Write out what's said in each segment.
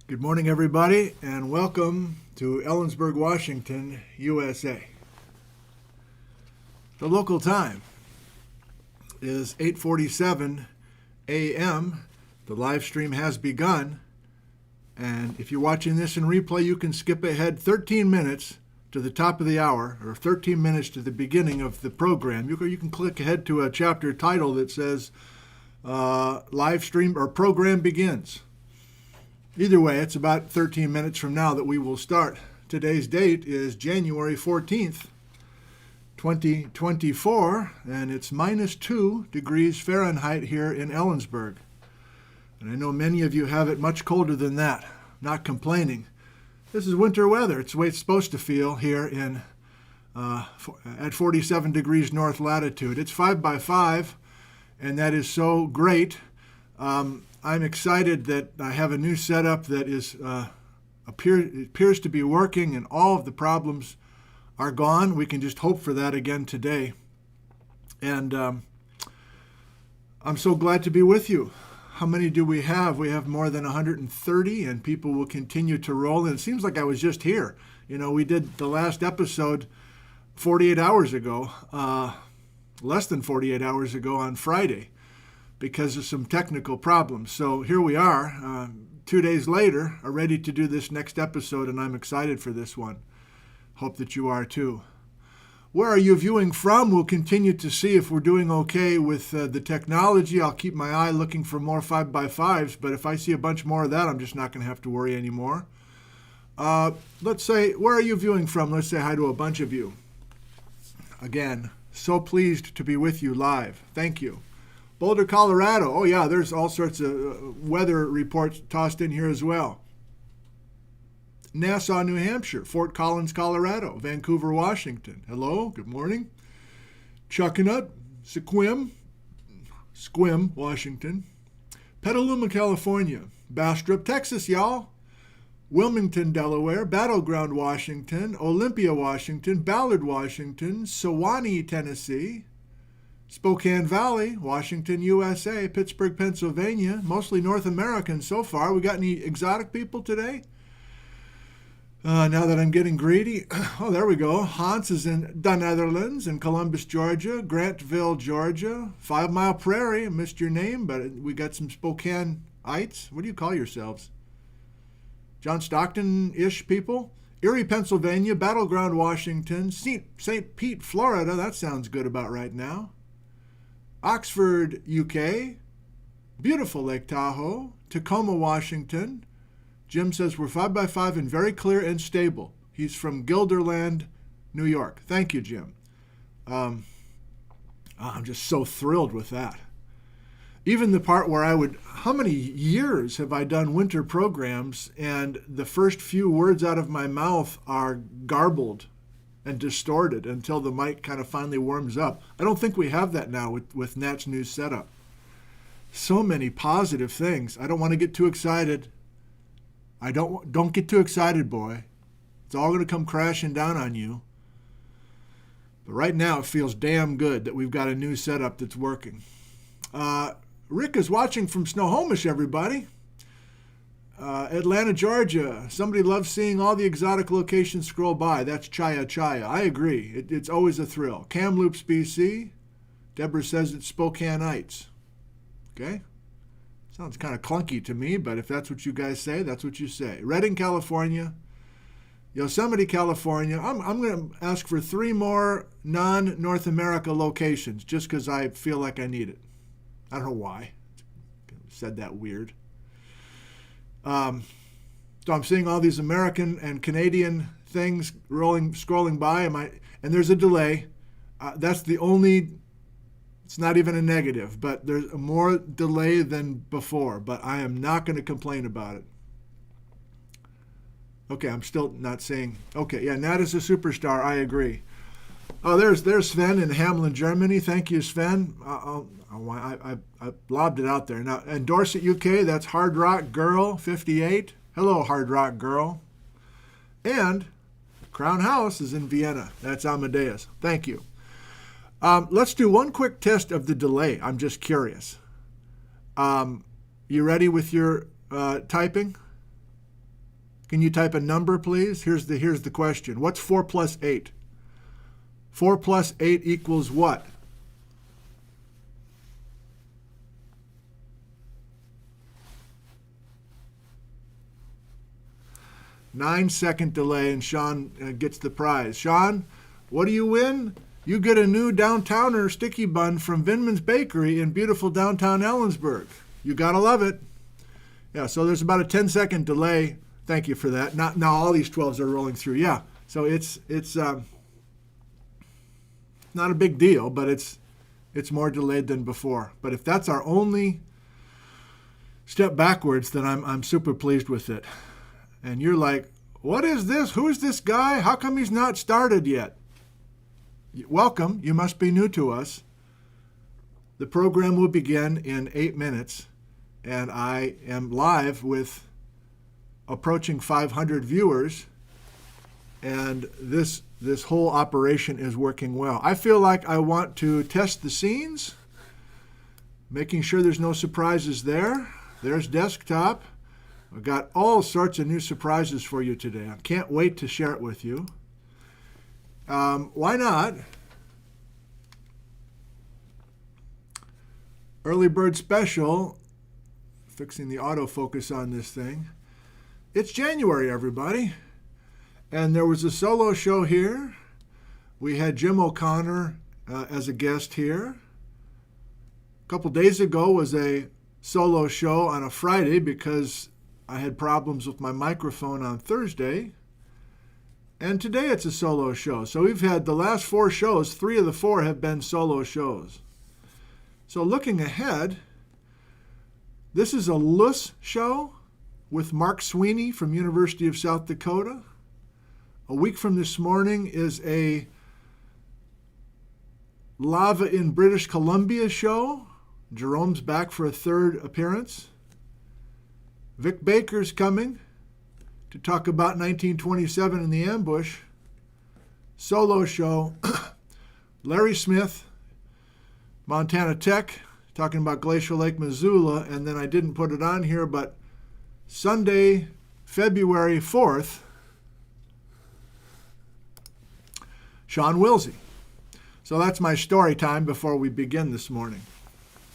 Good morning, everybody, and welcome to Ellensburg, Washington, USA. The local time is 8:47 a.m. The live stream has begun, and if you're watching this in replay, you can skip ahead 13 minutes to the top of the hour, or 13 minutes to the beginning of the program. You can click ahead to a chapter title that says live stream or program begins. Either way, it's about 13 minutes from now that we will start. Today's date is January 14th, 2024, and it's minus 2 degrees Fahrenheit here in Ellensburg. And I know many of you have it much colder than that. Not complaining. This is winter weather. It's the way it's supposed to feel here at 47 degrees north latitude. It's 5 by 5, and that is so great. I'm excited that I have a new setup that appears to be working, and all of the problems are gone. We can just hope for that again today. And I'm so glad to be with you. How many do we have? We have more than 130, and people will continue to roll. And it seems like I was just here. You know, we did the last episode 48 hours ago, less than 48 hours ago on Friday, because of some technical problems. So here we are, 2 days later, are ready to do this next episode, and I'm excited for this one. Hope that you are too. Where are you viewing from? We'll continue to see if we're doing okay with the technology. I'll keep my eye looking for more 5x5s, but if I see a bunch more of that, I'm just not going to have to worry anymore. Let's say, where are you viewing from? Let's say hi to a bunch of you. Again, so pleased to be with you live. Thank you. Boulder, Colorado. Oh, yeah, there's all sorts of weather reports tossed in here as well. Nassau, New Hampshire. Fort Collins, Colorado. Vancouver, Washington. Hello, good morning. Chuckanut, Sequim, Washington. Petaluma, California. Bastrop, Texas, y'all. Wilmington, Delaware. Battleground, Washington. Olympia, Washington. Ballard, Washington. Sewanee, Tennessee. Spokane Valley, Washington, USA, Pittsburgh, Pennsylvania, mostly North American so far. We got any exotic people today? Now that I'm getting greedy. Oh, there we go. Hans is in the Netherlands, in Columbus, Georgia, Grantville, Georgia, 5 Mile Prairie. I missed your name, but we got some Spokane-ites. What do you call yourselves? John Stockton-ish people? Erie, Pennsylvania, Battleground, Washington, St. Pete, Florida. That sounds good about right now. Oxford, UK, beautiful Lake Tahoe, Tacoma, Washington. Jim says we're 5x5 and very clear and stable. He's from Guilderland, New York. Thank you, Jim. I'm just so thrilled with that. Even the part where how many years have I done winter programs, and the first few words out of my mouth are garbled and distorted until the mic kind of finally warms up. I don't think we have that now with Nat's new setup. So many positive things. I don't want to get too excited. Don't get too excited, boy. It's all going to come crashing down on you. But right now it feels damn good that we've got a new setup that's working. Rick is watching from Snohomish, everybody. Atlanta, Georgia. Somebody loves seeing all the exotic locations scroll by. That's Chaya. I agree. It's always a thrill. Kamloops, BC. Deborah says it's Spokane-ites. Okay? Sounds kind of clunky to me, but if that's what you guys say, that's what you say. Redding, California. Yosemite, California. I'm going to ask for 3 more non-North America locations just because I feel like I need it. I don't know why. I said that weird. So I'm seeing all these American and Canadian things scrolling by, and there's a delay. That's the only, it's not even a negative, but there's more delay than before, but I am not going to complain about it. Okay, I'm still not saying, okay, yeah, Nat is a superstar, I agree. Oh, there's Sven in Hamelin, Germany. Thank you, Sven. I lobbed it out there. Now, and Dorset, UK, that's Hard Rock Girl 58. Hello, Hard Rock Girl. And Crown House is in Vienna. That's Amadeus. Thank you. Let's do one quick test of the delay. I'm just curious. You ready with your typing? Can you type a number, please? Here's the question. What's 4 plus 8? 4 plus 8 equals what? Nine-second delay, and Sean gets the prize. Sean, what do you win? You get a new downtowner sticky bun from Vinman's Bakery in beautiful downtown Ellensburg. You gotta love it. Yeah, so there's about a 10-second delay. Thank you for that. Now all these 12s are rolling through. Yeah, so it's not a big deal, but it's more delayed than before. But if that's our only step backwards, then I'm super pleased with it. And you're like, what is this? Who is this guy? How come he's not started yet? Welcome. You must be new to us. The program will begin in 8 minutes, and I am live with approaching 500 viewers, and this whole operation is working well. I feel like I want to test the scenes, making sure there's no surprises there. There's desktop. I've got all sorts of new surprises for you today. I can't wait to share it with you. Why not? Early bird special, fixing the autofocus on this thing. It's January, everybody. And there was a solo show here. We had Jim O'Connor as a guest here. A couple days ago was a solo show on a Friday because I had problems with my microphone on Thursday. And today it's a solo show. So we've had the last 4 shows, 3 of the 4 have been solo shows. So looking ahead, this is a Lus show with Mark Sweeney from University of South Dakota. A week from this morning is a Lava in British Columbia show. Jerome's back for a 3rd appearance. Vic Baker's coming to talk about 1927 in the ambush. Solo show. Larry Smith, Montana Tech, talking about Glacial Lake Missoula, and then I didn't put it on here, but Sunday, February 4th, Sean Wilsey. So that's my story time before we begin this morning.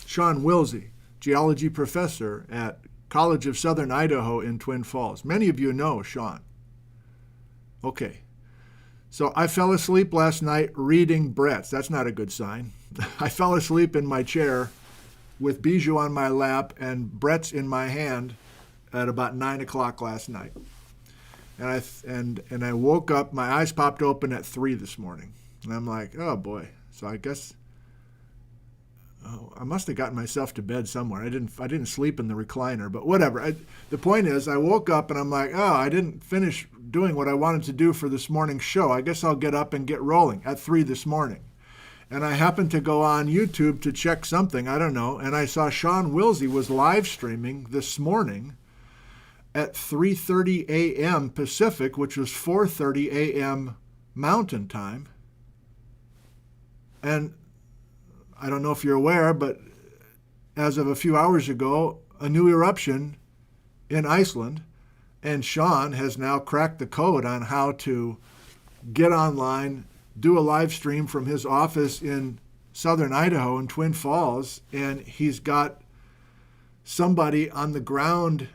Sean Wilsey, geology professor at College of Southern Idaho in Twin Falls. Many of you know Sean. Okay. So I fell asleep last night reading Bretz. That's not a good sign. I fell asleep in my chair with Bijou on my lap and Bretz in my hand at about 9 o'clock last night. And I woke up, my eyes popped open at 3 this morning. And I'm like, oh boy. So I guess I must have gotten myself to bed somewhere. I didn't sleep in the recliner, but whatever. The point is, I woke up and I'm like, oh, I didn't finish doing what I wanted to do for this morning's show. I guess I'll get up and get rolling at 3 this morning. And I happened to go on YouTube to check something, I don't know, and I saw Sean Wilsey was live streaming this morning at 3:30 a.m. Pacific, which was 4:30 a.m. Mountain Time. And I don't know if you're aware, but as of a few hours ago, a new eruption in Iceland, and Sean has now cracked the code on how to get online, do a live stream from his office in southern Idaho in Twin Falls, and he's got somebody on the ground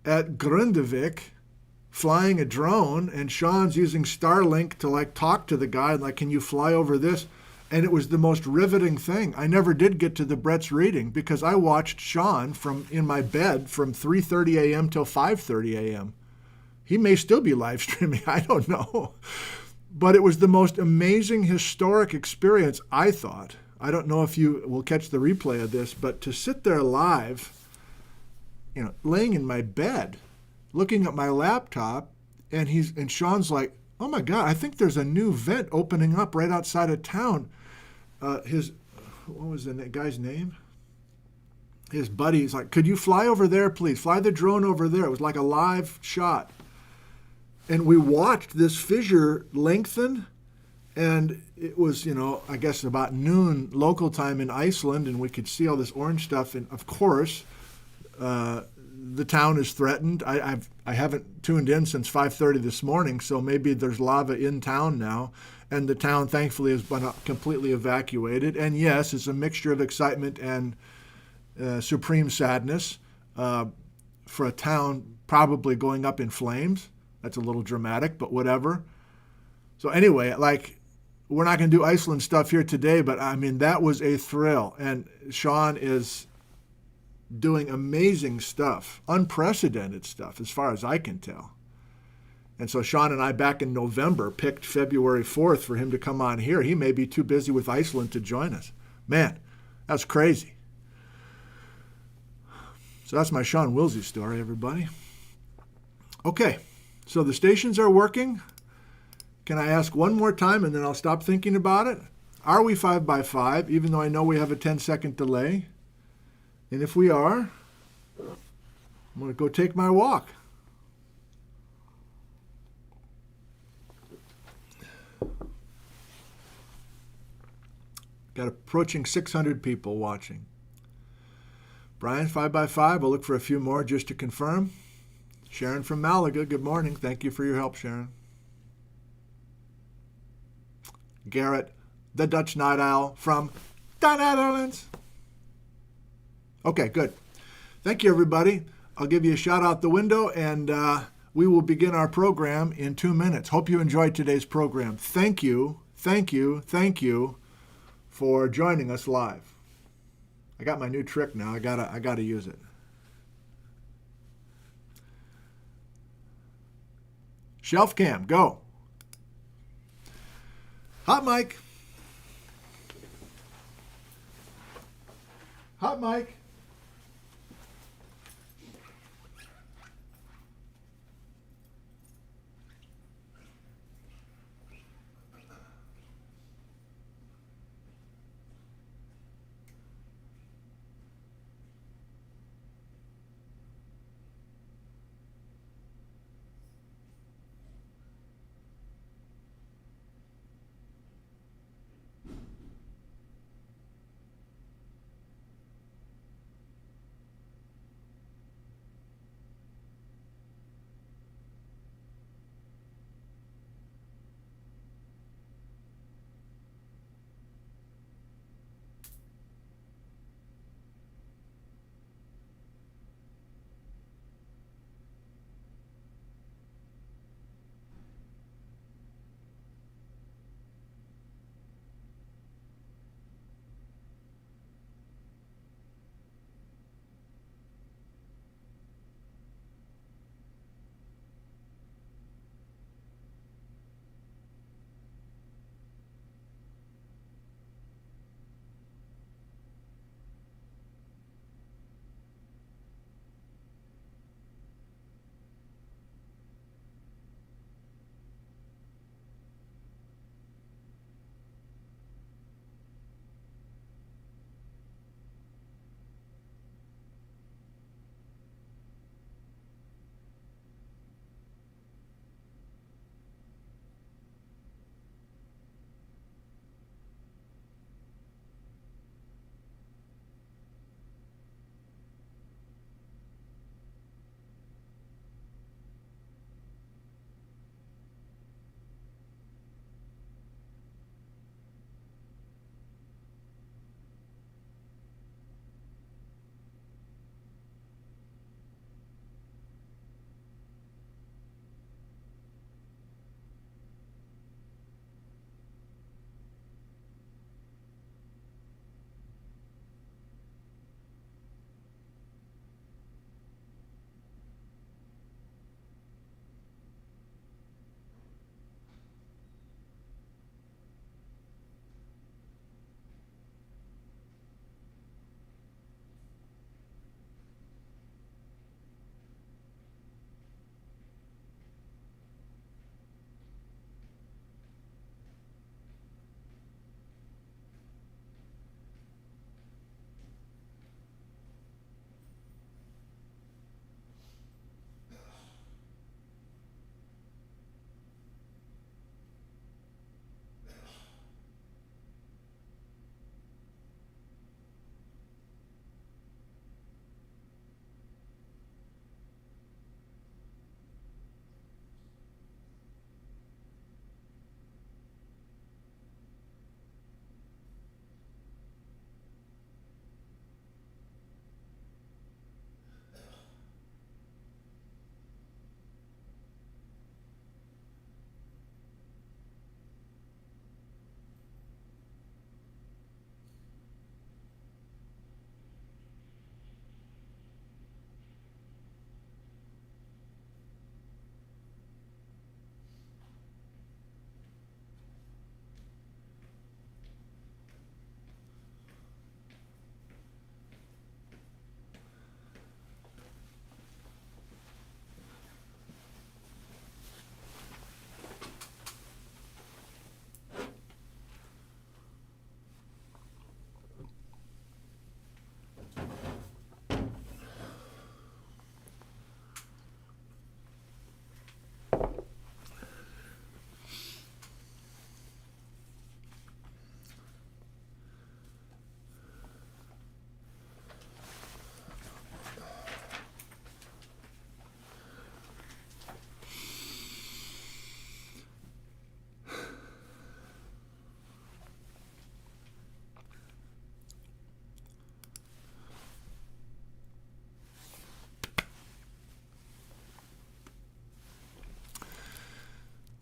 at Grundavik flying a drone, and Sean's using Starlink to talk to the guy, can you fly over this? And it was the most riveting thing. I never did get to the Bretz reading because I watched Sean in my bed from 3:30 a.m. till 5:30 a.m. He may still be live streaming, I don't know. But it was the most amazing historic experience, I thought. I don't know if you will catch the replay of this, but to sit there live, laying in my bed, looking at my laptop, and Sean's like, oh my God, I think there's a new vent opening up right outside of town. What was the guy's name? His buddy's like, could you fly over there, please? Fly the drone over there. It was like a live shot. And we watched this fissure lengthen, and it was, I guess about noon local time in Iceland, and we could see all this orange stuff. And of course, the town is threatened. I haven't tuned in since 5:30 this morning, so maybe there's lava in town now, and the town thankfully has been completely evacuated. And yes, it's a mixture of excitement and supreme sadness for a town probably going up in flames. That's a little dramatic, but whatever. So anyway, we're not going to do Iceland stuff here today, but I mean, that was a thrill. And Sean is doing amazing stuff, unprecedented stuff, as far as I can tell. And so Sean and I, back in November, picked February 4th for him to come on here. He may be too busy with Iceland to join us. Man, that's crazy. So that's my Sean Wilsey story, everybody. Okay, so the stations are working. Can I ask one more time and then I'll stop thinking about it? Are we 5x5, even though I know we have a 10-second delay? And if we are, I'm going to go take my walk. Got approaching 600 people watching. Brian, 5x5. We'll look for a few more just to confirm. Sharon from Malaga, good morning. Thank you for your help, Sharon. Garrett, the Dutch Night Owl from the Netherlands. Okay, good. Thank you, everybody. I'll give you a shout out the window, and we will begin our program in 2 minutes. Hope you enjoyed today's program. Thank you for joining us live. I got my new trick now. I gotta use it. Shelf cam, go. Hot mic. Hot mic.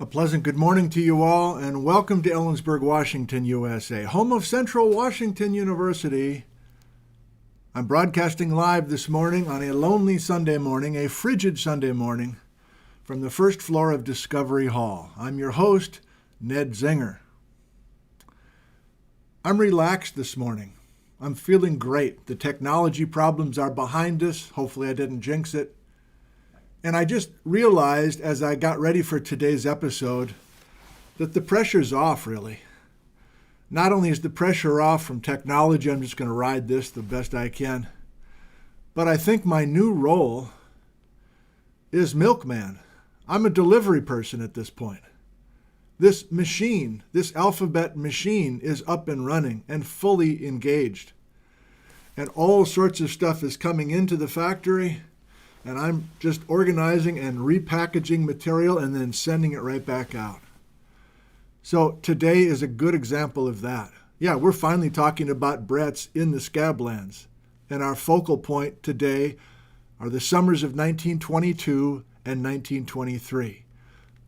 A pleasant good morning to you all, and welcome to Ellensburg, Washington, USA, home of Central Washington University. I'm broadcasting live this morning on a lonely Sunday morning, a frigid Sunday morning, from the first floor of Discovery Hall. I'm your host, Ned Zentner. I'm relaxed this morning. I'm feeling great. The technology problems are behind us. Hopefully I didn't jinx it. And I just realized as I got ready for today's episode that the pressure's off, really. Not only is the pressure off from technology, I'm just going to ride this the best I can, but I think my new role is milkman. I'm a delivery person at this point. This machine, this alphabet machine, is up and running and fully engaged. And all sorts of stuff is coming into the factory. And I'm just organizing and repackaging material and then sending it right back out. So today is a good example of that. Yeah, we're finally talking about Bretz in the Scablands. And our focal point today are the summers of 1922 and 1923.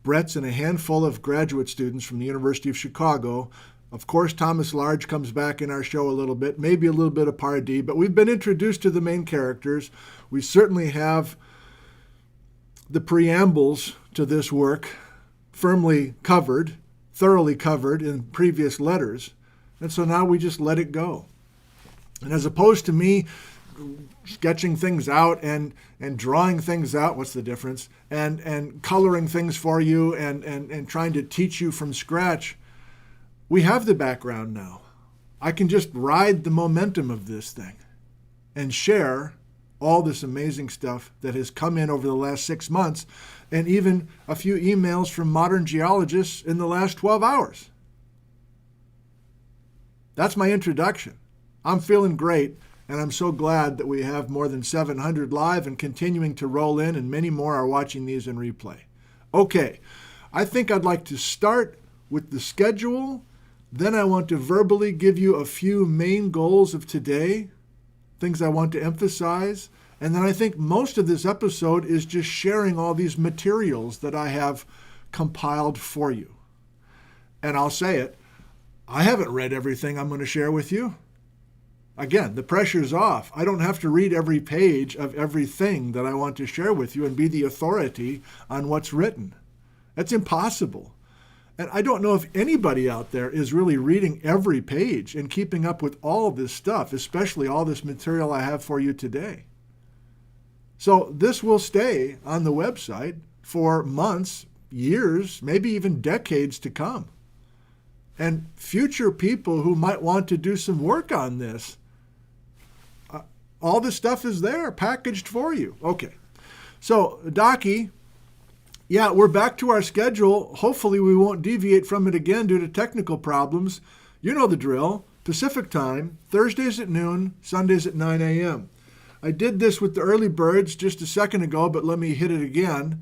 Bretz and a handful of graduate students from the University of Chicago. Of course, Thomas Large comes back in our show a little bit, maybe a little bit of Pardee, but we've been introduced to the main characters. We certainly have the preambles to this work firmly covered, thoroughly covered in previous letters, and so now we just let it go. And as opposed to me sketching things out and drawing things out, what's the difference, and coloring things for you and trying to teach you from scratch, we have the background now. I can just ride the momentum of this thing and share all this amazing stuff that has come in over the last 6 months, and even a few emails from modern geologists in the last 12 hours. That's my introduction. I'm feeling great, and I'm so glad that we have more than 700 live and continuing to roll in, and many more are watching these in replay. Okay, I think I'd like to start with the schedule. Then I want to verbally give you a few main goals of today, things I want to emphasize. And then I think most of this episode is just sharing all these materials that I have compiled for you. And I'll say it, I haven't read everything I'm going to share with you. Again, the pressure's off. I don't have to read every page of everything that I want to share with you and be the authority on what's written. That's impossible. And I don't know if anybody out there is really reading every page and keeping up with all this stuff, especially all this material I have for you today. So this will stay on the website for months, years, maybe even decades to come. And future people who might want to do some work on this, all the stuff is there, packaged for you. Okay, so Docky, yeah, we're back to our schedule. Hopefully we won't deviate from it again due to technical problems. You know the drill. Pacific time, Thursdays at noon, Sundays at 9 a.m. I did this with the early birds just a second ago, but let me hit it again.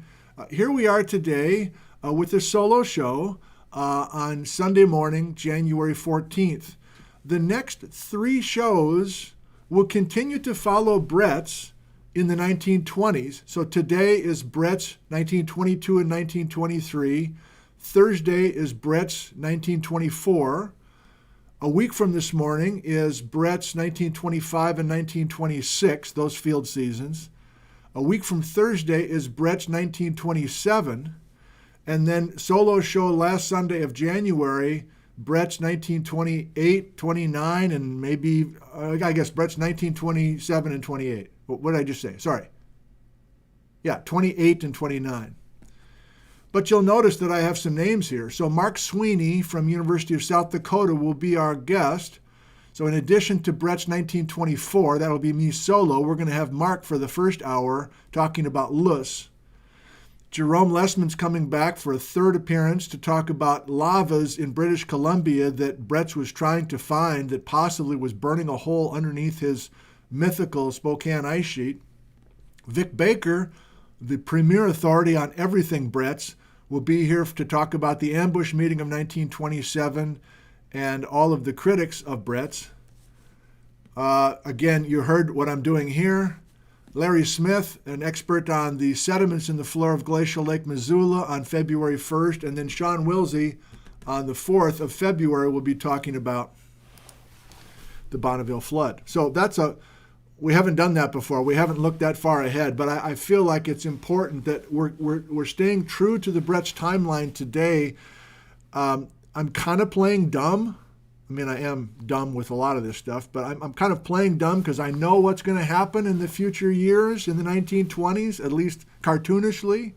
Here we are today with a solo show on Sunday morning, January 14th. The next 3 shows will continue to follow Bretz in the 1920s. So today is Bretz 1922 and 1923. Thursday is Bretz 1924. A week from this morning is Bretz 1925 and 1926, those field seasons. A week from Thursday is Bretz 1927. And then solo show last Sunday of January, Bretz 1928, 29, and maybe, I guess Bretz 1927 and 28. What did I just say? Sorry. Yeah, 28 and 29. But you'll notice that I have some names here. So Mark Sweeney from University of South Dakota will be our guest. So in addition to Bretz 1924, that'll be me solo, we're going to have Mark for the first hour talking about Luss. Jerome Lessman's coming back for a 3rd appearance to talk about lavas in British Columbia that Bretz was trying to find that possibly was burning a hole underneath his mythical Spokane ice sheet. Vic Baker, the premier authority on everything Bretz, will be here to talk about the ambush meeting of 1927 and all of the critics of Bretz. Again, you heard what I'm doing here. Larry Smith, an expert on the sediments in the floor of Glacial Lake Missoula on February 1st, and then Sean Wilsey on the 4th of February will be talking about the Bonneville flood. So we haven't done that before. We haven't looked that far ahead, but I feel like it's important that we're staying true to the Bretz timeline today. I'm kind of playing dumb. I mean, I am dumb with a lot of this stuff, but I'm kind of playing dumb because I know what's going to happen in the future years in the 1920s, at least cartoonishly.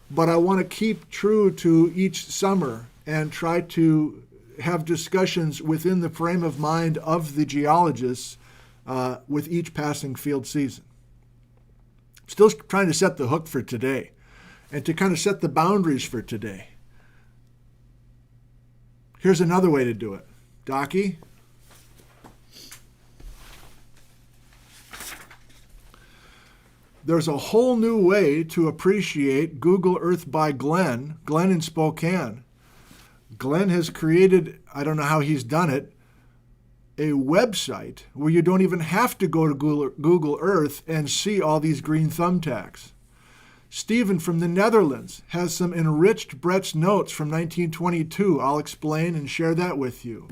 But I want to keep true to each summer and try to have discussions within the frame of mind of the geologists with each passing field season. Still trying to set the hook for today and to kind of set the boundaries for today. Here's another way to do it. Docky? There's a whole new way to appreciate Google Earth by Glenn in Spokane. Glenn has created, I don't know how he's done it, a website where you don't even have to go to Google Earth and see all these green thumbtacks. Stephen from the Netherlands has some enriched Bretz notes from 1922. I'll explain and share that with you.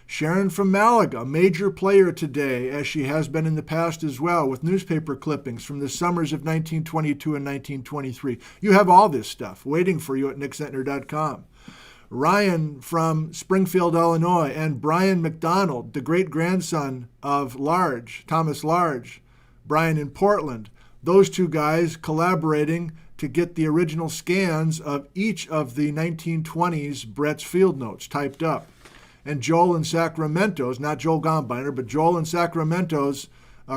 Sharon from Malaga, major player today, as she has been in the past as well, with newspaper clippings from the summers of 1922 and 1923. You have all this stuff waiting for you at nickzentner.com. Ryan from Springfield, Illinois, and Brian McDonald, the great-grandson of Thomas Large, Brian in Portland. Those two guys collaborating to get the original scans of each of the 1920s Bretz field notes typed up. And Joel in Sacramento's, not Joel Gombiner, but Joel in Sacramento's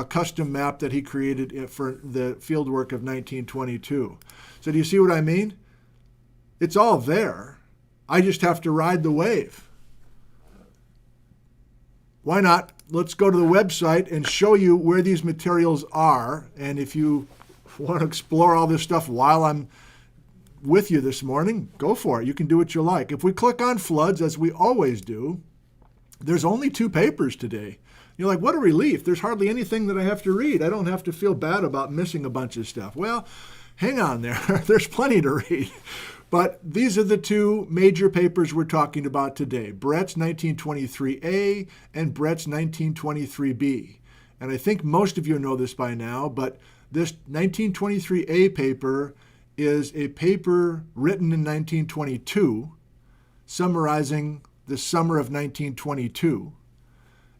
custom map that he created for the field work of 1922. So do you see what I mean? It's all there. I just have to ride the wave. Why not? Let's go to the website and show you where these materials are. And if you want to explore all this stuff while I'm with you this morning, go for it. You can do what you like. If we click on floods, as we always do, there's only 2 papers today. You're like, what a relief. There's hardly anything that I have to read. I don't have to feel bad about missing a bunch of stuff. Well, hang on there. There's plenty to read. But these are the 2 major papers we're talking about today, Bretz 1923A and Bretz 1923B. And I think most of you know this by now, but this 1923A paper is a paper written in 1922 summarizing the summer of 1922.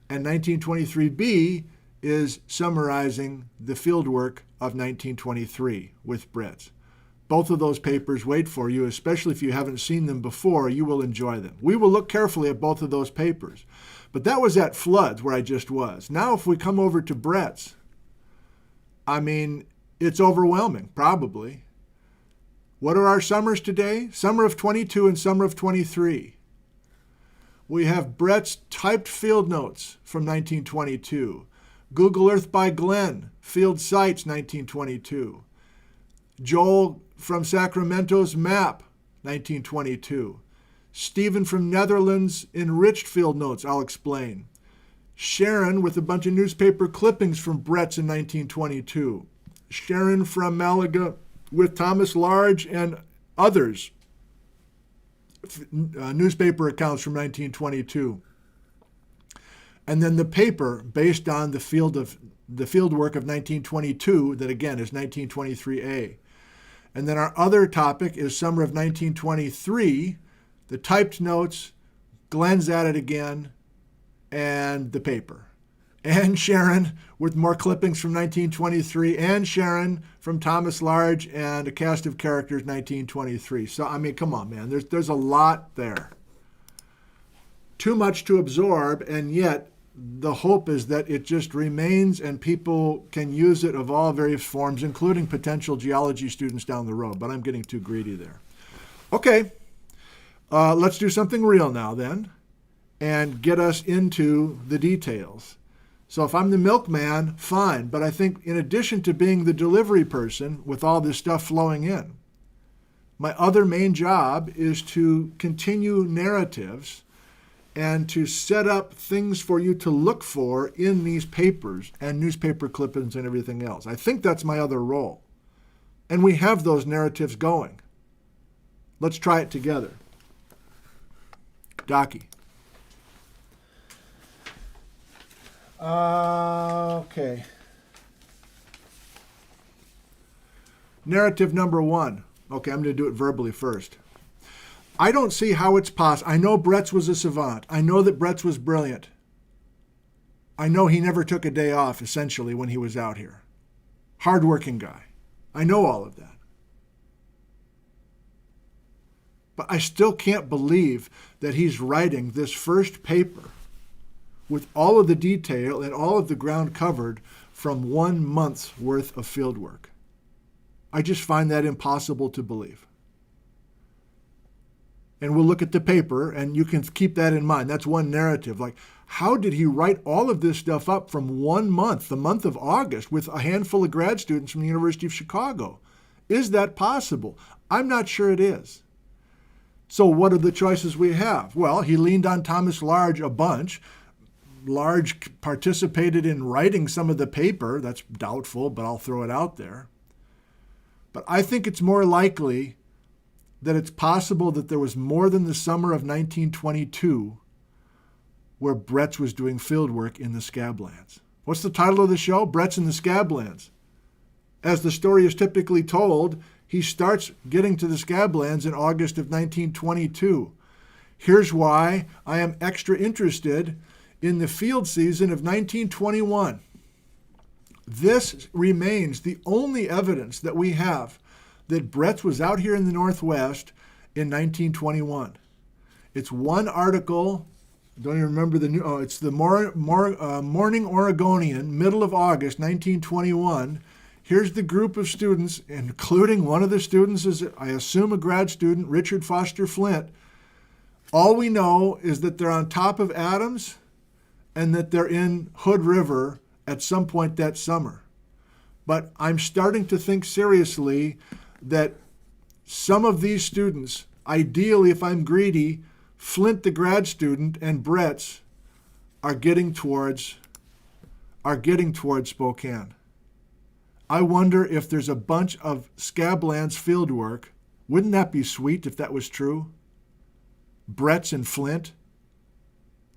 And 1923B is summarizing the fieldwork of 1923 with Bretz. Both of those papers wait for you, especially if you haven't seen them before. You will enjoy them. We will look carefully at both of those papers. But that was at floods where I just was. Now if we come over to Bretz, I mean, it's overwhelming, probably. What are our summers today? Summer of 22 and summer of 23. We have Bretz typed field notes from 1922. Google Earth by Glenn, field sites 1922. Joel from Sacramento's map, 1922. Stephen from Netherlands, enriched field notes, I'll explain. Sharon with a bunch of newspaper clippings from Bretz in 1922. Sharon from Malaga with Thomas Large and others, newspaper accounts from 1922. And then the paper based on the field work of 1922, that again is 1923A. And then our other topic is summer of 1923, the typed notes, Glenn's at it again, and the paper. And Sharon with more clippings from 1923, and Sharon from Thomas Large and a cast of characters 1923. So, I mean, come on, man. There's a lot there. Too much to absorb, and yet the hope is that it just remains and people can use it of all various forms, including potential geology students down the road. But I'm getting too greedy there. Okay, let's do something real now then and get us into the details. So if I'm the milkman, fine. But I think in addition to being the delivery person with all this stuff flowing in, my other main job is to continue narratives and to set up things for you to look for in these papers and newspaper clippings and everything else. I think that's my other role. And we have those narratives going. Let's try it together. Docky. Okay. Narrative number 1. Okay, I'm going to do it verbally first. I don't see how it's possible. I know Bretz was a savant. I know that Bretz was brilliant. I know he never took a day off, essentially, when he was out here. Hardworking guy. I know all of that. But I still can't believe that he's writing this first paper with all of the detail and all of the ground covered from 1 month's worth of field work. I just find that impossible to believe. And we'll look at the paper, and you can keep that in mind. That's one narrative. Like, how did he write all of this stuff up from 1 month, the month of August, with a handful of grad students from the University of Chicago? Is that possible? I'm not sure it is. So what are the choices we have? Well, he leaned on Thomas Large a bunch. Large participated in writing some of the paper. That's doubtful, but I'll throw it out there. But I think it's more likely that it's possible that there was more than the summer of 1922 where Bretz was doing field work in the Scablands. What's the title of the show? Bretz in the Scablands. As the story is typically told, he starts getting to the Scablands in August of 1922. Here's why I am extra interested in the field season of 1921. This remains the only evidence that we have that Bretz was out here in the Northwest in 1921. It's one article, I don't even remember it's the Morning Oregonian, middle of August, 1921. Here's the group of students, including one of the students is, I assume, a grad student, Richard Foster Flint. All we know is that they're on top of Adams and that they're in Hood River at some point that summer. But I'm starting to think seriously that some of these students, ideally, if I'm greedy, Flint the grad student and Bretz are getting towards Spokane. I wonder if there's a bunch of Scablands field work. Wouldn't that be sweet if that was true? Bretz and Flint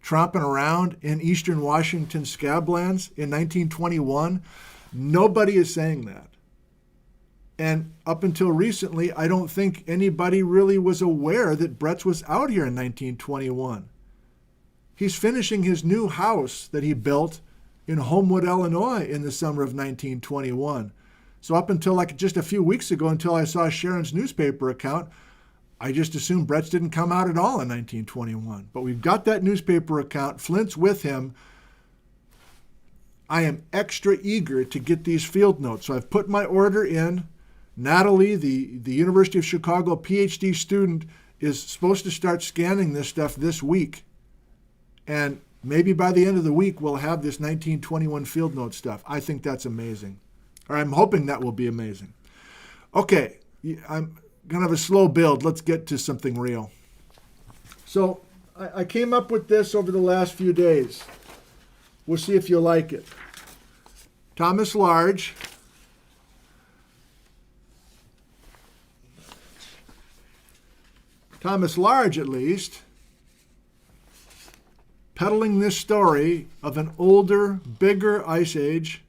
tromping around in eastern Washington Scablands in 1921. Nobody is saying that. And up until recently, I don't think anybody really was aware that Bretz was out here in 1921. He's finishing his new house that he built in Homewood, Illinois in the summer of 1921. So up until like just a few weeks ago, until I saw Sharon's newspaper account, I just assumed Bretz didn't come out at all in 1921. But we've got that newspaper account. Flint's with him. I am extra eager to get these field notes. So I've put my order in. Natalie, the University of Chicago PhD student, is supposed to start scanning this stuff this week. And maybe by the end of the week, we'll have this 1921 field note stuff. I think that's amazing. Or I'm hoping that will be amazing. Okay, I'm going to have a slow build. Let's get to something real. So I came up with this over the last few days. We'll see if you like it. Thomas Large. Thomas Large, at least, peddling this story of an older, bigger ice age,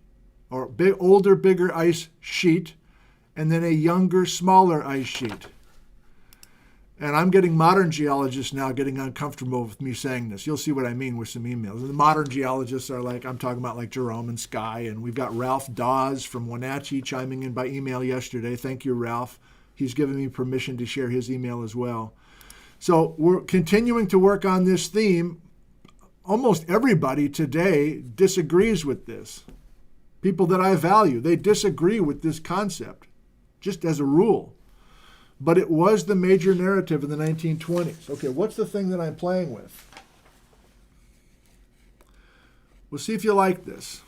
or older, bigger ice sheet, and then a younger, smaller ice sheet. And I'm getting modern geologists now getting uncomfortable with me saying this. You'll see what I mean with some emails. And the modern geologists are like, I'm talking about like Jerome and Sky, and we've got Ralph Dawes from Wenatchee chiming in by email yesterday. Thank you, Ralph. He's given me permission to share his email as well. So we're continuing to work on this theme. Almost everybody today disagrees with this. People that I value, they disagree with this concept, just as a rule. But it was the major narrative in the 1920s. Okay, what's the thing that I'm playing with? We'll see if you like this.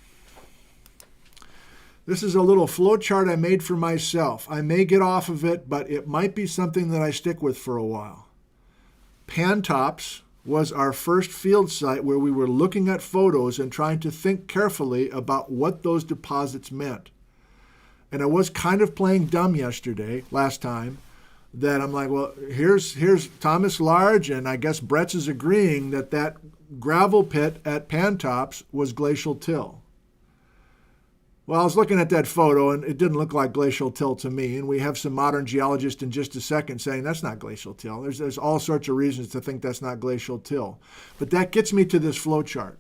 This is a little flow chart I made for myself. I may get off of it, but it might be something that I stick with for a while. Pan tops, was our first field site where we were looking at photos and trying to think carefully about what those deposits meant. And I was kind of playing dumb last time, that I'm like, well, here's Thomas Large, and I guess Bretz is agreeing that gravel pit at Pantops was glacial till. Well, I was looking at that photo, and it didn't look like glacial till to me, and we have some modern geologists in just a second saying that's not glacial till. There's all sorts of reasons to think that's not glacial till. But that gets me to this flow chart.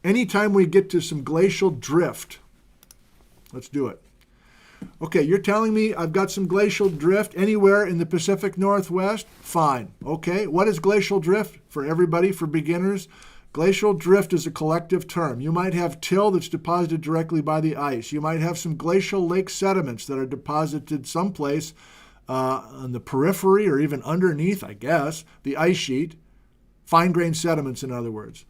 Anytime we get to some glacial drift, let's do it. Okay, you're telling me I've got some glacial drift anywhere in the Pacific Northwest? Fine. Okay, what is glacial drift for everybody, for beginners? Glacial drift is a collective term. You might have till that's deposited directly by the ice. You might have some glacial lake sediments that are deposited someplace on the periphery or even underneath, I guess, the ice sheet. Fine-grained sediments, in other words.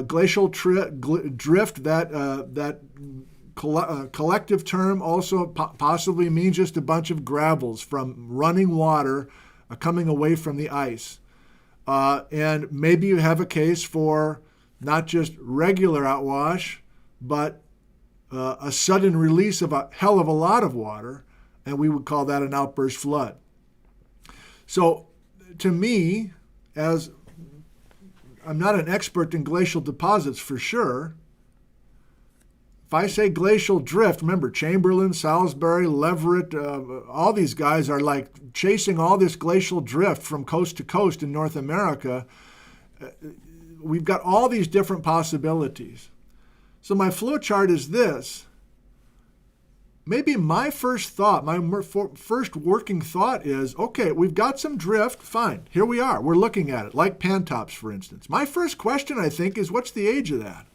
Glacial drift, that collective term also possibly means just a bunch of gravels from running water coming away from the ice. And maybe you have a case for not just regular outwash, but a sudden release of a hell of a lot of water, and we would call that an outburst flood. So to me, as I'm not an expert in glacial deposits for sure, if I say glacial drift, remember Chamberlain, Salisbury, Leverett, all these guys are like chasing all this glacial drift from coast to coast in North America. We've got all these different possibilities. So my flow chart is this. Maybe my first thought, my first working thought is, okay, we've got some drift, fine. Here we are. We're looking at it, like Pantops, for instance. My first question, I think, is what's the age of that?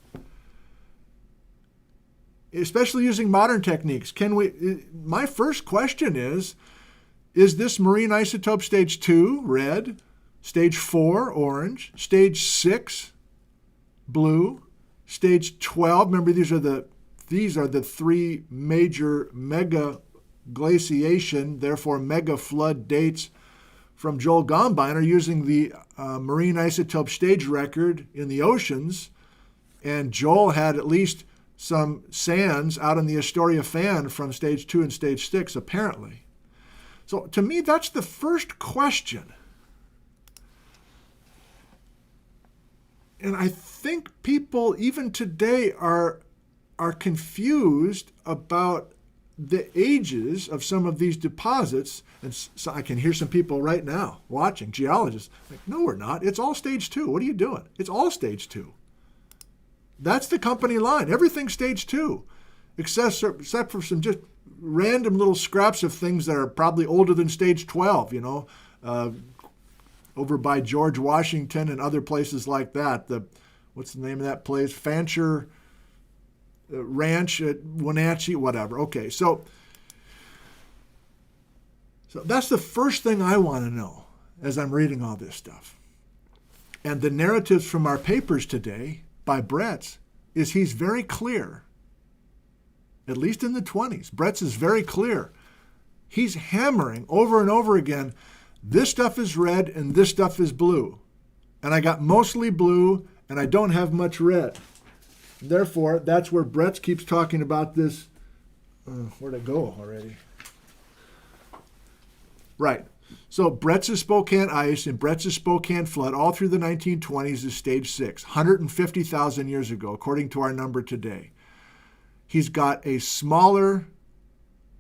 Especially using modern techniques. My first question is this marine isotope stage 2, red, stage 4, orange, stage 6, blue, stage 12, remember these are the three major mega glaciation, therefore mega flood dates from Joel Gombiner using the marine isotope stage record in the oceans, and Joel had at least some sands out in the Astoria Fan from stage 2 and stage 6, apparently. So to me, that's the first question. And I think people, even today, are confused about the ages of some of these deposits. And so I can hear some people right now watching, geologists, like, no, we're not. It's all stage 2. What are you doing? It's all stage 2. That's the company line. Everything's stage 2, except for some just random little scraps of things that are probably older than stage 12, over by George Washington and other places like that. What's the name of that place? Fancher Ranch at Wenatchee, whatever. Okay, so that's the first thing I want to know as I'm reading all this stuff. And the narratives from our papers today by Bretz is he's very clear, at least in the 20s. Bretz is very clear. He's hammering over and over again, this stuff is red and this stuff is blue. And I got mostly blue and I don't have much red. Therefore, that's where Bretz keeps talking about this. Where'd it go already? Right. So Bretz's Spokane ice and Bretz's Spokane flood all through the 1920s is stage 6, 150,000 years ago, according to our number today. He's got a smaller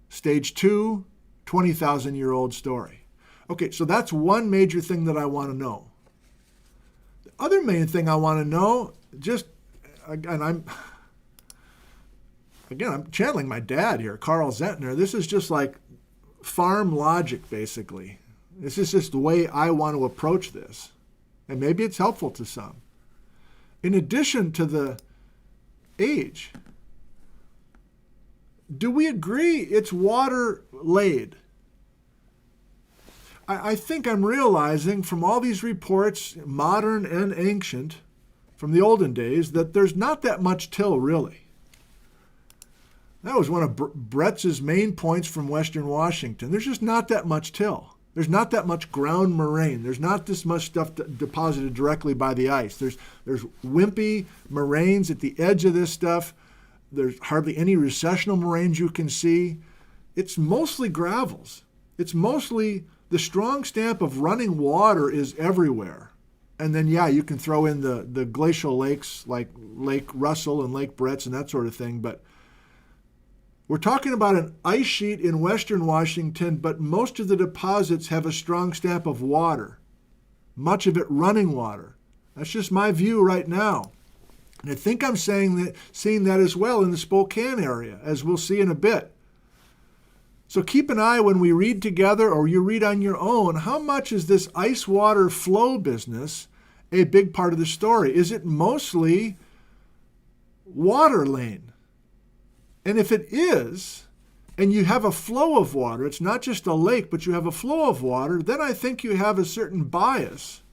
stage 2, 20,000-year-old story. Okay, so that's one major thing that I want to know. The other main thing I want to know, I'm channeling my dad here, Carl Zentner. This is just like farm logic, basically. This is just the way I want to approach this. And maybe it's helpful to some. In addition to the age, do we agree it's water laid? I think I'm realizing from all these reports, modern and ancient, from the olden days, that there's not that much till, really. That was one of Bretz's main points from Western Washington. There's just not that much till. There's not that much ground moraine. There's not this much stuff deposited directly by the ice. There's wimpy moraines at the edge of this stuff. There's hardly any recessional moraines you can see. It's mostly gravels. It's mostly the strong stamp of running water is everywhere. And then, yeah, you can throw in the glacial lakes like Lake Russell and Lake Bretz and that sort of thing. But we're talking about an ice sheet in western Washington, but most of the deposits have a strong stamp of water, much of it running water. That's just my view right now. And I think I'm seeing that as well in the Spokane area, as we'll see in a bit. So keep an eye when we read together or you read on your own, how much is this ice water flow business a big part of the story? Is it mostly water lane? And if it is, and you have a flow of water, it's not just a lake, but you have a flow of water, then I think you have a certain bias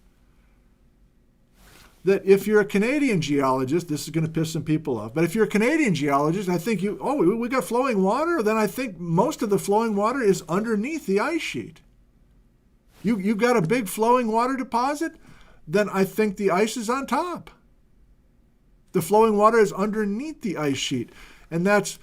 that if you're a Canadian geologist, this is going to piss some people off, but if you're a Canadian geologist, I think we got flowing water, then I think most of the flowing water is underneath the ice sheet. You've got a big flowing water deposit, then I think the ice is on top. The flowing water is underneath the ice sheet. And that's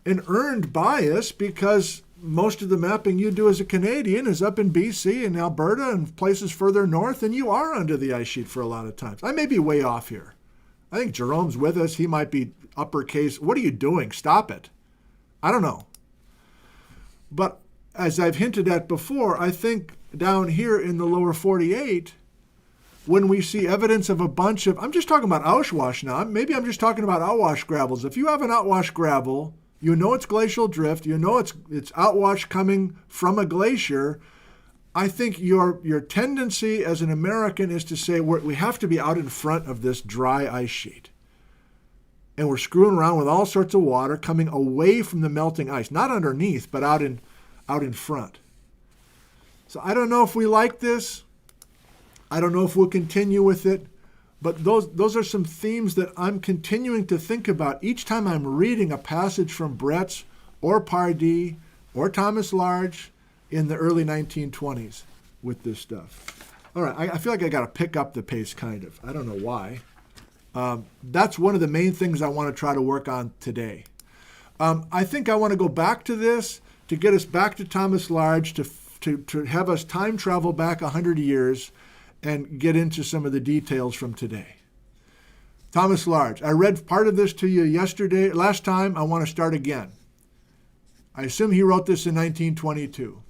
an earned bias because most of the mapping you do as a Canadian is up in BC and Alberta and places further north, and you are under the ice sheet for a lot of times. I may be way off here. I think Jerome's with us. He might be uppercase. What are you doing? Stop it. I don't know. But as I've hinted at before, I think down here in the lower 48, when we see evidence of a bunch of, I'm just talking about outwash now, maybe I'm just talking about outwash gravels. If you have an outwash gravel, you know it's glacial drift, you know it's outwash coming from a glacier, I think your tendency as an American is to say we have to be out in front of this dry ice sheet. And we're screwing around with all sorts of water coming away from the melting ice, not underneath, but out in front. So I don't know if we like this. I don't know if we'll continue with it, but those are some themes that I'm continuing to think about each time I'm reading a passage from Bretz or Pardee or Thomas Large in the early 1920s with this stuff. All right, I feel like I got to pick up the pace, kind of. I don't know why. That's one of the main things I want to try to work on today. I think I want to go back to this to get us back to Thomas Large, to have us time travel back 100 years and get into some of the details from today. Thomas Large. I read part of this to you last time. I want to start again. I assume he wrote this in 1922.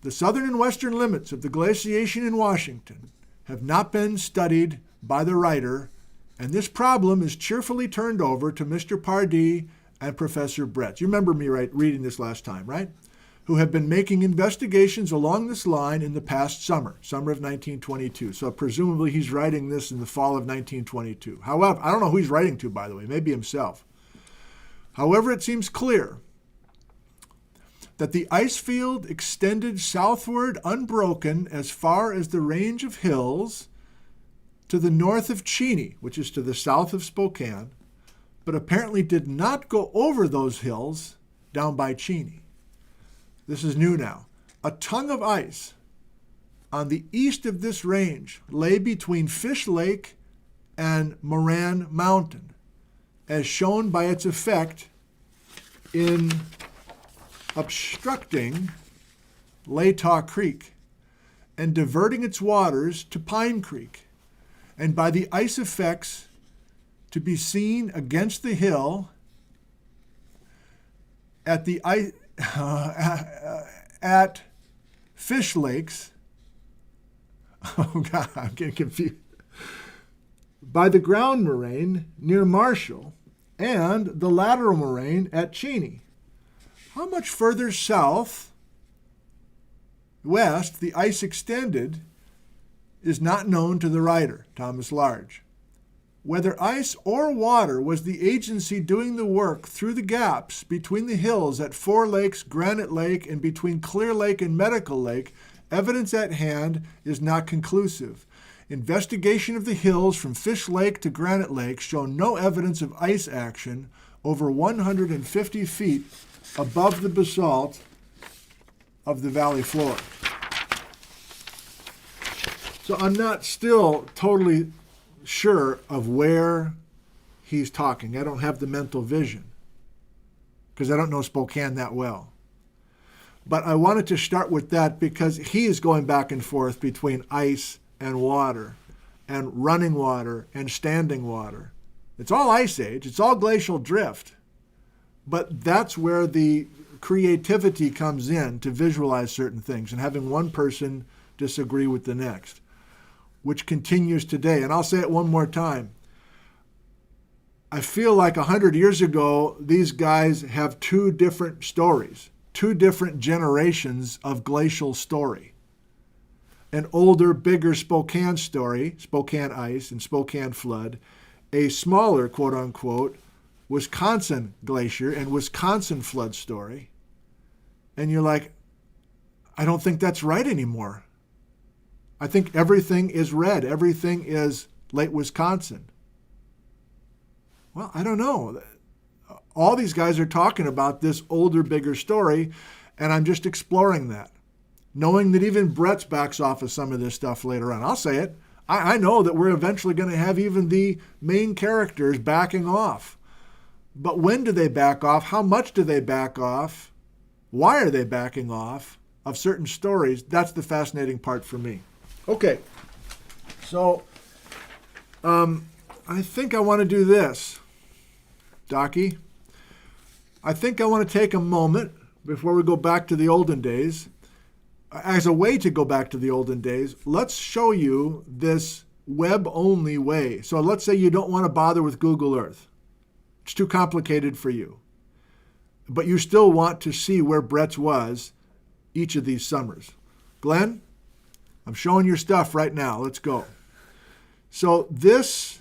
The southern and western limits of the glaciation in Washington have not been studied by the writer, and this problem is cheerfully turned over to Mr. Pardee and Professor Bretz. You remember me reading this last time, right? Who have been making investigations along this line in the past summer of 1922. So presumably he's writing this in the fall of 1922. However, I don't know who he's writing to, by the way, maybe himself. However, it seems clear that the ice field extended southward unbroken as far as the range of hills to the north of Cheney, which is to the south of Spokane, but apparently did not go over those hills down by Cheney. This is new now. A tongue of ice on the east of this range lay between Fish Lake and Moran Mountain, as shown by its effect in obstructing Latah Creek and diverting its waters to Pine Creek, and by the ice effects to be seen against the hill at the at Fish Lakes. Oh God, I'm getting confused. By the ground moraine near Marshall and the lateral moraine at Cheney. How much further south, west, the ice extended is not known to the writer, Thomas Large. Whether ice or water was the agency doing the work through the gaps between the hills at Four Lakes, Granite Lake, and between Clear Lake and Medical Lake, evidence at hand is not conclusive. Investigation of the hills from Fish Lake to Granite Lake show no evidence of ice action over 150 feet above the basalt of the valley floor. So I'm not still totally sure of where he's talking. I don't have the mental vision because I don't know Spokane that well. But I wanted to start with that because he is going back and forth between ice and water and running water and standing water. It's all ice age. It's all glacial drift. But that's where the creativity comes in to visualize certain things and having one person disagree with the next, which continues today. And I'll say it one more time. I feel like 100 years ago, these guys have two different stories, two different generations of glacial story. An older, bigger Spokane story, Spokane ice and Spokane flood, a smaller, quote unquote, Wisconsin glacier and Wisconsin flood story. And you're like, I don't think that's right anymore. I think everything is red. Everything is Lake Wisconsin. Well, I don't know. All these guys are talking about this older, bigger story, and I'm just exploring that, knowing that even Bretz backs off of some of this stuff later on. I'll say it. I know that we're eventually going to have even the main characters backing off. But when do they back off? How much do they back off? Why are they backing off of certain stories? That's the fascinating part for me. Okay, so I think I want to do this, Docky. I think I want to take a moment before we go back to the olden days. As a way to go back to the olden days, let's show you this web-only way. So let's say you don't want to bother with Google Earth. It's too complicated for you. But you still want to see where Bretz was each of these summers. Glenn, I'm showing your stuff right now. Let's go. So this,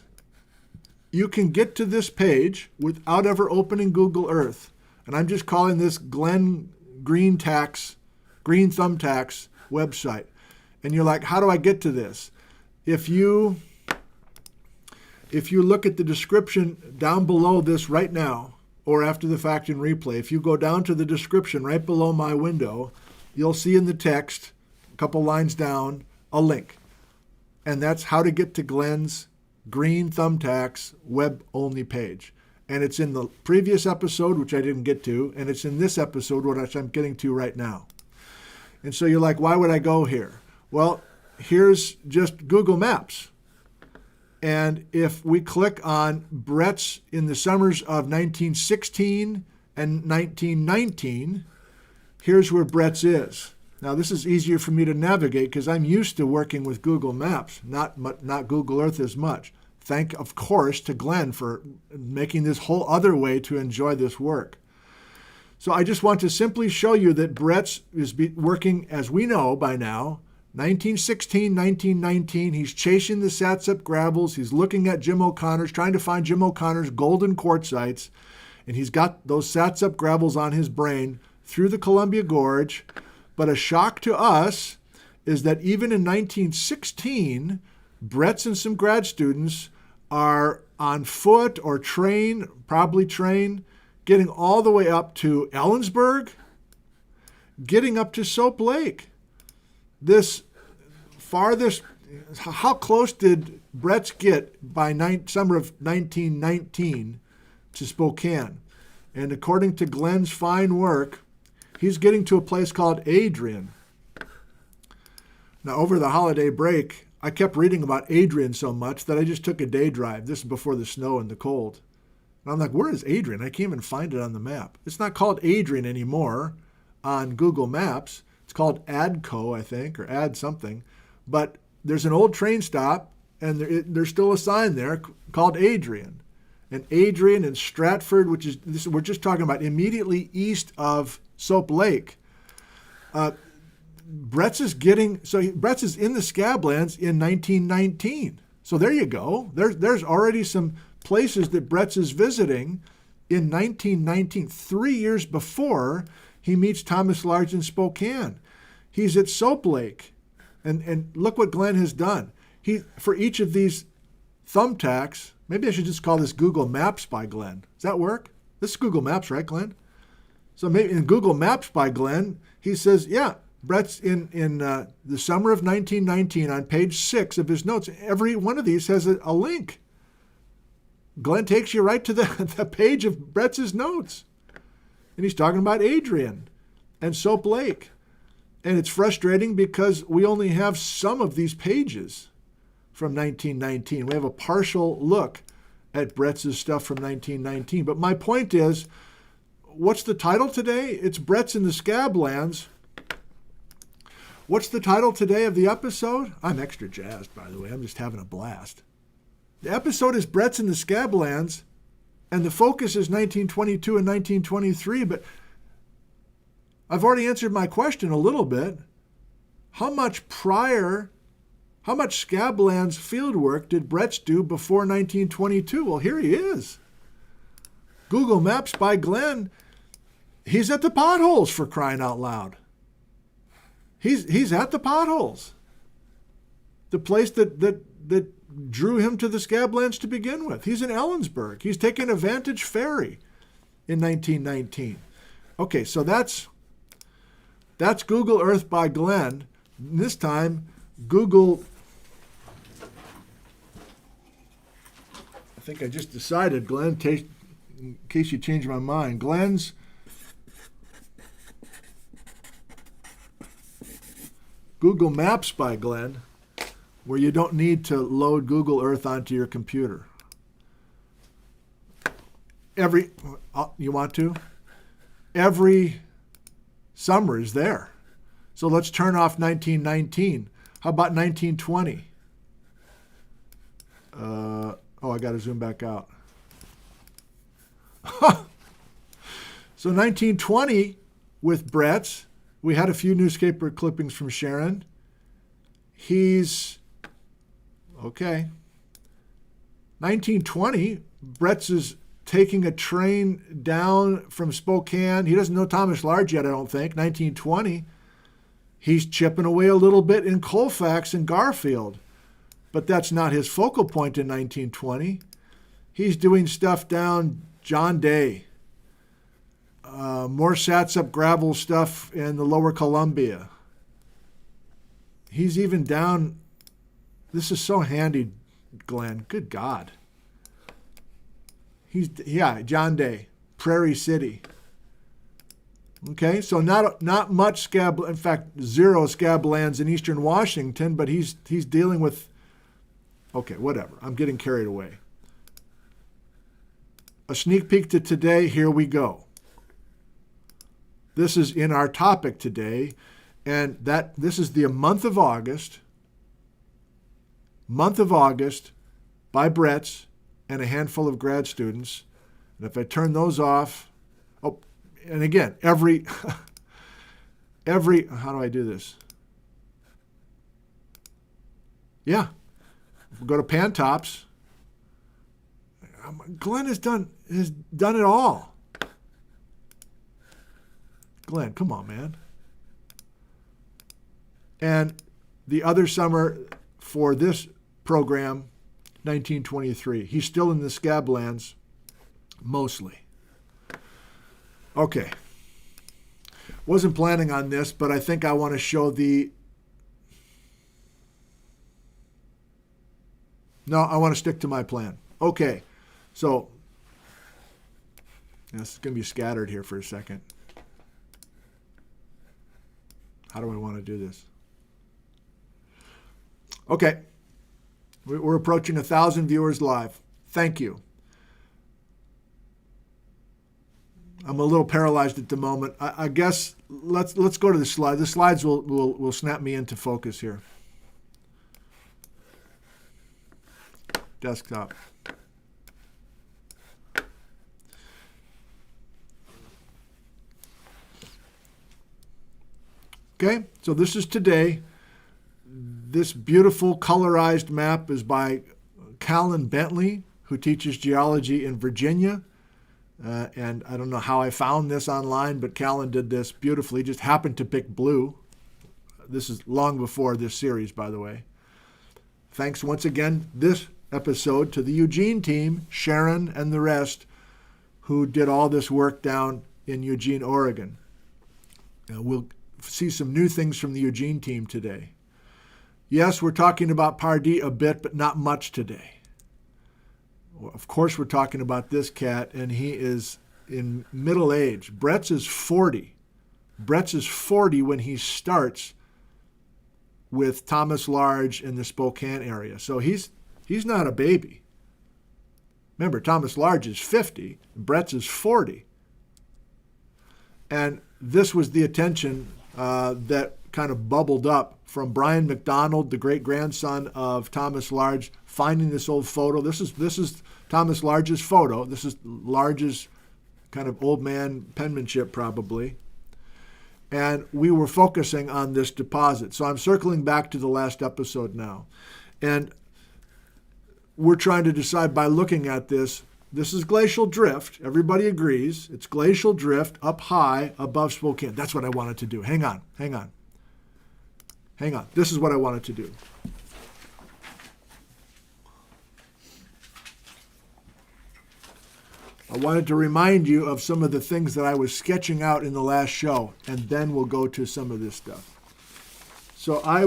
you can get to this page without ever opening Google Earth. And I'm just calling this Glenn Green Thumbtacks website. And you're like, how do I get to this? If you look at the description down below this right now, or after the fact in replay, if you go down to the description right below my window, you'll see in the text, a couple lines down, a link. And that's how to get to Glenn's Green Thumbtacks web-only page. And it's in the previous episode, which I didn't get to, and it's in this episode, which I'm getting to right now. And so you're like, why would I go here? Well, here's just Google Maps. And if we click on Bretz in the summers of 1916 and 1919, here's where Bretz is. Now, this is easier for me to navigate because I'm used to working with Google Maps, not Google Earth as much. Thank, of course, to Glenn for making this whole other way to enjoy this work. So I just want to simply show you that Bretz is working, as we know by now, 1916, 1919, he's chasing the Satsep gravels. He's looking at Jim O'Connor's, trying to find Jim O'Connor's golden quartzites. And he's got those Satsep gravels on his brain through the Columbia Gorge. But a shock to us is that even in 1916, Bretz and some grad students are on foot or train, probably train, getting all the way up to Ellensburg, getting up to Soap Lake. This farthest, how close did Bretz get by summer of 1919 to Spokane? And according to Glenn's fine work, he's getting to a place called Adrian. Now, over the holiday break, I kept reading about Adrian so much that I just took a day drive. This is before the snow and the cold. And I'm like, where is Adrian? I can't even find it on the map. It's not called Adrian anymore on Google Maps. It's called Adco, I think, or Ad something. But there's an old train stop, and there's still a sign there called Adrian. And Adrian and Stratford, which is, we're just talking about immediately east of Soap Lake. Bretz is in the Scablands in 1919. So there you go. There's already some places that Bretz is visiting in 1919, 3 years before he meets Thomas Large in Spokane. He's at Soap Lake. And look what Glenn has done. For each of these thumbtacks, maybe I should just call this Google Maps by Glenn. Does that work? This is Google Maps, right, Glenn? So maybe in Google Maps by Glenn, he says, yeah, Bretz, in the summer of 1919, on page 6 of his notes, every one of these has a link. Glenn takes you right to the page of Bretz's notes. And he's talking about Adrian and Soap Lake. And it's frustrating because we only have some of these pages from 1919. We have a partial look at Bretz's stuff from 1919. But my point is, what's the title today? It's Bretz in the Scablands. What's the title today of the episode? I'm extra jazzed, by the way. I'm just having a blast. The episode is Bretz in the Scablands, and the focus is 1922 and 1923, but I've already answered my question a little bit. How much Scablands field work did Bretz do before 1922? Well, here he is. Google Maps by Glenn. He's at the potholes, for crying out loud. He's at the potholes. The place that drew him to the Scablands to begin with. He's in Ellensburg. He's taking a Vantage ferry in 1919. Okay, so that's Google Earth by Glenn. This time, Google, I think I just decided, Glenn, in case you change my mind, Glenn's Google Maps by Glenn, where you don't need to load Google Earth onto your computer. You want to? Every summer is there. So let's turn off 1919. How about 1920? I got to zoom back out. So 1920 with Bretz. We had a few newspaper clippings from Sharon. He's, okay. 1920, Bretz is taking a train down from Spokane. He doesn't know Thomas Large yet, I don't think. 1920, he's chipping away a little bit in Colfax and Garfield. But that's not his focal point in 1920. He's doing stuff down John Day. More Satsup's gravel stuff in the lower Columbia. He's even down, this is so handy, Glenn, good God. John Day, Prairie City. Okay, so not much in fact, zero Scablands in eastern Washington, but he's dealing with, okay, whatever. I'm getting carried away. A sneak peek to today, here we go. This is in our topic today, and this is the month of August by Bretz and a handful of grad students. And if I turn those off, and again, every, how do I do this? Yeah, go to Pantops. Glenn has done it all. Glenn, come on, man. And the other summer for this program, 1923. He's still in the Scablands, mostly. Okay. Wasn't planning on this, but I think I want to show No, I want to stick to my plan. Okay. So, this is going to be scattered here for a second. How do I want to do this? Okay. We're approaching 1,000 viewers live. Thank you. I'm a little paralyzed at the moment. I guess let's go to the slide. The slides will snap me into focus here. Desktop. Okay, so this is today. This beautiful colorized map is by Callan Bentley, who teaches geology in Virginia. And I don't know how I found this online, but Callan did this beautifully. Just happened to pick blue. This is long before this series, by the way. Thanks once again, this episode, to the Eugene team, Sharon and the rest, who did all this work down in Eugene, Oregon. see some new things from the Eugene team today. Yes, we're talking about Pardee a bit, but not much today. Well, of course, we're talking about this cat, and he is in middle age. Bretz is 40. Bretz is 40 when he starts with Thomas Large in the Spokane area. So he's not a baby. Remember, Thomas Large is 50, and Bretz is 40. And this was the attention that kind of bubbled up from Brian McDonald, the great-grandson of Thomas Large, finding this old photo. This is Thomas Large's photo. This is Large's kind of old man penmanship probably. And we were focusing on this deposit. So I'm circling back to the last episode now. And we're trying to decide by looking at this. This is glacial drift. Everybody agrees. It's glacial drift up high above Spokane. That's what I wanted to do. Hang on. This is what I wanted to do. I wanted to remind you of some of the things that I was sketching out in the last show, and then we'll go to some of this stuff. So how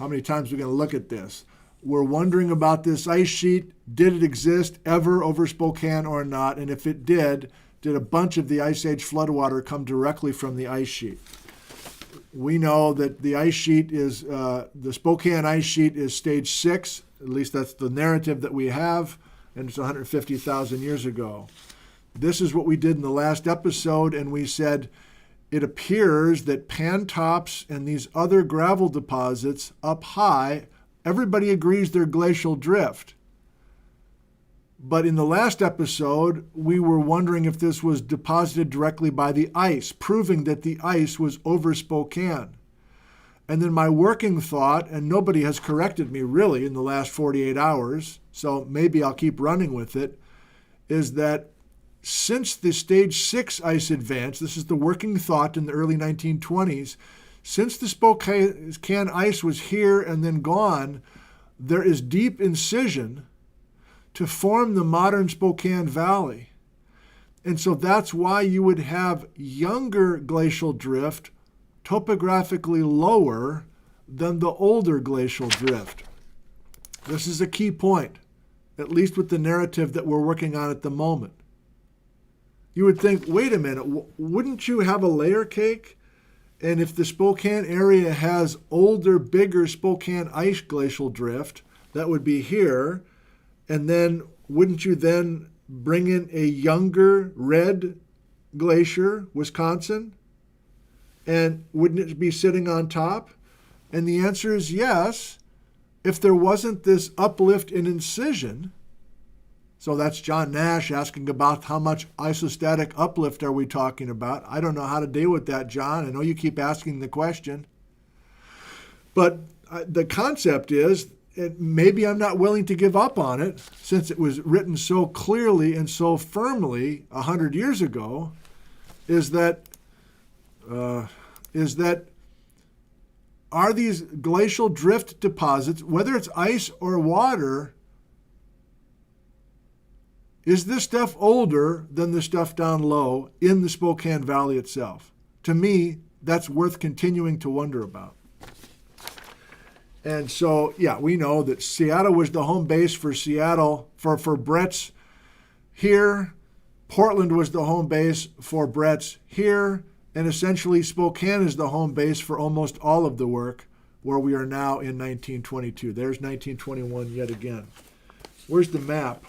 many times are we going to look at this? We're wondering about this ice sheet. Did it exist ever over Spokane or not? And if it did a bunch of the Ice Age floodwater come directly from the ice sheet? We know that the ice sheet is, the Spokane ice sheet is stage 6. At least that's the narrative that we have, and it's 150,000 years ago. This is what we did in the last episode, and we said it appears that Pantops and these other gravel deposits up high, everybody agrees they're glacial drift. But in the last episode, we were wondering if this was deposited directly by the ice, proving that the ice was over Spokane. And then my working thought, and nobody has corrected me really in the last 48 hours, so maybe I'll keep running with it, is that since the stage 6 ice advance, this is the working thought in the early 1920s, since the Spokane ice was here and then gone, there is deep incision to form the modern Spokane Valley. And so that's why you would have younger glacial drift topographically lower than the older glacial drift. This is a key point, at least with the narrative that we're working on at the moment. You would think, wait a minute, wouldn't you have a layer cake? And if the Spokane area has older, bigger Spokane ice glacial drift, that would be here. And then wouldn't you then bring in a younger red glacier, Wisconsin? And wouldn't it be sitting on top? And the answer is yes, if there wasn't this uplift in incision. So that's John Nash asking about how much isostatic uplift are we talking about. I don't know how to deal with that, John. I know you keep asking the question. But the concept is, maybe I'm not willing to give up on it since it was written so clearly and so firmly 100 years ago, is that are these glacial drift deposits, whether it's ice or water, is this stuff older than the stuff down low in the Spokane Valley itself? To me, that's worth continuing to wonder about. And so, yeah, we know that Seattle was the home base for Bretz here. Portland was the home base for Bretz here. And essentially, Spokane is the home base for almost all of the work where we are now in 1922. There's 1921 yet again. Where's the map?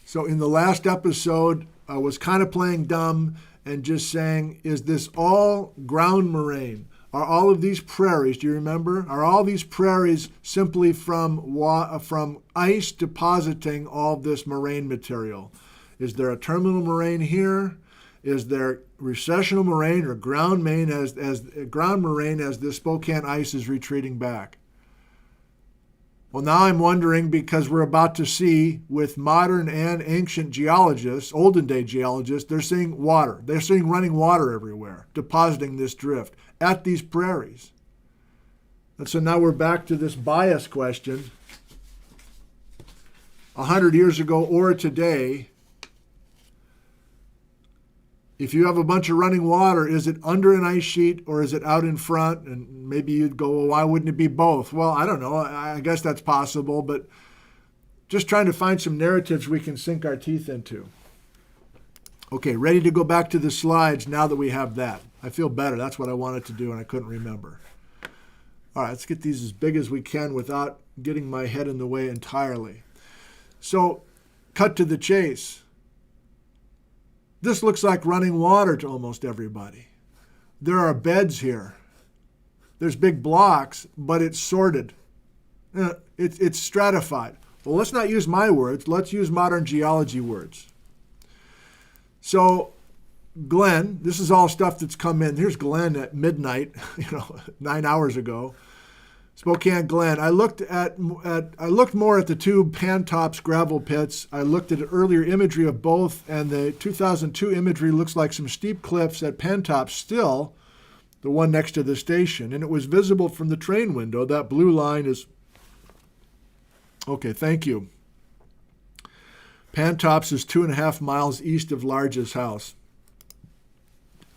So in the last episode, I was kind of playing dumb and just saying, is this all ground moraine? Are all of these prairies, do you remember? Are all these prairies simply from ice depositing all this moraine material? Is there a terminal moraine here? Is there recessional moraine or ground moraine as the Spokane ice is retreating back? Well, now I'm wondering, because we're about to see with modern and ancient geologists, olden day geologists, they're seeing water. They're seeing running water everywhere, depositing this drift at these prairies. And so now we're back to this bias question. 100 years ago or today, if you have a bunch of running water, is it under an ice sheet or is it out in front? And maybe you'd go, well, why wouldn't it be both? Well, I don't know. I guess that's possible, but just trying to find some narratives we can sink our teeth into. Okay, ready to go back to the slides now that we have that. I feel better. That's what I wanted to do, and I couldn't remember. All right, let's get these as big as we can without getting my head in the way entirely. So, cut to the chase. This looks like running water to almost everybody. There are beds here. There's big blocks, but it's sorted. It's stratified. Well, let's not use my words. Let's use modern geology words. So, Glenn, this is all stuff that's come in. Here's Glenn at midnight, 9 hours ago. Spokane Glen. I looked more at the two Pantops gravel pits. I looked at earlier imagery of both, and the 2002 imagery looks like some steep cliffs at Pantops still, the one next to the station, and it was visible from the train window. That blue line is... Okay, thank you. Pantops is 2.5 miles east of Large's house.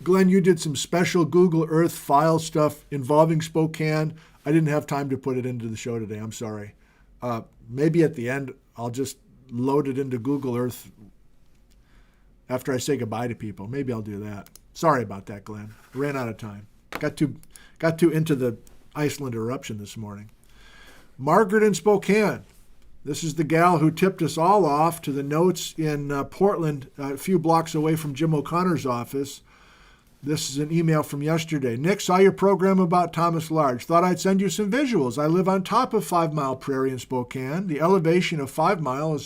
Glenn, you did some special Google Earth file stuff involving Spokane. I didn't have time to put it into the show today. I'm sorry. Maybe at the end, I'll just load it into Google Earth after I say goodbye to people. Maybe I'll do that. Sorry about that, Glenn. I ran out of time. Got too into the Iceland eruption this morning. Margaret in Spokane. This is the gal who tipped us all off to the notes in Portland, a few blocks away from Jim O'Connor's office. This is an email from yesterday. Nick, saw your program about Thomas Large. Thought I'd send you some visuals. I live on top of 5 Mile Prairie in Spokane. The elevation of 5 Mile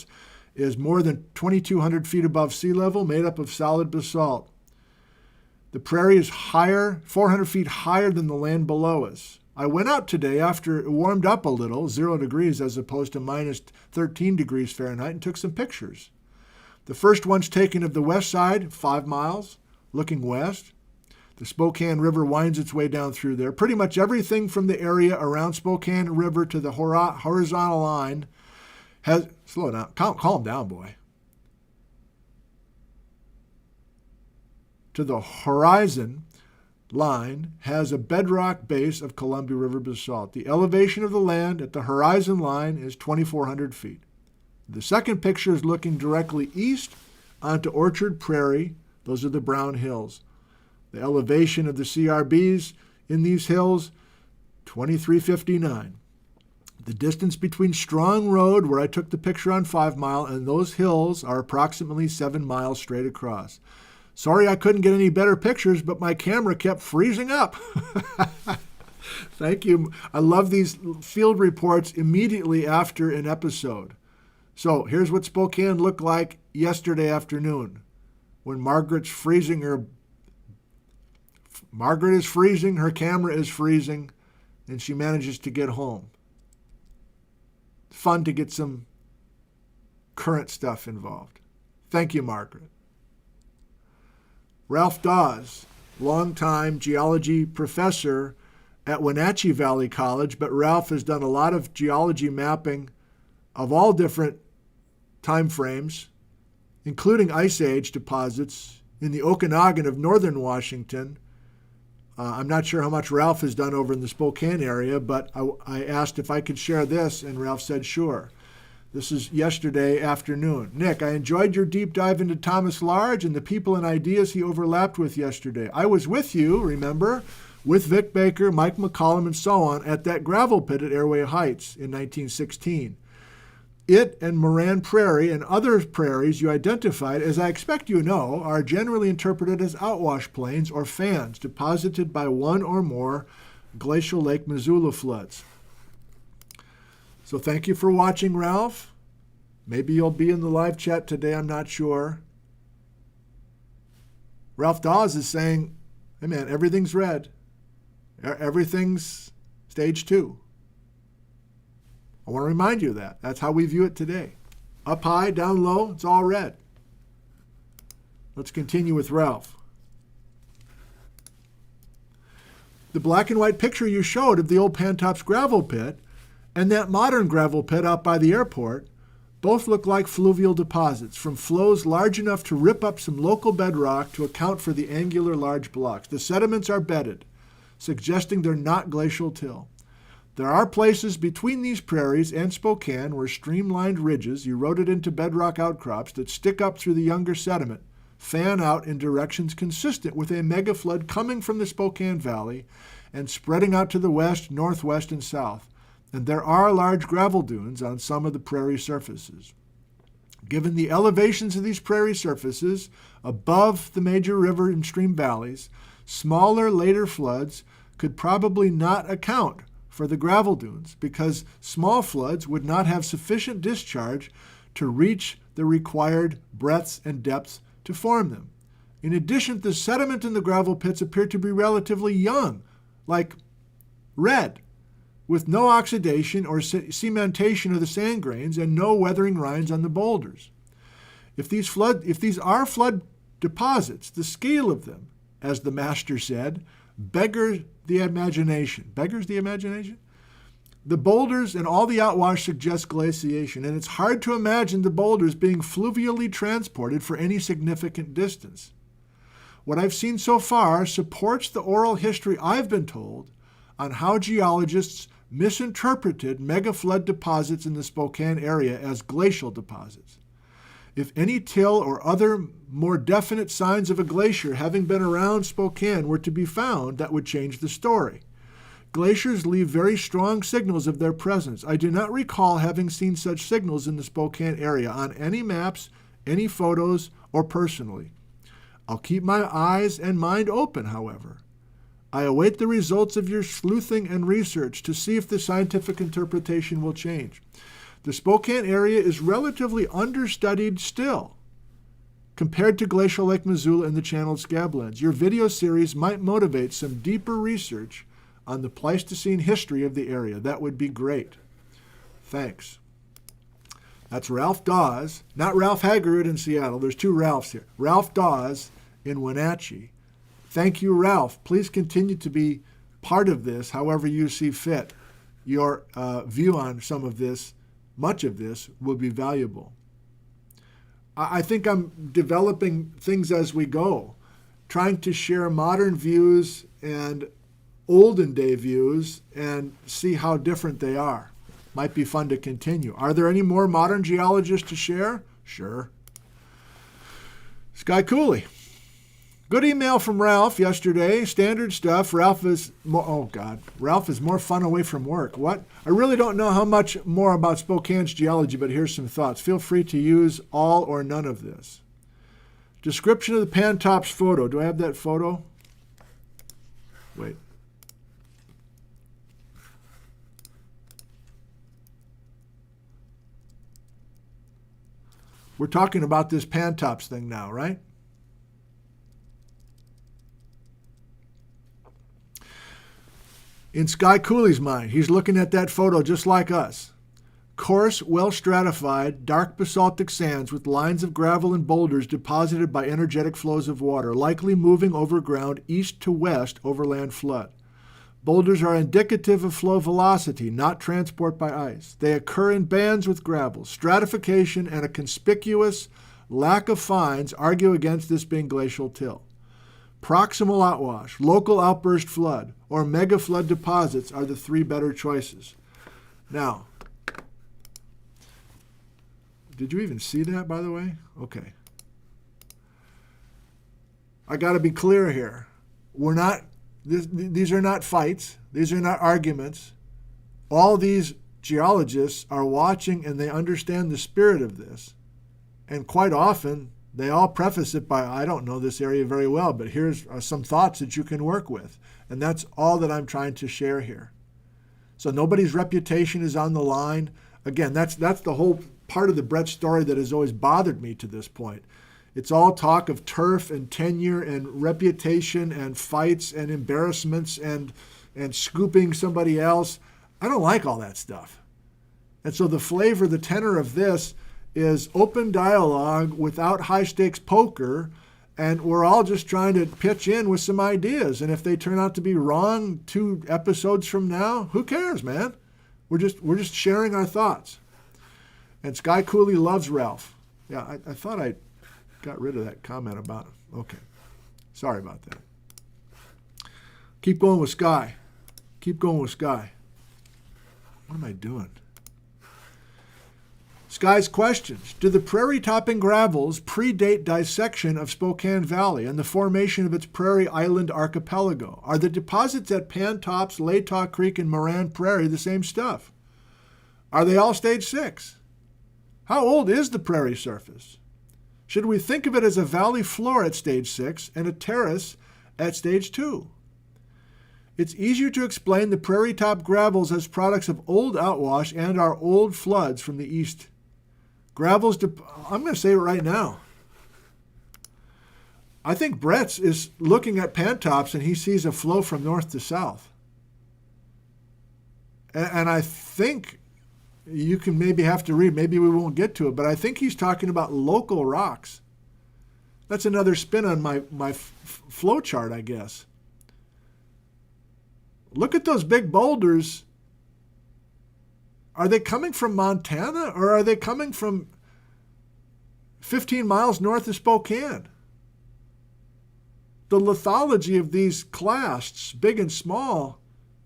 is more than 2,200 feet above sea level, made up of solid basalt. The prairie is 400 feet higher than the land below us. I went out today after it warmed up a little, 0 degrees as opposed to minus 13 degrees Fahrenheit, and took some pictures. The first one's taken of the west side, 5 miles, looking west. The Spokane River winds its way down through there. Pretty much everything from the area around Spokane River to the horizontal line has... Slow down. Calm down, boy. To the horizon line has a bedrock base of Columbia River basalt. The elevation of the land at the horizon line is 2,400 feet. The second picture is looking directly east onto Orchard Prairie. Those are the brown hills. The elevation of the CRBs in these hills, 2,359. The distance between Strong Road, where I took the picture on 5 Mile, and those hills are approximately 7 miles straight across. Sorry I couldn't get any better pictures, but my camera kept freezing up. Thank you. I love these field reports immediately after an episode. So here's what Spokane looked like yesterday afternoon when Margaret is freezing, her camera is freezing, and she manages to get home. Fun to get some current stuff involved. Thank you, Margaret. Ralph Dawes, longtime geology professor at Wenatchee Valley College, but Ralph has done a lot of geology mapping of all different time frames, including Ice Age deposits in the Okanagan of northern Washington. I'm not sure how much Ralph has done over in the Spokane area, but I asked if I could share this, and Ralph said sure. This is yesterday afternoon. Nick, I enjoyed your deep dive into Thomas Large and the people and ideas he overlapped with yesterday. I was with you, remember, with Vic Baker, Mike McCollum, and so on at that gravel pit at Airway Heights in 1916. It and Moran Prairie and other prairies you identified, as I expect you know, are generally interpreted as outwash plains or fans deposited by one or more glacial Lake Missoula floods. So thank you for watching, Ralph. Maybe you'll be in the live chat today, I'm not sure. Ralph Dawes is saying, hey man, everything's red. Everything's stage 2. I want to remind you of that. That's how we view it today. Up high, down low, it's all red. Let's continue with Ralph. The black and white picture you showed of the old Pantops gravel pit and that modern gravel pit out by the airport, Both look like fluvial deposits from flows large enough to rip up some local bedrock to account for the angular large blocks. The sediments are bedded, suggesting they're not glacial till. There are places between these prairies and Spokane where streamlined ridges, eroded into bedrock outcrops that stick up through the younger sediment, fan out in directions consistent with a megaflood coming from the Spokane Valley and spreading out to the west, northwest, and south. And there are large gravel dunes on some of the prairie surfaces. Given the elevations of these prairie surfaces above the major river and stream valleys, smaller later floods could probably not account for the gravel dunes because small floods would not have sufficient discharge to reach the required breadths and depths to form them. In addition, the sediment in the gravel pits appear to be relatively young, like red, with no oxidation or cementation of the sand grains and no weathering rinds on the boulders. If these are flood deposits, the scale of them, as the master said, beggars the imagination. Beggars the imagination? The boulders and all the outwash suggest glaciation, and it's hard to imagine the boulders being fluvially transported for any significant distance. What I've seen so far supports the oral history I've been told on how geologists misinterpreted megaflood deposits in the Spokane area as glacial deposits. If any till or other more definite signs of a glacier having been around Spokane were to be found, that would change the story. Glaciers leave very strong signals of their presence. I do not recall having seen such signals in the Spokane area on any maps, any photos, or personally. I'll keep my eyes and mind open, however. I await the results of your sleuthing and research to see if the scientific interpretation will change. The Spokane area is relatively understudied still compared to Glacial Lake Missoula and the channeled Scablands. Your video series might motivate some deeper research on the Pleistocene history of the area. That would be great. Thanks. That's Ralph Dawes, not Ralph Hagerud in Seattle. There's two Ralphs here. Ralph Dawes in Wenatchee. Thank you, Ralph. Please continue to be part of this, however you see fit. Your view on some of this, much of this, will be valuable. I think I'm developing things as we go, trying to share modern views and olden day views and see how different they are. Might be fun to continue. Are there any more modern geologists to share? Sure. Sky Cooley. Good email from Ralph yesterday. Standard stuff. Ralph is more fun away from work. What? I really don't know how much more about Spokane's geology, but here's some thoughts. Feel free to use all or none of this. Description of the Pantops photo. Do I have that photo? Wait. We're talking about this Pantops thing now, right? In Sky Cooley's mind, he's looking at that photo just like us. Coarse, well-stratified, dark basaltic sands with lines of gravel and boulders deposited by energetic flows of water, likely moving over ground east to west over land flood. Boulders are indicative of flow velocity, not transport by ice. They occur in bands with gravel. Stratification and a conspicuous lack of fines argue against this being glacial till. Proximal outwash, local outburst flood, or mega flood deposits are the three better choices. Now, did you even see that, by the way? Okay. I got to be clear here. These are not fights. These are not arguments. All these geologists are watching and they understand the spirit of this. And quite often, they all preface it by, I don't know this area very well, but here's some thoughts that you can work with. And that's all that I'm trying to share here. So nobody's reputation is on the line. Again, that's the whole part of the Bretz story that has always bothered me to this point. It's all talk of turf and tenure and reputation and fights and embarrassments and scooping somebody else. I don't like all that stuff. And so the flavor, the tenor of this is open dialogue without high-stakes poker, and we're all just trying to pitch in with some ideas. And if they turn out to be wrong 2 episodes from now, who cares, man? We're just sharing our thoughts. And Sky Cooley loves Ralph. Yeah, I thought I got rid of that comment about him. Okay. Sorry about that. Keep going with Sky. Keep going with Sky. What am I doing? Sky's questions. Do the prairie topping gravels predate dissection of Spokane Valley and the formation of its prairie island archipelago? Are the deposits at Pantops, Latah Creek, and Moran Prairie the same stuff? Are they all stage 6? How old is the prairie surface? Should we think of it as a valley floor at stage 6 and a terrace at stage 2? It's easier to explain the prairie top gravels as products of old outwash and our old floods from the east. Gravels, I'm going to say it right now. I think Bretz is looking at Pantops and he sees a flow from north to south. And I think you can maybe have to read, maybe we won't get to it, but I think he's talking about local rocks. That's another spin on my flow chart, I guess. Look at those big boulders. Are they coming from Montana or are they coming from 15 miles north of Spokane? The lithology of these clasts, big and small,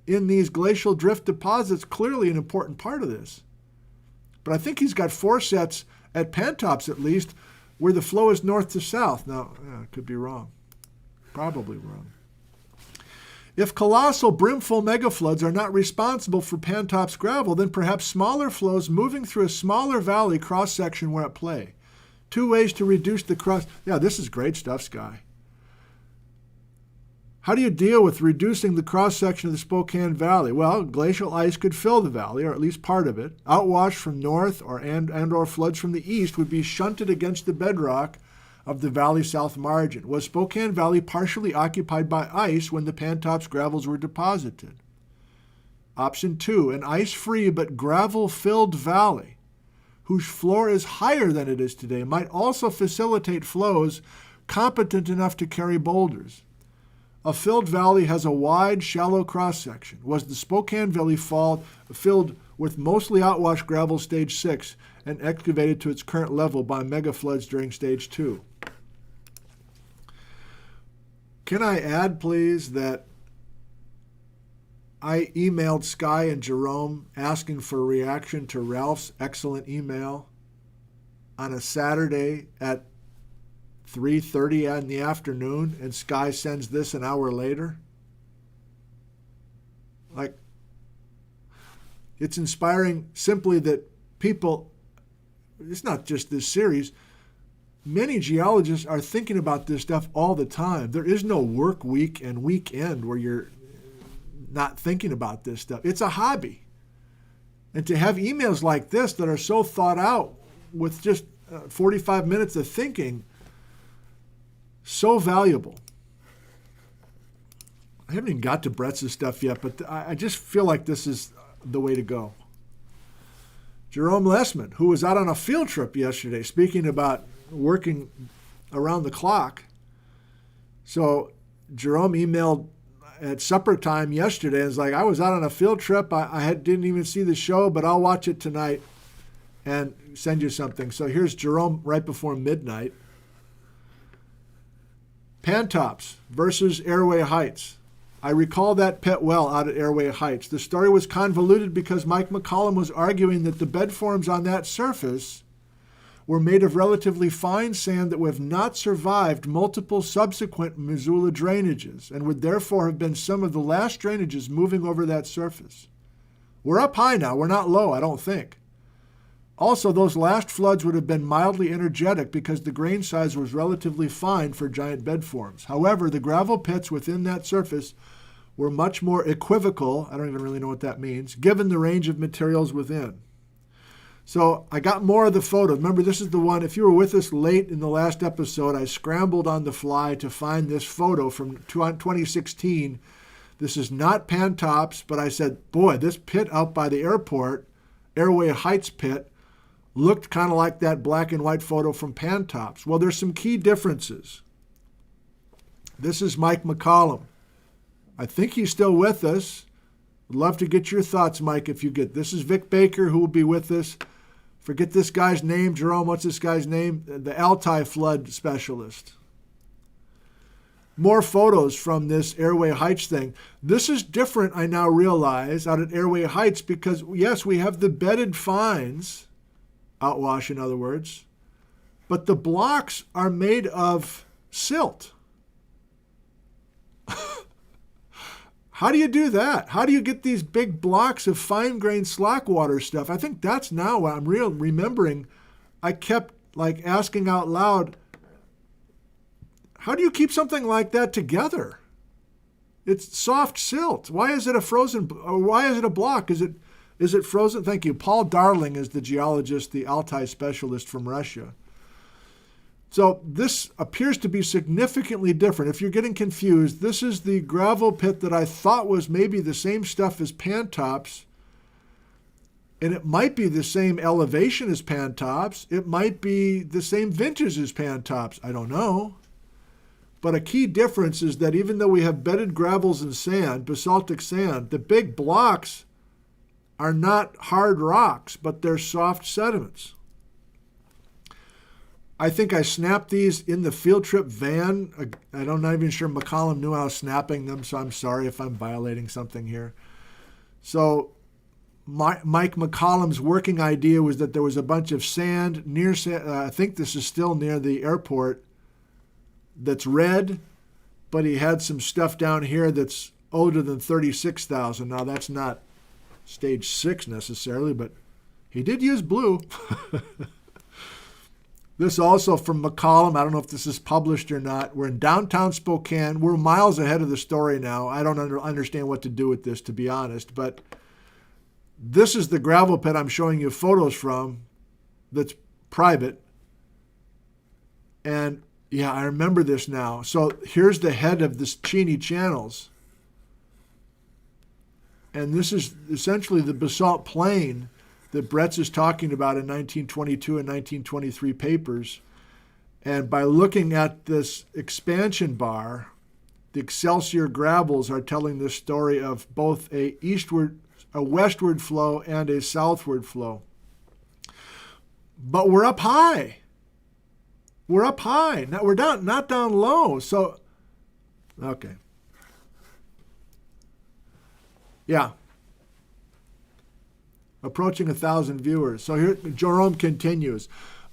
in these glacial drift deposits, clearly an important part of this. But I think he's got 4 sets at Pantops at least where the flow is north to south. Now, I could be wrong. Probably wrong. If colossal brimful megafloods are not responsible for Pantops gravel, then perhaps smaller flows moving through a smaller valley cross-section were at play. 2 ways to reduce the cross... Yeah, this is great stuff, Sky. How do you deal with reducing the cross-section of the Spokane Valley? Well, glacial ice could fill the valley, or at least part of it. Outwash from north or floods from the east would be shunted against the bedrock of the valley's south margin. Was Spokane Valley partially occupied by ice when the Pantops gravels were deposited? Option 2, an ice-free but gravel-filled valley whose floor is higher than it is today might also facilitate flows competent enough to carry boulders. A filled valley has a wide, shallow cross-section. Was the Spokane Valley filled with mostly outwash gravel stage 6 and excavated to its current level by megafloods during stage 2? Can I add, please, that I emailed Sky and Jerome asking for a reaction to Ralph's excellent email on a Saturday at 3:30 in the afternoon, and Sky sends this an hour later? Like, it's inspiring simply that people, it's not just this series, many geologists are thinking about this stuff all the time. There is no work week and weekend where you're not thinking about this stuff. It's a hobby. And to have emails like this that are so thought out with just 45 minutes of thinking, so valuable. I haven't even got to Bretz's stuff yet, but I just feel like this is the way to go. Jerome Lessman, who was out on a field trip yesterday, speaking about working around the clock. So Jerome emailed at supper time yesterday and was like, I was out on a field trip. I didn't even see the show, but I'll watch it tonight and send you something. So here's Jerome right before midnight. Pantops versus Airway Heights. I recall that pit well out at Airway Heights. The story was convoluted because Mike McCollum was arguing that the bed forms on that surface were made of relatively fine sand that would have not survived multiple subsequent Missoula drainages and would therefore have been some of the last drainages moving over that surface. We're up high now. We're not low, I don't think. Also, those last floods would have been mildly energetic because the grain size was relatively fine for giant bed forms. However, the gravel pits within that surface were much more equivocal, I don't even really know what that means, given the range of materials within. So I got more of the photos. Remember, this is the one, if you were with us late in the last episode, I scrambled on the fly to find this photo from 2016. This is not Pantops, but I said, boy, this pit out by the airport, Airway Heights pit, looked kind of like that black and white photo from Pantops. Well, there's some key differences. This is Mike McCollum. I think he's still with us. Would love to get your thoughts, Mike, if you get. This is Vic Baker, who will be with us Forget this guy's name, Jerome. What's this guy's name? The Altai flood specialist. More photos from this Airway Heights thing. This is different, I now realize, out at Airway Heights because, yes, we have the bedded fines, outwash in other words, but the blocks are made of silt. How do you do that? How do you get these big blocks of fine-grained slackwater stuff? I think that's now what I'm remembering. I kept asking out loud, how do you keep something like that together? It's soft silt. Why is it a frozen, or why is it a block? Is it frozen? Thank you. Paul Darling is the geologist, the Altai specialist from Russia. So this appears to be significantly different. If you're getting confused, this is the gravel pit that I thought was maybe the same stuff as Pantops, and it might be the same elevation as Pantops. It might be the same vintage as Pantops. I don't know. But a key difference is that even though we have bedded gravels and sand, basaltic sand, the big blocks are not hard rocks, but they're soft sediments. I think I snapped these in the field trip van. I'm not even sure McCollum knew I was snapping them, so I'm sorry if I'm violating something here. So Mike McCollum's working idea was that there was a bunch of sand near, I think this is still near the airport, that's red, but he had some stuff down here that's older than 36,000. Now that's not stage 6 necessarily, but he did use blue. This also from McCollum. I don't know if this is published or not. We're in downtown Spokane. We're miles ahead of the story now. I don't understand what to do with this, to be honest. But this is the gravel pit I'm showing you photos from that's private. And yeah, I remember this now. So here's the head of the Cheney channels. And this is essentially the basalt plain that Bretz is talking about in 1922 and 1923 papers. And by looking at this expansion bar, the Excelsior gravels are telling this story of both a westward flow and a southward flow. But we're up high. We're up high. Now we're down, not down low. So, okay. Yeah. Approaching 1,000 viewers. So here, Jerome continues.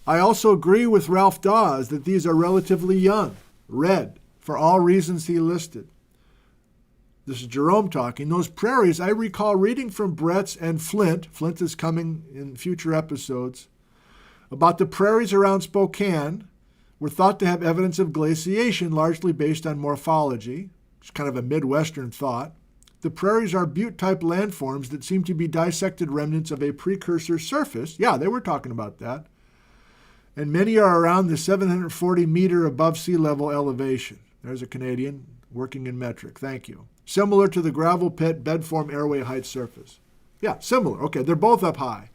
I also agree with Ralph Dawes that these are relatively young, red, for all reasons he listed. This is Jerome talking. Those prairies, I recall reading from Bretz and Flint is coming in future episodes, about the prairies around Spokane were thought to have evidence of glaciation, largely based on morphology. It's kind of a Midwestern thought. The prairies are butte-type landforms that seem to be dissected remnants of a precursor surface. Yeah, they were talking about that. And many are around the 740 meter above sea level elevation. There's a Canadian working in metric. Thank you. Similar to the gravel pit bedform Airway Heights surface. Yeah, similar. Okay, they're both up high.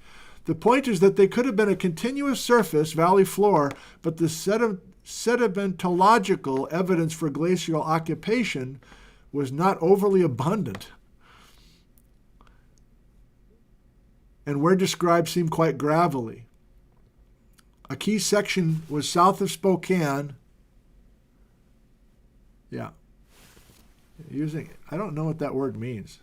The point is that they could have been a continuous surface, valley floor, but the sedimentological evidence for glacial occupation was not overly abundant, and where described seemed quite gravelly. A key section was south of Spokane. Yeah. I don't know what that word means.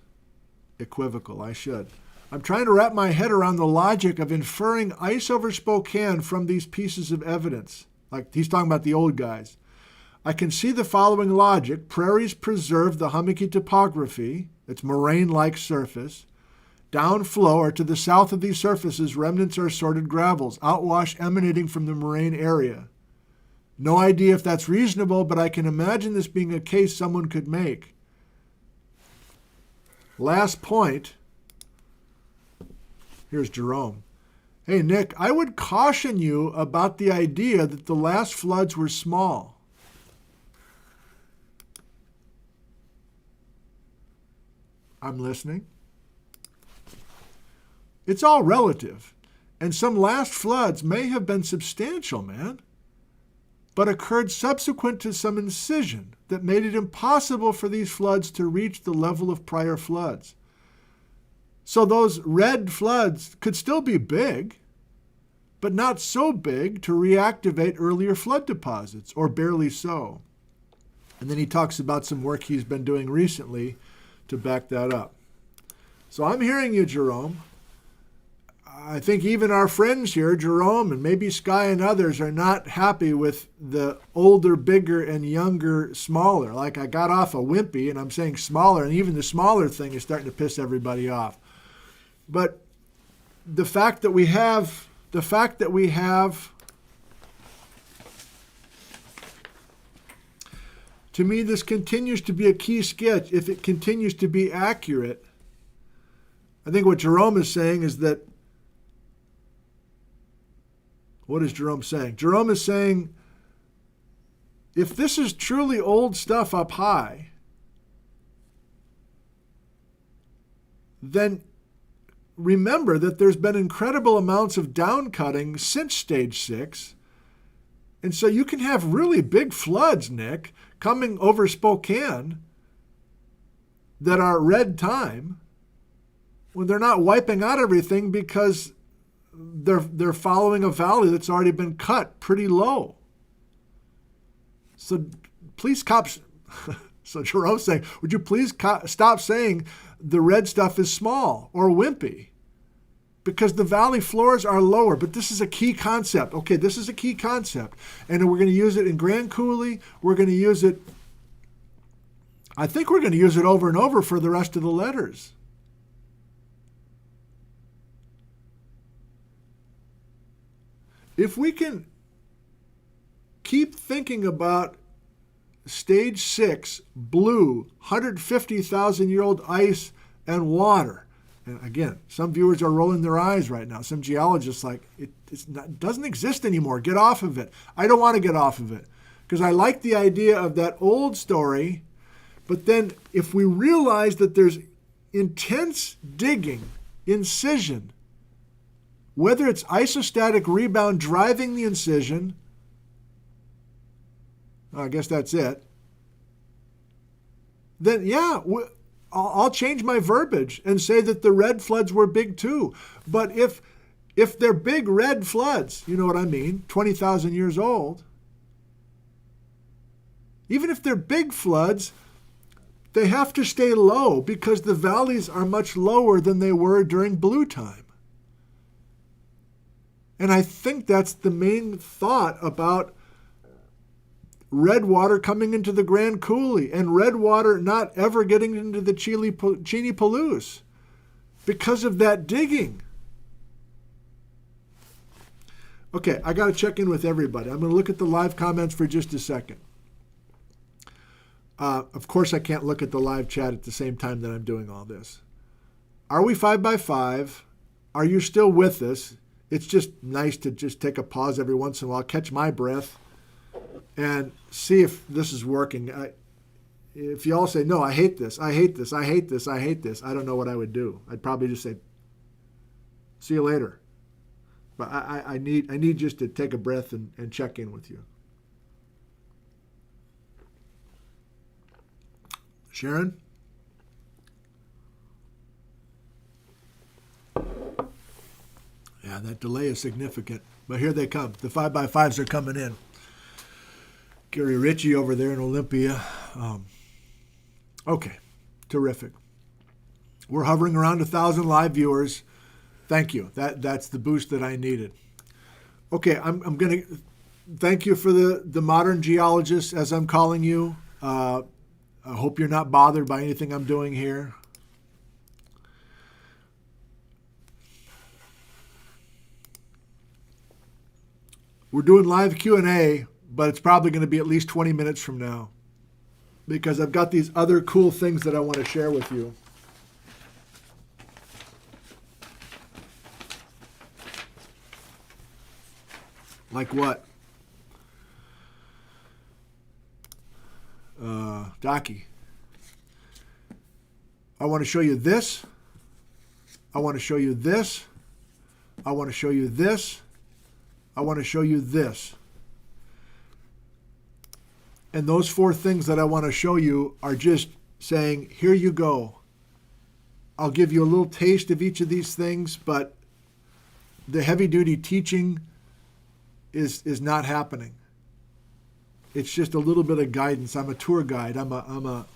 Equivocal, I should. I'm trying to wrap my head around the logic of inferring ice over Spokane from these pieces of evidence. Like he's talking about the old guys. I can see the following logic. Prairies preserve the hummocky topography, its moraine-like surface. Downflow or to the south of these surfaces, remnants are sorted gravels, outwash emanating from the moraine area. No idea if that's reasonable, but I can imagine this being a case someone could make. Last point. Here's Jerome. Hey, Nick, I would caution you about the idea that the last floods were small. I'm listening. It's all relative, and some last floods may have been substantial, man, but occurred subsequent to some incision that made it impossible for these floods to reach the level of prior floods. So those red floods could still be big, but not so big to reactivate earlier flood deposits, or barely so. And then he talks about some work he's been doing recently to back that up. So I'm hearing you, Jerome. I think even our friends here, Jerome and maybe Sky and others, are not happy with the older, bigger, and younger, smaller. Like I got off a wimpy and I'm saying smaller, and even the smaller thing is starting to piss everybody off. But the fact that we have, to me, this continues to be a key sketch if it continues to be accurate. I think what Jerome is saying is that, what is Jerome saying? Jerome is saying, if this is truly old stuff up high, then remember that there's been incredible amounts of down cutting since stage 6. And so you can have really big floods, Nick, coming over Spokane that are red time when they're not wiping out everything because they're following a valley that's already been cut pretty low. So please cops. So Jerome's saying, would you please stop saying the red stuff is small or wimpy? Because the valley floors are lower. But this is a key concept. Okay, this is a key concept. And we're going to use it in Grand Coulee. We're going to use it, I think we're going to use it over and over for the rest of the letters. If we can keep thinking about stage 6, blue, 150,000-year-old ice and water. And again, some viewers are rolling their eyes right now. Some geologists like, it doesn't exist anymore. Get off of it. I don't want to get off of it because I like the idea of that old story. But then if we realize that there's intense digging, incision, whether it's isostatic rebound driving the incision, I guess that's it, then yeah, I'll change my verbiage and say that the red floods were big too. But if they're big red floods, you know what I mean, 20,000 years old, even if they're big floods, they have to stay low because the valleys are much lower than they were during blue time. And I think that's the main thought about red water coming into the Grand Coulee and red water not ever getting into the Cheney Palouse because of that digging. Okay, I got to check in with everybody. I'm going to look at the live comments for just a second. Of course, I can't look at the live chat at the same time that I'm doing all this. Are we 5x5? Are you still with us? It's just nice to just take a pause every once in a while, catch my breath, and see if this is working. If you all say, no, I hate this, I hate this, I hate this, I hate this, I don't know what I would do. I'd probably just say, see you later. But I need just to take a breath and check in with you. Sharon? Yeah, that delay is significant. But here they come. The 5x5s are coming in. Gary Ritchie over there in Olympia. Okay, terrific. We're hovering around 1,000 live viewers. Thank you. That's the boost that I needed. Okay, I'm going to thank you for the modern geologist, as I'm calling you. I hope you're not bothered by anything I'm doing here. We're doing live Q&A, but it's probably going to be at least 20 minutes from now because I've got these other cool things that I want to share with you. Like what? Docky. I want to show you this. I want to show you this. I want to show you this. I want to show you this. And those 4 things that I want to show you are just saying, here you go. I'll give you a little taste of each of these things, but the heavy-duty teaching is not happening. It's just a little bit of guidance. I'm a tour guide. I'm a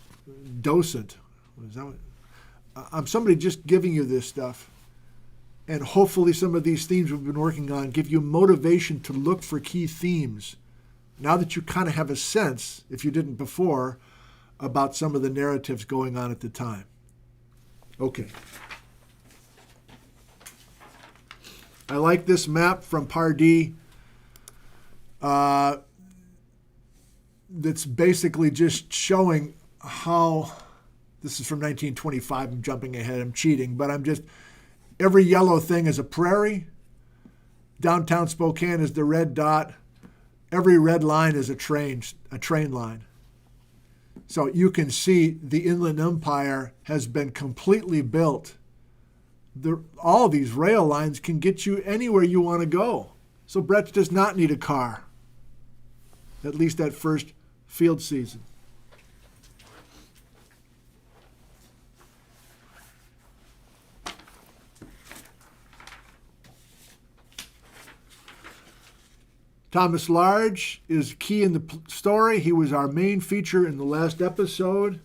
docent. I'm somebody just giving you this stuff. And hopefully some of these themes we've been working on give you motivation to look for key themes. Now that you kind of have a sense, if you didn't before, about some of the narratives going on at the time. Okay. I like this map from Pardee. That's basically just showing how, this is from 1925, I'm jumping ahead, I'm cheating, but every yellow thing is a prairie. Downtown Spokane is the red dot. Every red line is a train line. So you can see the Inland Empire has been completely built. All these rail lines can get you anywhere you want to go. So Bretz does not need a car, at least that first field season. Thomas Large is key in the story. He was our main feature in the last episode.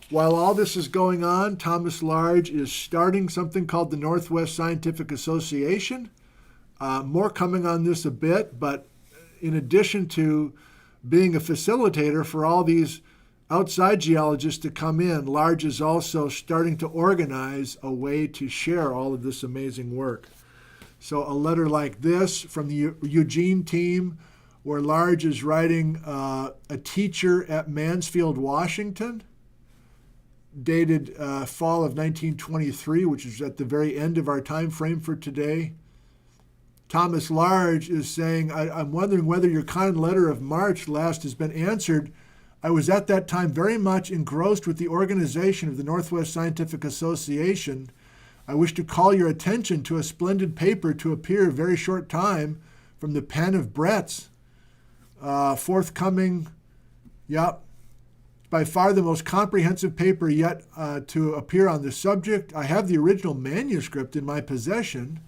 While all this is going on, Thomas Large is starting something called the Northwest Scientific Association. More coming on this a bit, but in addition to being a facilitator for all these outside geologists to come in, Large is also starting to organize a way to share all of this amazing work. So a letter like this from the Eugene team, where Large is writing a teacher at Mansfield, Washington, dated fall of 1923, which is at the very end of our time frame for today. Thomas Large is saying, I'm wondering whether your kind letter of March last has been answered. I was at that time very much engrossed with the organization of the Northwest Scientific Association. I wish to call your attention to a splendid paper to appear a very short time from the pen of Bretz. Forthcoming, by far the most comprehensive paper yet to appear on the subject. I have the original manuscript in my possession.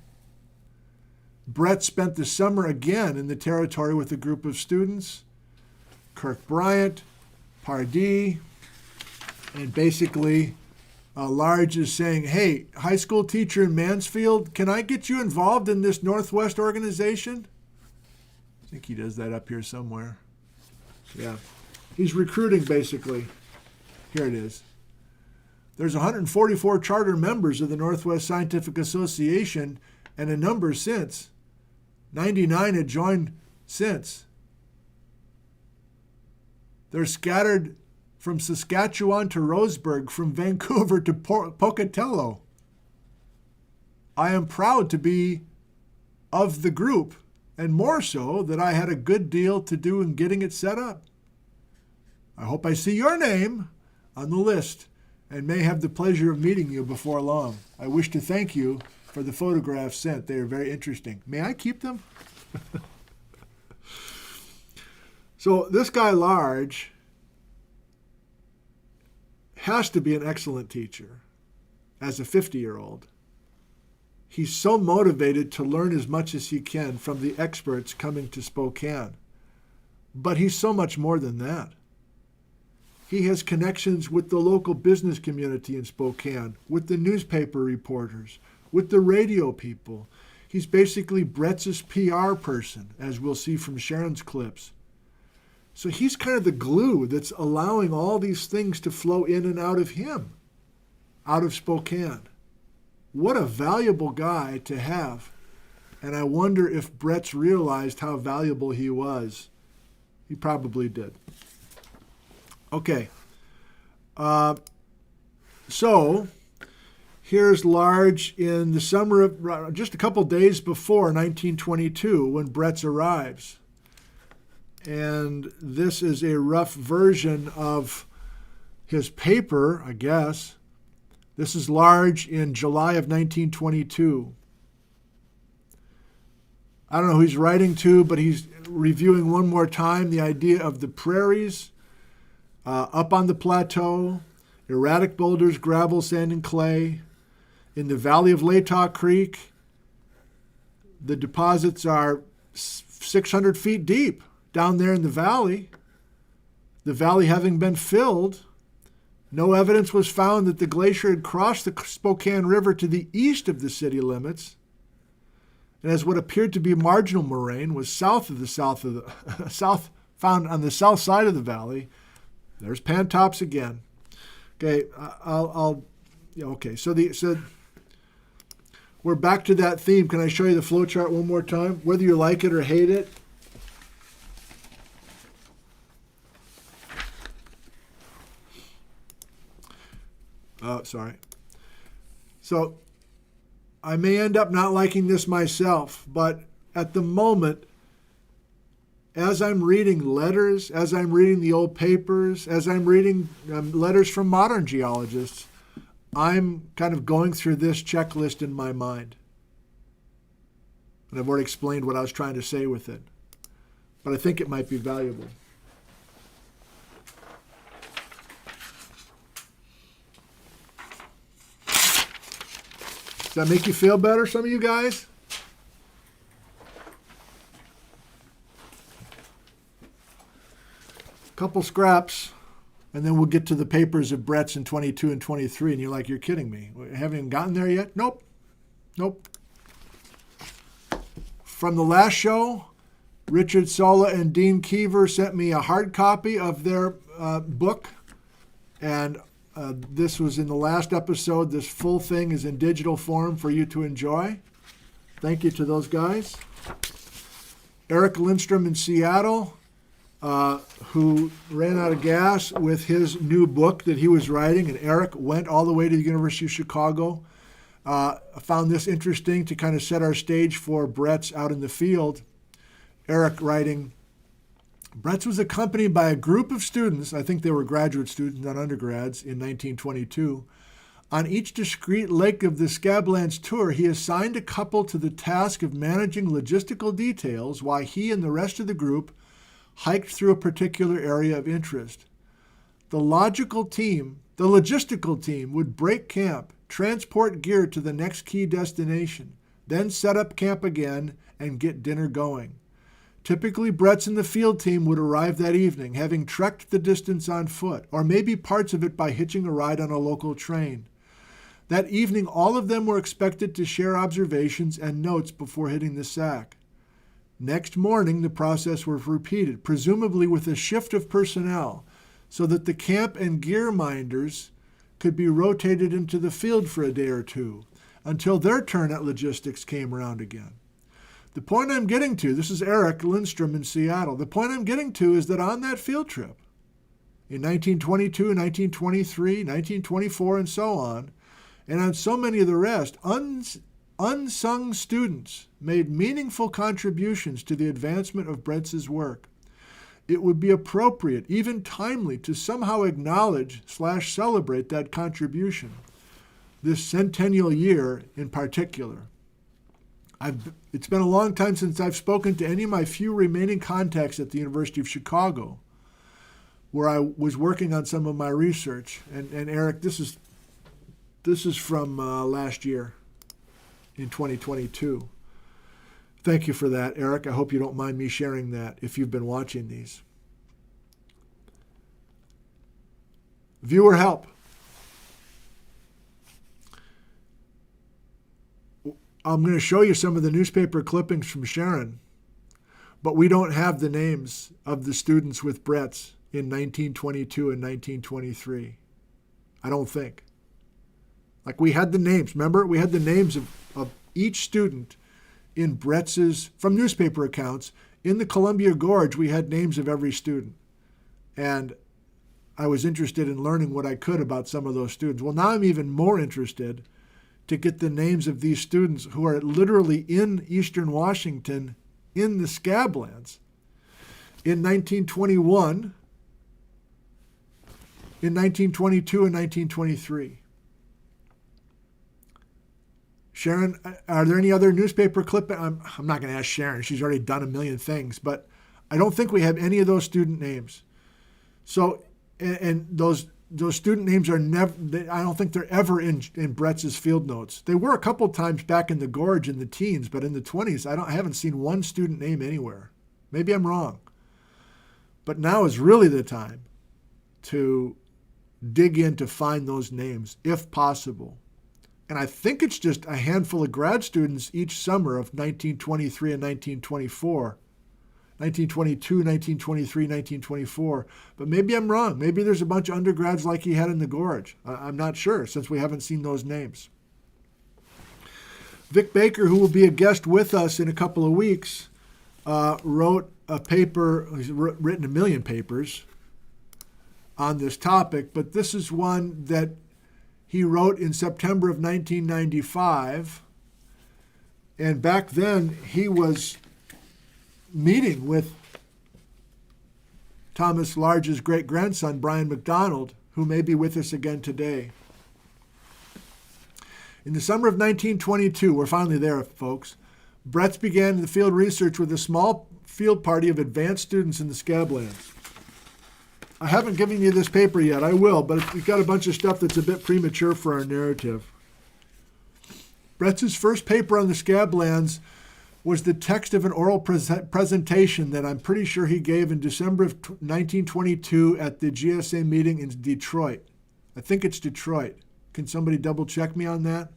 Bretz spent the summer again in the territory with a group of students, Kirk Bryant, Pardee, and basically Large is saying, hey, high school teacher in Mansfield, can I get you involved in this Northwest organization? I think he does that up here somewhere. Yeah. He's recruiting, basically. Here it is. There's 144 charter members of the Northwest Scientific Association, and a number since. 99 had joined since. They're scattered from Saskatchewan to Roseburg, from Vancouver to Pocatello. I am proud to be of the group, and more so that I had a good deal to do in getting it set up. I hope I see your name on the list and may have the pleasure of meeting you before long. I wish to thank you for the photographs sent. They are very interesting. May I keep them? So this guy Large has to be an excellent teacher as a 50-year-old. He's so motivated to learn as much as he can from the experts coming to Spokane. But he's so much more than that. He has connections with the local business community in Spokane, with the newspaper reporters, with the radio people. He's basically Bretz's PR person, as we'll see from Sharon's clips. So he's kind of the glue that's allowing all these things to flow in and out of him, out of Spokane. What a valuable guy to have. And I wonder if Bretz realized how valuable he was. He probably did. Okay. So here's Large in the summer of, just a couple days before 1922, when Bretz arrives. And this is a rough version of his paper, I guess. This is Large in July of 1922. I don't know who he's writing to, but he's reviewing one more time the idea of the prairies up on the plateau, erratic boulders, gravel, sand, and clay. In the valley of Latah Creek, the deposits are 600 feet deep down there in the valley having been filled. No evidence was found that the glacier had crossed the Spokane River to the east of the city limits, and as what appeared to be marginal moraine was south found on the south side of the valley. There's Pantops again. Okay, so we're back to that theme. Can I show you the flow chart one more time? Whether you like it or hate it. Oh, sorry. So I may end up not liking this myself, but at the moment, as I'm reading letters, as I'm reading the old papers, as I'm reading letters from modern geologists, I'm kind of going through this checklist in my mind. And I've already explained what I was trying to say with it. But I think it might be valuable. Does that make you feel better, some of you guys? Couple scraps, and then we'll get to the papers of Bretz in 22 and 23, and you're like, you're kidding me. Haven't even gotten there yet? Nope. From the last show, Richard Sola and Dean Keever sent me a hard copy of their book, and this was in the last episode. This full thing is in digital form for you to enjoy. Thank you to those guys. Eric Lindstrom in Seattle, who ran out of gas with his new book that he was writing, and Eric went all the way to the University of Chicago. I found this interesting to kind of set our stage for Bretz out in the field. Eric writing, Bretz was accompanied by a group of students, I think they were graduate students, not undergrads, in 1922. On each discrete leg of the Scablands tour, he assigned a couple to the task of managing logistical details while he and the rest of the group hiked through a particular area of interest. The logistical team would break camp, transport gear to the next key destination, then set up camp again and get dinner going. Typically, Bretz and the field team would arrive that evening, having trekked the distance on foot, or maybe parts of it by hitching a ride on a local train. That evening, all of them were expected to share observations and notes before hitting the sack. Next morning, the process was repeated, presumably with a shift of personnel, so that the camp and gear minders could be rotated into the field for a day or two, until their turn at logistics came around again. The point I'm getting to, this is Eric Lindstrom in Seattle, the point I'm getting to is that on that field trip, in 1922, 1923, 1924, and so on, and on so many of the rest, unsung students made meaningful contributions to the advancement of Bretz's work. It would be appropriate, even timely, to somehow acknowledge/celebrate that contribution, this centennial year in particular. It's been a long time since I've spoken to any of my few remaining contacts at the University of Chicago, where I was working on some of my research. And Eric, this is from last year in 2022. Thank you for that, Eric. I hope you don't mind me sharing that if you've been watching these. Viewer help. I'm going to show you some of the newspaper clippings from Sharon, but we don't have the names of the students with Bretz in 1922 and 1923. I don't think. Like, we had the names, remember? We had the names of each student in Bretz's, from newspaper accounts. In the Columbia Gorge, we had names of every student. And I was interested in learning what I could about some of those students. Well, now I'm even more interested to get the names of these students who are literally in eastern Washington in the Scablands. In 1921, in 1922, and 1923. Sharon, are there any other newspaper clippings? I'm not going to ask Sharon. She's already done a million things, but I don't think we have any of those student names. So, and those student names are never, I don't think they're ever in Bretz's field notes. They were a couple times back in the Gorge in the teens, but in the 20s, I haven't seen one student name anywhere. Maybe I'm wrong. But now is really the time to dig in to find those names, if possible. And I think it's just a handful of grad students each summer of 1923 and 1924. 1922, 1923, 1924. But maybe I'm wrong. Maybe there's a bunch of undergrads like he had in the Gorge. I'm not sure, since we haven't seen those names. Vic Baker, who will be a guest with us in a couple of weeks, wrote a paper. He's written a million papers on this topic, but this is one that he wrote in September of 1995. And back then, he was meeting with Thomas Large's great-grandson, Brian McDonald, who may be with us again today. In the summer of 1922, we're finally there, folks, Bretz began the field research with a small field party of advanced students in the Scablands. I haven't given you this paper yet. I will, but it's got a bunch of stuff that's a bit premature for our narrative. Bretz's first paper on the Scablands was the text of an oral presentation that I'm pretty sure he gave in December of 1922 at the GSA meeting in Detroit. I think it's Detroit. Can somebody double check me on that?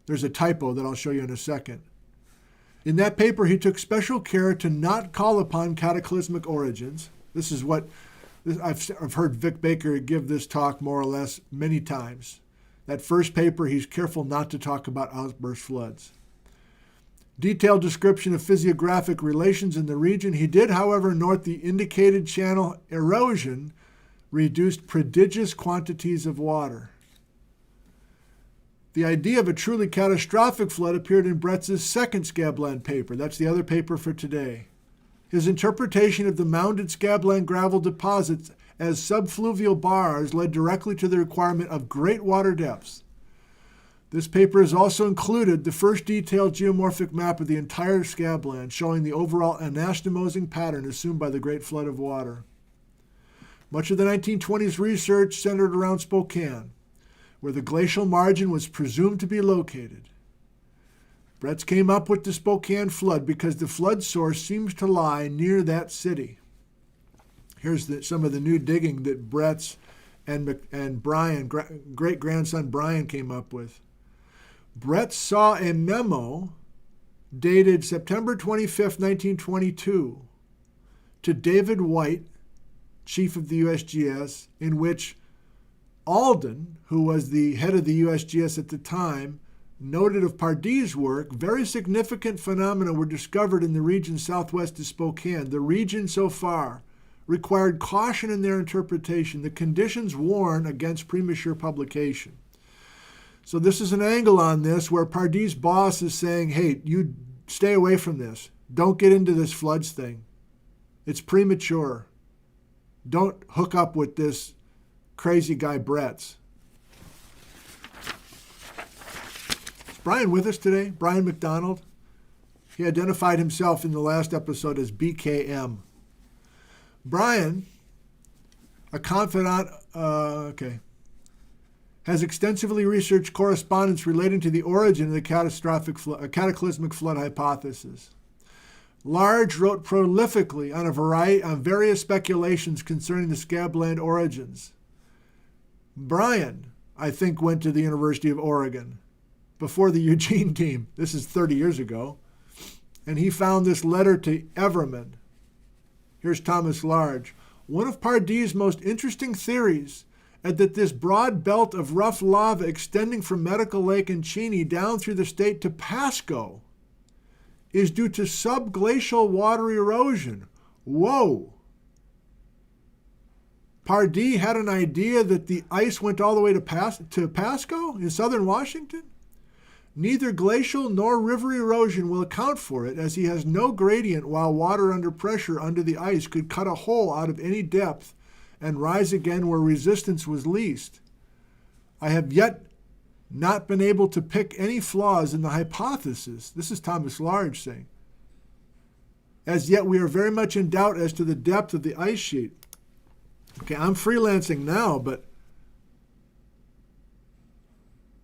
There's a typo that I'll show you in a second. In that paper, he took special care to not call upon cataclysmic origins. This is what I've heard Vic Baker give this talk more or less many times. That first paper, he's careful not to talk about outburst floods. Detailed description of physiographic relations in the region. He did, however, note the indicated channel erosion reduced prodigious quantities of water. The idea of a truly catastrophic flood appeared in Bretz's second Scabland paper. That's the other paper for today. His interpretation of the mounded Scabland gravel deposits as subfluvial bars led directly to the requirement of great water depths. This paper has also included the first detailed geomorphic map of the entire Scabland, showing the overall anastomosing pattern assumed by the Great Flood of Water. Much of the 1920s research centered around Spokane, where the glacial margin was presumed to be located. Bretz came up with the Spokane flood because the flood source seems to lie near that city. Here's some of the new digging that Bretz and Brian, great-grandson Brian, came up with. Bretz saw a memo dated September 25, 1922, to David White, chief of the USGS, in which Alden, who was the head of the USGS at the time, noted of Pardee's work, very significant phenomena were discovered in the region southwest of Spokane. The region so far required caution in their interpretation. The conditions warn against premature publication. So this is an angle on this where Pardee's boss is saying, hey, you stay away from this. Don't get into this floods thing. It's premature. Don't hook up with this crazy guy Bretz. Is Brian with us today? Brian McDonald? He identified himself in the last episode as BKM. Brian, a confidant, has extensively researched correspondence relating to the origin of the cataclysmic flood hypothesis. Large wrote prolifically on various speculations concerning the Scabland origins. Brian, I think, went to the University of Oregon before the Eugene team. This is 30 years ago. And he found this letter to Everman. Here's Thomas Large. One of Pardee's most interesting theories is that this broad belt of rough lava extending from Medical Lake and Cheney down through the state to Pasco is due to subglacial water erosion. Whoa! Pardee had an idea that the ice went all the way to Pasco in southern Washington? Neither glacial nor river erosion will account for it, as he has no gradient, while water under pressure under the ice could cut a hole out of any depth and rise again where resistance was least. I have yet not been able to pick any flaws in the hypothesis. This is Thomas Large saying. As yet, we are very much in doubt as to the depth of the ice sheet. Okay, I'm freelancing now, but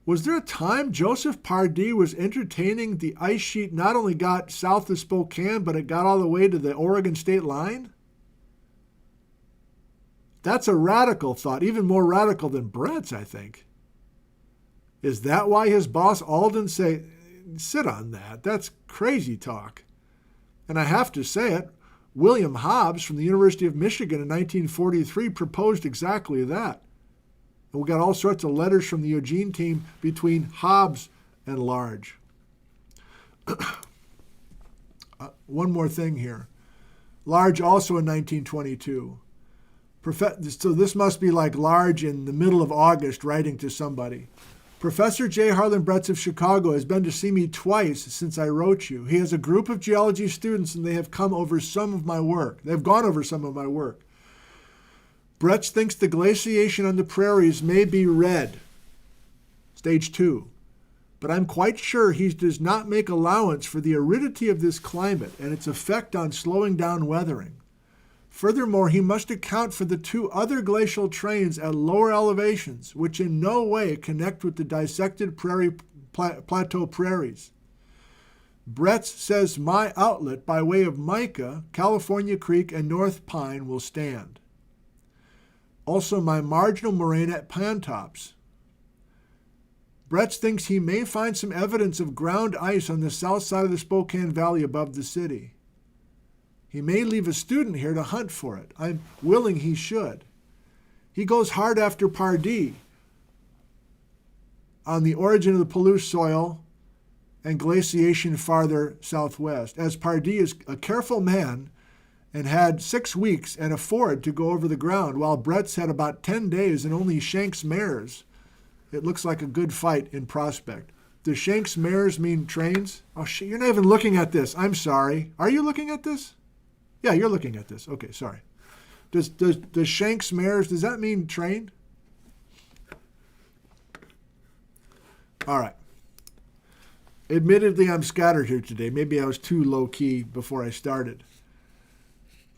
Was there a time Joseph Pardee was entertaining the ice sheet not only got south of Spokane, but it got all the way to the Oregon state line? That's a radical thought, even more radical than Bretz, I think. Is that why his boss Alden say, sit on that? That's crazy talk. And I have to say it, William Hobbs from the University of Michigan in 1943 proposed exactly that. And we got all sorts of letters from the Eugene team between Hobbs and Large. One more thing here. Large also in 1922. So this must be like Large in the middle of August writing to somebody. Professor J. Harlan Bretz of Chicago has been to see me twice since I wrote you. He has a group of geology students and they have come over some of my work. They've gone over some of my work. Bretz thinks the glaciation on the prairies may be red, stage 2, but I'm quite sure he does not make allowance for the aridity of this climate and its effect on slowing down weathering. Furthermore, he must account for the 2 other glacial trains at lower elevations, which in no way connect with the dissected plateau prairies. Bretz says my outlet by way of Mica, California Creek, and North Pine will stand. Also, my marginal moraine at Pantops. Bretz thinks he may find some evidence of ground ice on the south side of the Spokane Valley above the city. He may leave a student here to hunt for it. I'm willing he should. He goes hard after Pardee on the origin of the Palouse soil and glaciation farther southwest, as Pardee is a careful man and had 6 weeks and a ford to go over the ground, while Bretz had about 10 days and only Shanks mares. It looks like a good fight in prospect. Does Shanks mares mean trains? Oh, you're not even looking at this. I'm sorry. Are you looking at this? Yeah, you're looking at this. Okay, sorry. Does Shanks mares, does that mean train? All right. Admittedly, I'm scattered here today. Maybe I was too low-key before I started.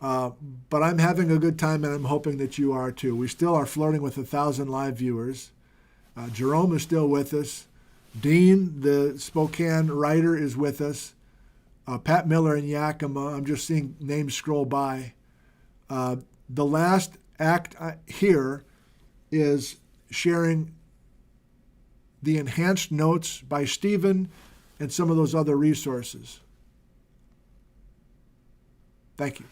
But I'm having a good time, and I'm hoping that you are too. We still are flirting with 1,000 live viewers. Jerome is still with us. Dean, the Spokane writer, is with us. Pat Miller in Yakima. I'm just seeing names scroll by. The last act here is sharing the enhanced notes by Stephen and some of those other resources. Thank you.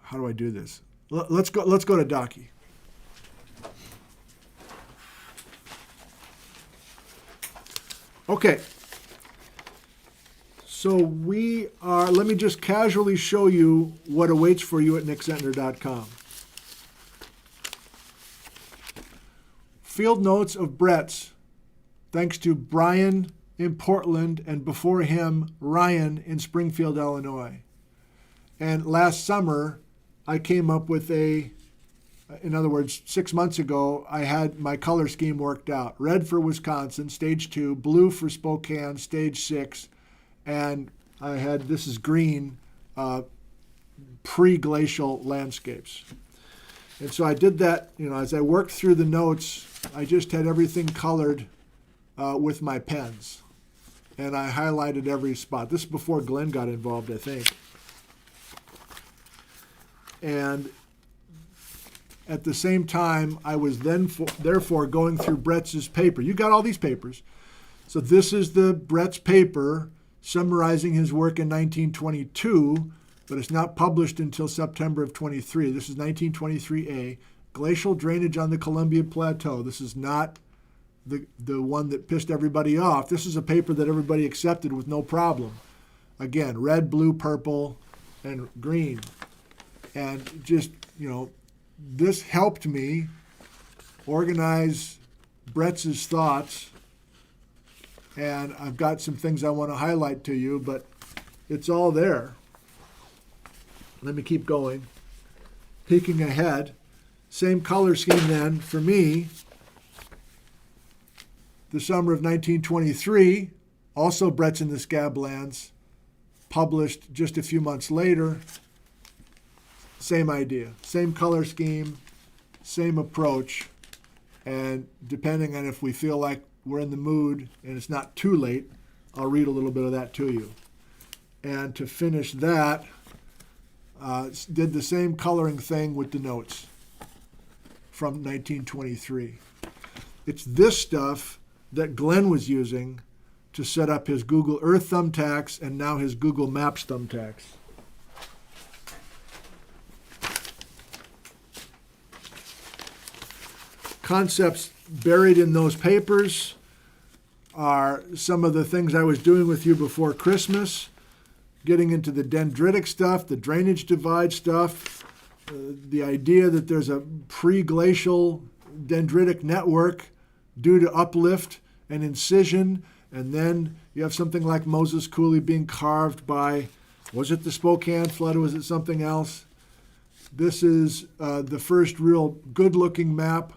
How do I do this? Let's go to Docky. Okay. So let me just casually show you what awaits for you at nickzentner.com. Field notes of Bretz, thanks to Brian in Portland and before him, Ryan in Springfield, Illinois. And last summer, I came up with in other words, 6 months ago, I had my color scheme worked out. Red for Wisconsin, stage 2, blue for Spokane, stage 6, and I had, this is green, pre-glacial landscapes. And so I did that, as I worked through the notes, I just had everything colored with my pens. And I highlighted every spot. This is before Glenn got involved, I think. And at the same time, I was therefore going through Bretz's paper. You got all these papers. So this is the Bretz paper summarizing his work in 1922, but it's not published until September of 23. This is 1923A, Glacial Drainage on the Columbia Plateau. This is not the one that pissed everybody off. This is a paper that everybody accepted with no problem. Again, red, blue, purple, and green. And just, this helped me organize Bretz's thoughts. And I've got some things I want to highlight to you, but it's all there. Let me keep going. Peeking ahead. Same color scheme then for me. The summer of 1923, also Bretz in the Scablands, published just a few months later. Same idea, same color scheme, same approach, and depending on if we feel like we're in the mood and it's not too late, I'll read a little bit of that to you. And to finish that, did the same coloring thing with the notes from 1923. It's this stuff that Glenn was using to set up his Google Earth thumbtacks and now his Google Maps thumbtacks. Concepts buried in those papers are some of the things I was doing with you before Christmas, getting into the dendritic stuff, the drainage divide stuff, the idea that there's a pre-glacial dendritic network due to uplift and incision, and then you have something like Moses Coulee being carved by, was it the Spokane flood or was it something else? This is the first real good-looking map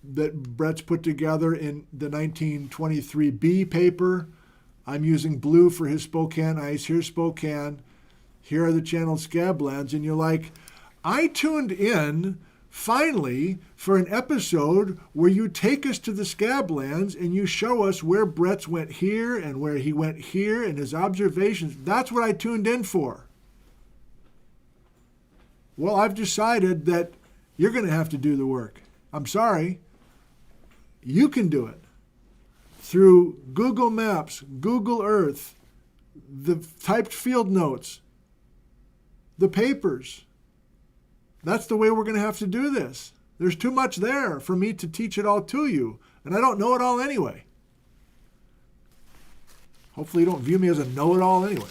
that Bretz put together in the 1923B paper. I'm using blue for his Spokane ice. Here's Spokane. Here are the channeled Scablands. And you're like, I tuned in finally for an episode where you take us to the Scablands and you show us where Bretz went here and where he went here and his observations. That's what I tuned in for. Well, I've decided that you're going to have to do the work. I'm sorry. You can do it through Google Maps, Google Earth, the typed field notes, the papers. That's the way we're going to have to do this. There's too much there for me to teach it all to you, and I don't know it all anyway. Hopefully you don't view me as a know-it-all anyway.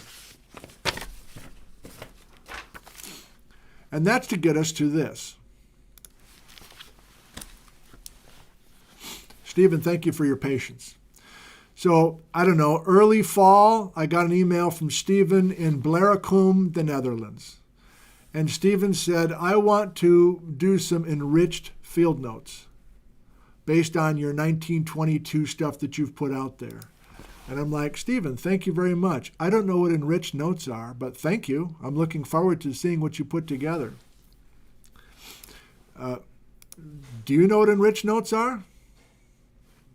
And that's to get us to this. Stephen, thank you for your patience. So, I don't know, early fall, I got an email from Stephen in Blaricum, the Netherlands. And Stephen said, I want to do some enriched field notes based on your 1922 stuff that you've put out there. And I'm like, Stephen, thank you very much. I don't know what enriched notes are, but thank you. I'm looking forward to seeing what you put together. Do you know what enriched notes are?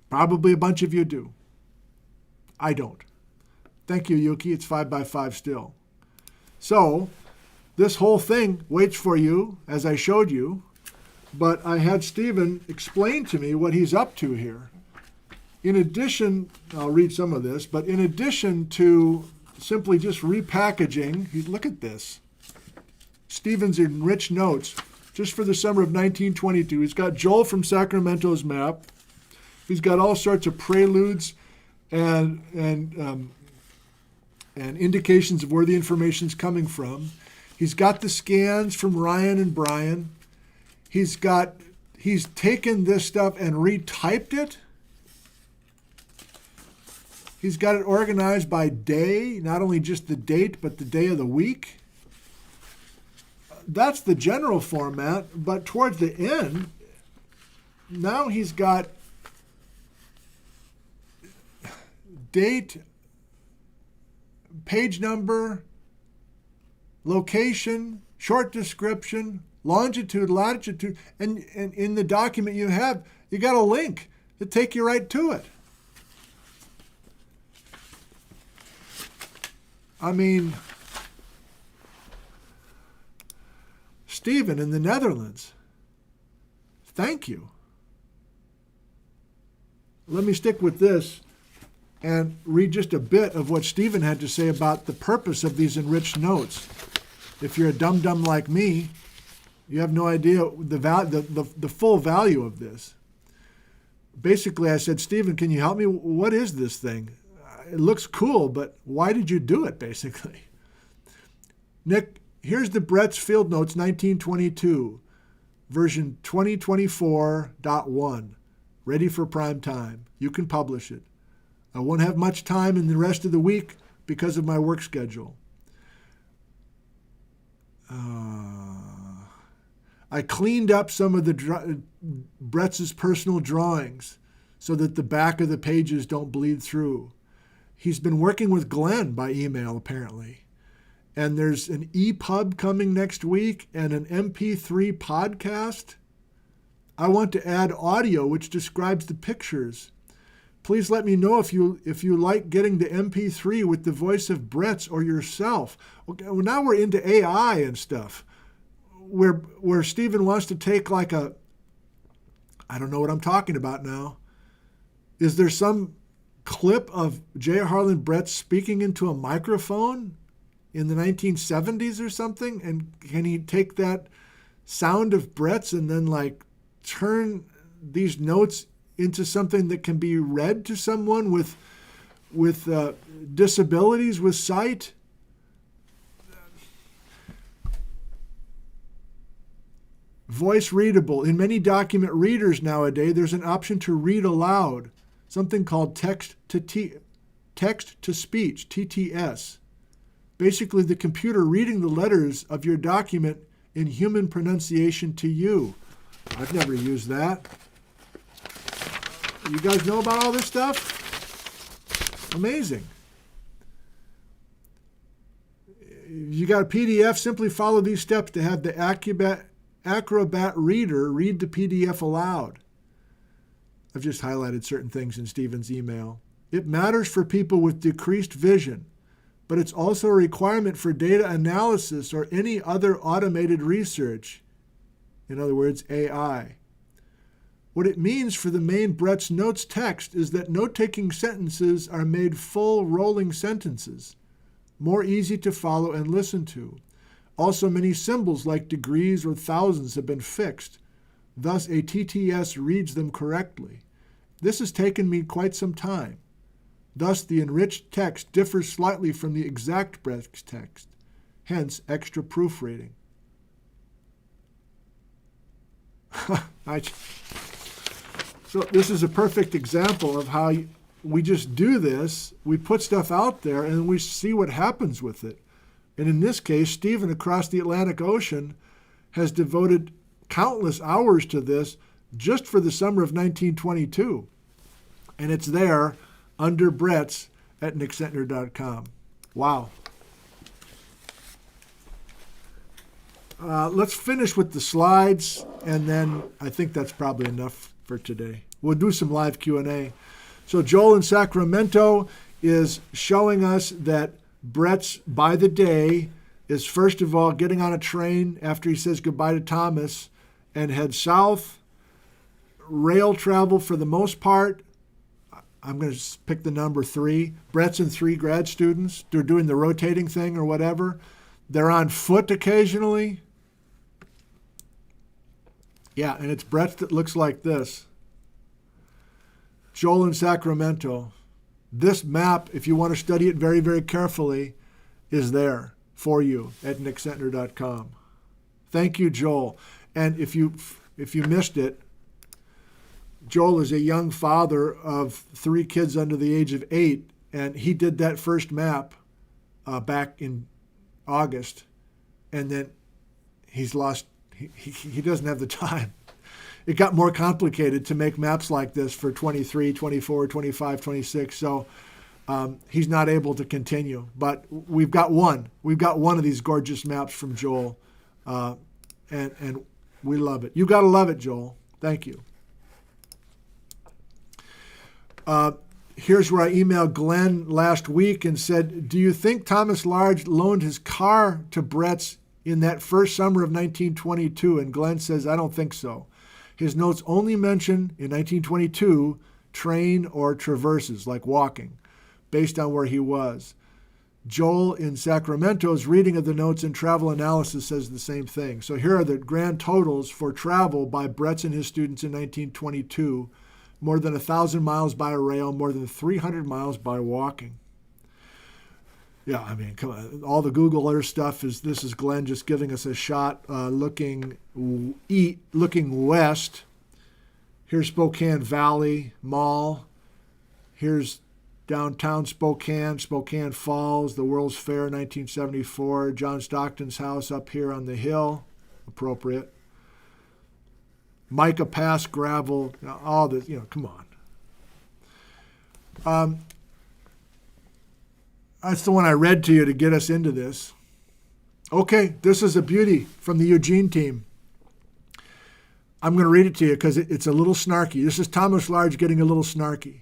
Probably a bunch of you do. I don't. Thank you, Yuki. It's 5x5 still. So this whole thing waits for you, as I showed you, but I had Stephen explain to me what he's up to here. In addition, I'll read some of this, but in addition to simply just repackaging, look at this. Stephen's enriched notes, just for the summer of 1922. He's got Joel from Sacramento's map. He's got all sorts of preludes and indications of where the information's coming from. He's got the scans from Ryan and Brian. He's taken this stuff and retyped it. He's got it organized by day, not only just the date, but the day of the week. That's the general format, but towards the end, now he's got date, page number, location, short description, longitude, latitude, and in the document you have, you got a link to take you right to it. I mean, Stephen in the Netherlands, thank you. Let me stick with this and read just a bit of what Stephen had to say about the purpose of these enriched notes. If you're a dum-dum like me, you have no idea the full value of this. Basically, I said, Stephen, can you help me? What is this thing? It looks cool, but why did you do it, basically? Nick, here's the Bretz Field Notes 1922, version 2024.1, ready for prime time. You can publish it. I won't have much time in the rest of the week because of my work schedule. I cleaned up some of the Bretz's personal drawings so that the back of the pages don't bleed through. He's been working with Glenn by email, apparently. and there's an EPUB coming next week and an MP3 podcast. I want to add audio which describes the pictures. Please let me know if you like getting the MP3 with the voice of Bretz or yourself. Okay, well, now we're into AI and stuff, where Stephen wants to take like a, I don't know what I'm talking about now. Is there some clip of J. Harlan Bretz speaking into a microphone in the 1970s or something? And can he take that sound of Bretz and then like turn these notes into something that can be read to someone with disabilities with sight? Voice readable. In many document readers nowadays, there's an option to read aloud, something called text to speech, TTS. Basically, the computer reading the letters of your document in human pronunciation to you. I've never used that. You guys know about all this stuff? Amazing. You got a PDF, simply follow these steps to have the Acrobat Reader read the PDF aloud. I've just highlighted certain things in Stephen's email. It matters for people with decreased vision, but it's also a requirement for data analysis or any other automated research. In other words, AI. What it means for the main Bretz Notes text is that note-taking sentences are made full rolling sentences, more easy to follow and listen to. Also, many symbols like degrees or thousands have been fixed. Thus, a TTS reads them correctly. This has taken me quite some time. Thus, the enriched text differs slightly from the exact Bretz text, hence extra proofreading. So this is a perfect example of how we just do this. We put stuff out there and we see what happens with it. And in this case, Stephen across the Atlantic Ocean has devoted countless hours to this just for the summer of 1922. And it's there under Bretz at nickzentner.com. Wow. Let's finish with the slides, and then I think that's probably enough for today. We'll do some live Q&A. So Joel in Sacramento is showing us that Bretz, by the day, is first of all getting on a train after he says goodbye to Thomas and head south. Rail travel for the most part. I'm going to pick the number 3. Bretz and 3 grad students. They're doing the rotating thing or whatever. They're on foot occasionally. Yeah, and it's Bretz that looks like this. Joel in Sacramento. This map, if you want to study it very, very carefully, is there for you at nickzentner.com. Thank you, Joel. And if you missed it, Joel is a young father of 3 kids under the age of 8, and he did that first map back in August, and then he's lost. He doesn't have the time. It got more complicated to make maps like this for 23, 24, 25, 26. So he's not able to continue. But we've got one. We've got one of these gorgeous maps from Joel, and we love it. You got to love it, Joel. Thank you. Here's where I emailed Glenn last week and said, do you think Thomas Large loaned his car to Bretz in that first summer of 1922? And Glenn says, I don't think so. His notes only mention in 1922 train or traverses, like walking, based on where he was. Joel in Sacramento's reading of the notes in travel analysis says the same thing. So here are the grand totals for travel by Bretz and his students in 1922. More than 1,000 miles by rail, more than 300 miles by walking. Yeah, I mean, come on. All the Google Earth stuff this is Glenn just giving us a shot, looking west. Here's Spokane Valley Mall. Here's downtown Spokane Falls, the World's Fair, 1974. John Stockton's house up here on the hill, appropriate. Micah Pass gravel, all this, come on. That's the one I read to you to get us into this. Okay, this is a beauty from the Eugene team. I'm going to read it to you because it's a little snarky. This is Thomas Large getting a little snarky.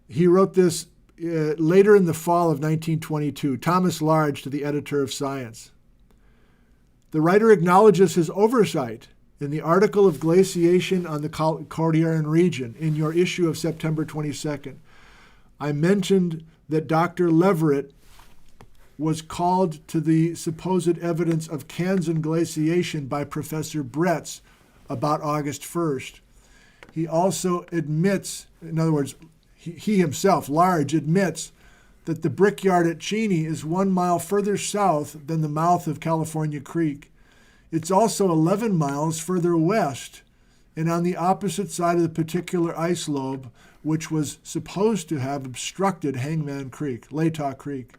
He wrote this later in the fall of 1922, Thomas Large to the editor of Science. The writer acknowledges his oversight in the article of glaciation on the Cordilleran region in your issue of September 22nd. I mentioned that Dr. Leverett was called to the supposed evidence of Kansan glaciation by Professor Bretz about August 1st. He also admits, in other words, he himself, Large, admits that the brickyard at Cheney is 1 mile further south than the mouth of California Creek. It's also 11 miles further west and on the opposite side of the particular ice lobe, which was supposed to have obstructed Hangman Creek, Latah Creek.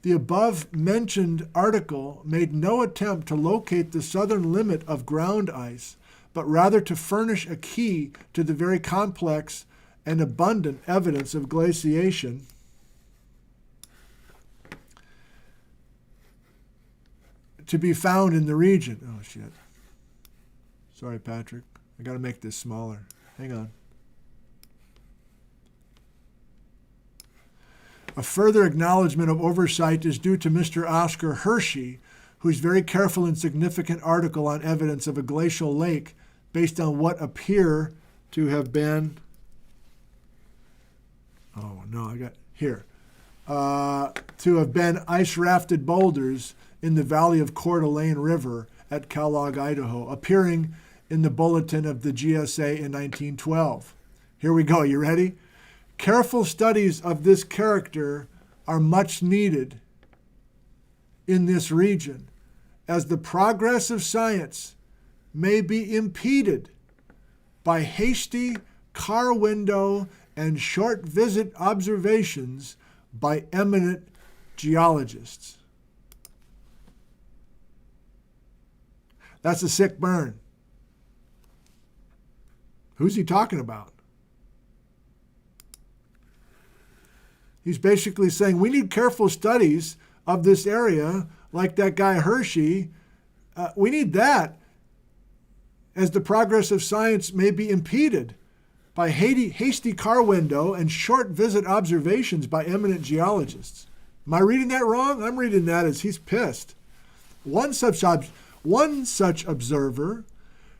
The above-mentioned article made no attempt to locate the southern limit of ground ice, but rather to furnish a key to the very complex and abundant evidence of glaciation to be found in the region. Oh, shit. Sorry, Patrick. I got to make this smaller. Hang on. A further acknowledgement of oversight is due to Mr. Oscar Hershey, whose very careful and significant article on evidence of a glacial lake based on what appear to have been, to have been ice-rafted boulders in the valley of Coeur d'Alene River at Kellogg, Idaho, appearing in the bulletin of the GSA in 1912. Here we go. You ready? Careful studies of this character are much needed in this region, as the progress of science may be impeded by hasty car window and short visit observations by eminent geologists. That's a sick burn. Who's he talking about? He's basically saying we need careful studies of this area, like that guy Hershey. We need that, as the progress of science may be impeded by hasty car window and short visit observations by eminent geologists. Am I reading that wrong? I'm reading that as he's pissed. One such observer,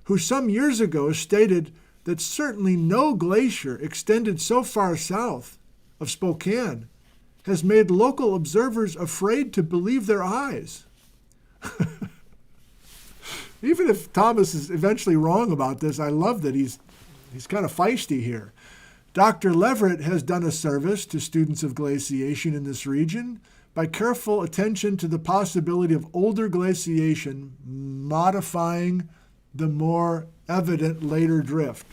who some years ago stated that certainly no glacier extended so far south of Spokane, has made local observers afraid to believe their eyes. Even if Thomas is eventually wrong about this, I love that he's kind of feisty here. Dr. Leverett has done a service to students of glaciation in this region by careful attention to the possibility of older glaciation modifying the more evident later drift.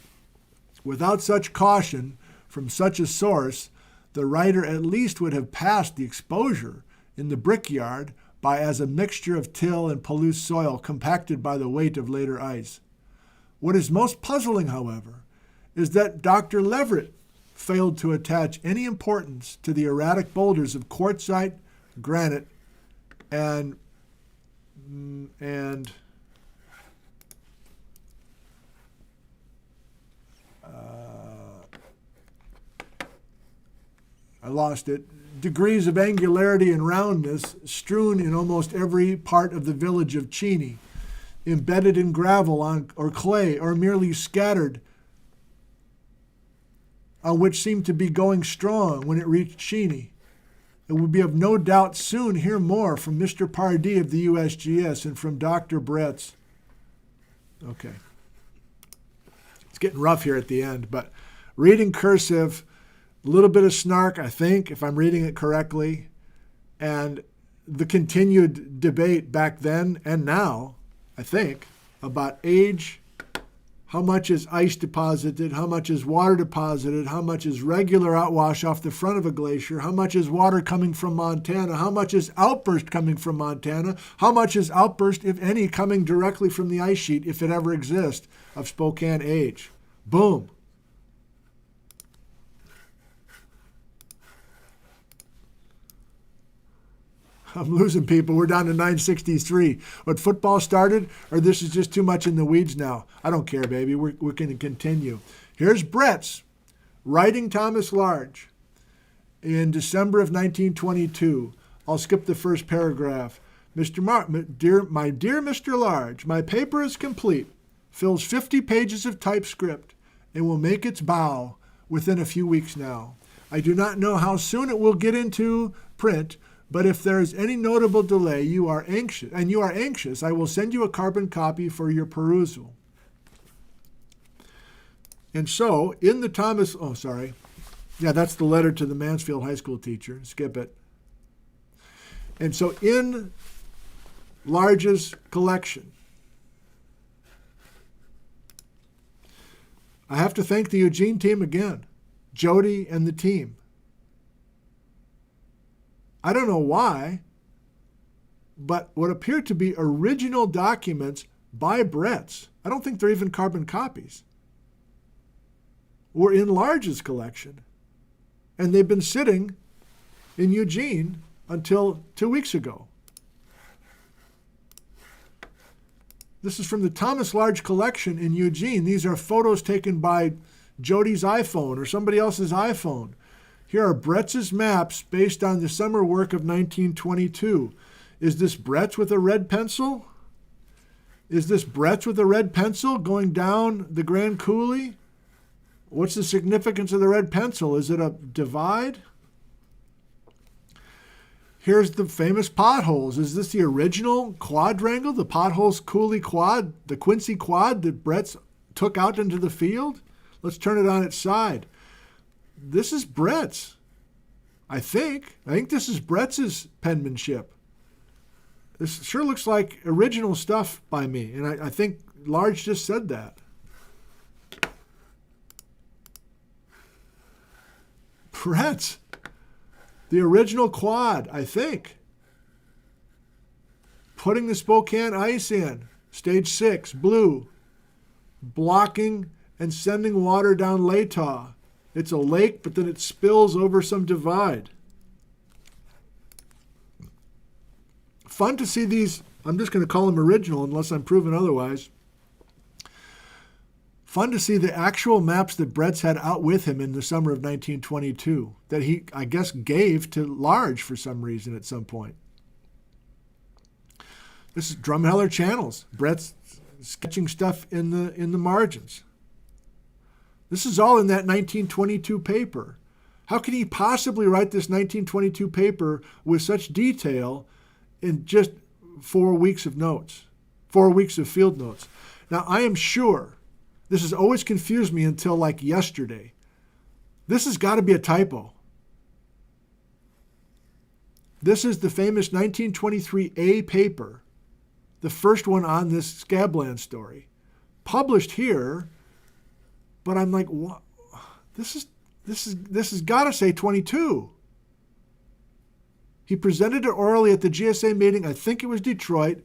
Without such caution from such a source, the writer at least would have passed the exposure in the brickyard by as a mixture of till and Palouse soil compacted by the weight of later ice. What is most puzzling, however, is that Dr. Leverett failed to attach any importance to the erratic boulders of quartzite, granite, and I lost it, degrees of angularity and roundness strewn in almost every part of the village of Cheney, embedded in gravel or clay, or merely scattered, which seemed to be going strong when it reached Cheney. It would be of no doubt soon hear more from Mr. Pardee of the USGS and from Dr. Bretz. Okay. It's getting rough here at the end, but reading cursive, a little bit of snark, I think, if I'm reading it correctly, and the continued debate back then and now, I think, about age, how much is ice deposited, how much is water deposited, how much is regular outwash off the front of a glacier, how much is water coming from Montana, how much is outburst coming from Montana, how much is outburst, if any, coming directly from the ice sheet, if it ever exists, of Spokane age. Boom. I'm losing people. We're down to 963. What football started, or this is just too much in the weeds now? I don't care, baby. We're going to continue. Here's Bretz writing Thomas Large in December of 1922. I'll skip the first paragraph. My dear Mr. Large, my paper is complete, fills 50 pages of typescript, and will make its bow within a few weeks now. I do not know how soon it will get into print, but if there is any notable delay, you are anxious, I will send you a carbon copy for your perusal. And so, in the that's the letter to the Mansfield High School teacher. Skip it. And so, in Large's collection, I have to thank the Eugene team again, Jody and the team. I don't know why, but what appear to be original documents by Bretz, I don't think they're even carbon copies, were in Large's collection. And they've been sitting in Eugene until 2 weeks ago. This is from the Thomas Large collection in Eugene. These are photos taken by Jody's iPhone or somebody else's iPhone. Here are Bretz's maps based on the summer work of 1922. Is this Bretz with a red pencil? Is this Bretz with a red pencil going down the Grand Coulee? What's the significance of the red pencil? Is it a divide? Here's the famous potholes. Is this the original quadrangle, the potholes Coulee quad, the Quincy quad that Bretz took out into the field? Let's turn it on its side. This is Bretz, I think. I think this is Bretz's penmanship. This sure looks like original stuff by me, and I think Large just said that. Bretz, the original quad, I think. Putting the Spokane ice in, stage 6, blue, blocking and sending water down Latah. It's a lake, but then it spills over some divide. Fun to see these. I'm just going to call them original unless I'm proven otherwise. Fun to see the actual maps that Bretz had out with him in the summer of 1922 that he, I guess, gave to Large for some reason at some point. This is Drumheller Channels. Bretz sketching stuff in the margins. This is all in that 1922 paper. How could he possibly write this 1922 paper with such detail in just 4 weeks of notes, 4 weeks of field notes? Now, I am sure this has always confused me until like yesterday. This has got to be a typo. This is the famous 1923A paper, the first one on this Scablands story, published here. But I'm like, what? This has got to say 22. He presented it orally at the GSA meeting, I think it was Detroit,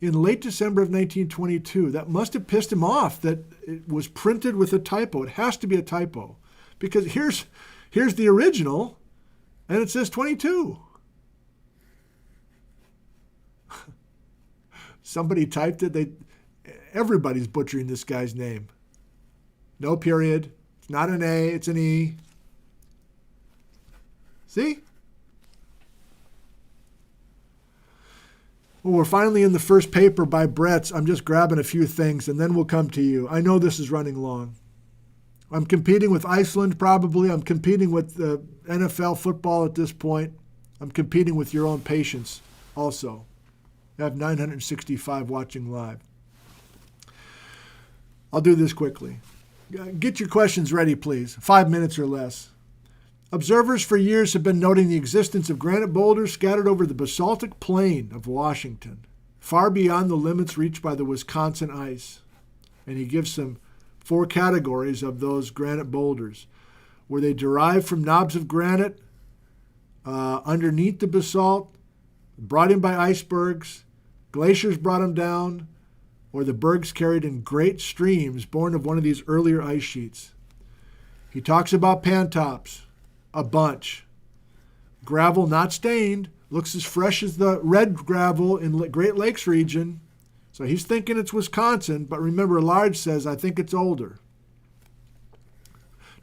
in late December of 1922. That must have pissed him off that it was printed with a typo. It has to be a typo. Because here's the original, and it says 22. Somebody typed it. Everybody's butchering this guy's name. No period. It's not an A, it's an E. See? Well, we're finally in the first paper by Bretz. I'm just grabbing a few things, and then we'll come to you. I know this is running long. I'm competing with Iceland, probably. I'm competing with NFL football at this point. I'm competing with your own patience also. I have 965 watching live. I'll do this quickly. Get your questions ready, please. 5 minutes or less. Observers for years have been noting the existence of granite boulders scattered over the basaltic plain of Washington, far beyond the limits reached by the Wisconsin ice. And he gives some 4 categories of those granite boulders. Were they derived from knobs of granite underneath the basalt, brought in by icebergs, glaciers brought them down, or the bergs carried in great streams born of one of these earlier ice sheets. He talks about pantops, a bunch. Gravel not stained, Looks as fresh as the red gravel in Great Lakes region. So he's thinking it's Wisconsin, but remember, Large says, I think it's older.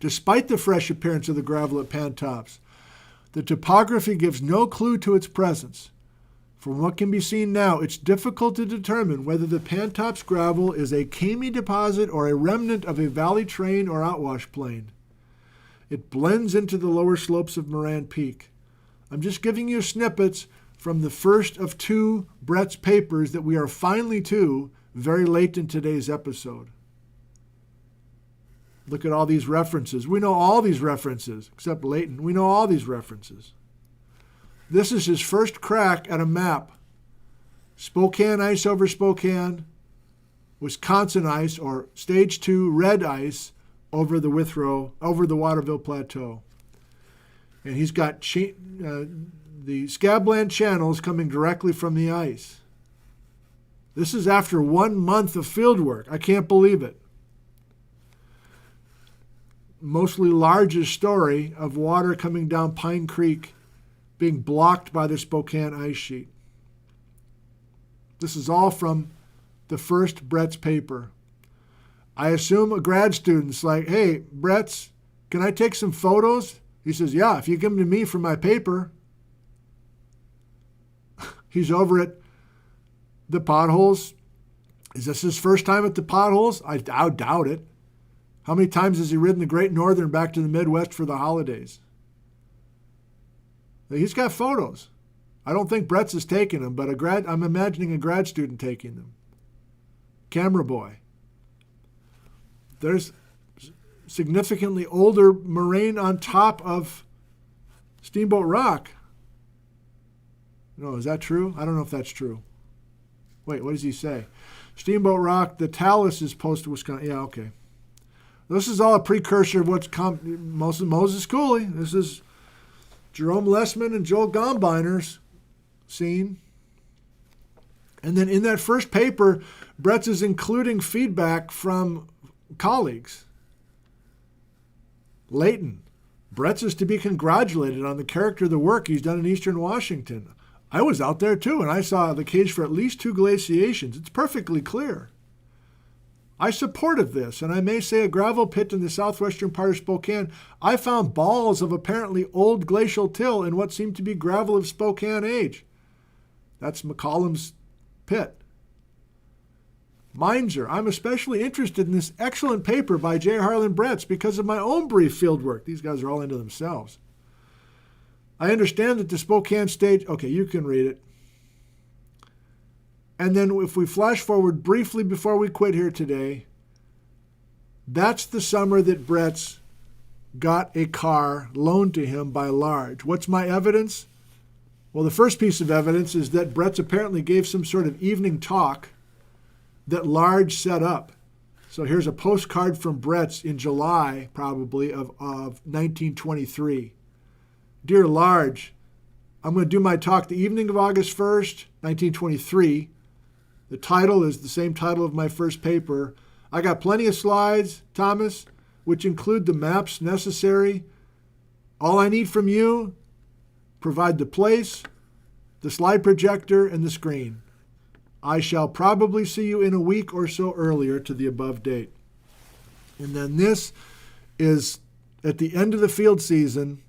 Despite the fresh appearance of the gravel at Pantops, the topography gives no clue to its presence. From what can be seen now, it's difficult to determine whether the Pantops gravel is a Kami deposit or a remnant of a valley terrain or outwash plain. It blends into the lower slopes of Moran Peak. I'm just giving you snippets from the first of two Bretz papers that we are finally to very late in today's episode. Look at all these references. We know all these references, except Leighton. We know all these references. This is his first crack at a map. Spokane ice over Spokane, Wisconsin ice, or stage 2 red ice over the Withrow, over the Waterville Plateau. And he's got the Scabland channels coming directly from the ice. This is after 1 month of field work. I can't believe it. Mostly Large's story of water coming down Pine Creek being blocked by the Spokane ice sheet. This is all from the first Bretz paper. I assume a grad student's like, hey, Bretz, can I take some photos? He says, yeah, if you give them to me for my paper. He's over at the potholes. Is this his first time at the potholes? I doubt it. How many times has he ridden the Great Northern back to the Midwest for the holidays? He's got photos. I don't think Bretz is taking them, but I'm imagining a grad student taking them. Camera boy. There's significantly older moraine on top of Steamboat Rock. No, is that true? I don't know if that's true. Wait, what does he say? Steamboat Rock, the talus is post-Wisconsin. Yeah, okay. This is all a precursor of what's Moses Cooley. This is Jerome Lessman and Joel Gombiner's scene. And then in that first paper, Bretz is including feedback from colleagues. Leighton. Bretz is to be congratulated on the character of the work he's done in eastern Washington. I was out there too, and I saw the cage for at least 2 glaciations. It's perfectly clear. I supported this, and I may say a gravel pit in the southwestern part of Spokane. I found balls of apparently old glacial till in what seemed to be gravel of Spokane age. That's McCollum's pit. Meinzer, I'm especially interested in this excellent paper by J. Harlan Bretz because of my own brief field work. These guys are all into themselves. I understand that the Spokane stage, okay, you can read it. And then if we flash forward briefly before we quit here today, that's the summer that Bretz got a car loaned to him by Large. What's my evidence? Well, the first piece of evidence is that Bretz apparently gave some sort of evening talk that Large set up. So here's a postcard from Bretz in July, probably, of 1923. Dear Large, I'm going to do my talk the evening of August 1st, 1923. The title is the same title of my first paper. I got plenty of slides, Thomas, which include the maps necessary. All I need from you, provide the place, the slide projector, and the screen. I shall probably see you in a week or so earlier to the above date. And then this is at the end of the field season,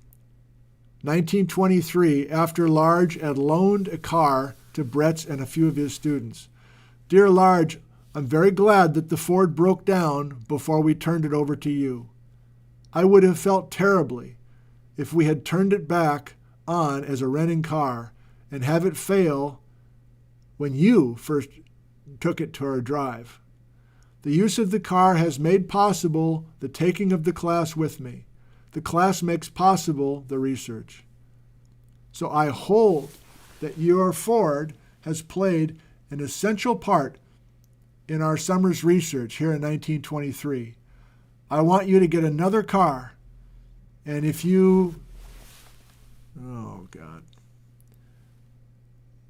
1923, after Large had loaned a car to Bretz and a few of his students. Dear Large, I'm very glad that the Ford broke down before we turned it over to you. I would have felt terribly if we had turned it back on as a renting car and have it fail when you first took it to our drive. The use of the car has made possible the taking of the class with me. The class makes possible the research. So I hold that your Ford has played an essential part in our summer's research here in 1923. I want you to get another car. And if you,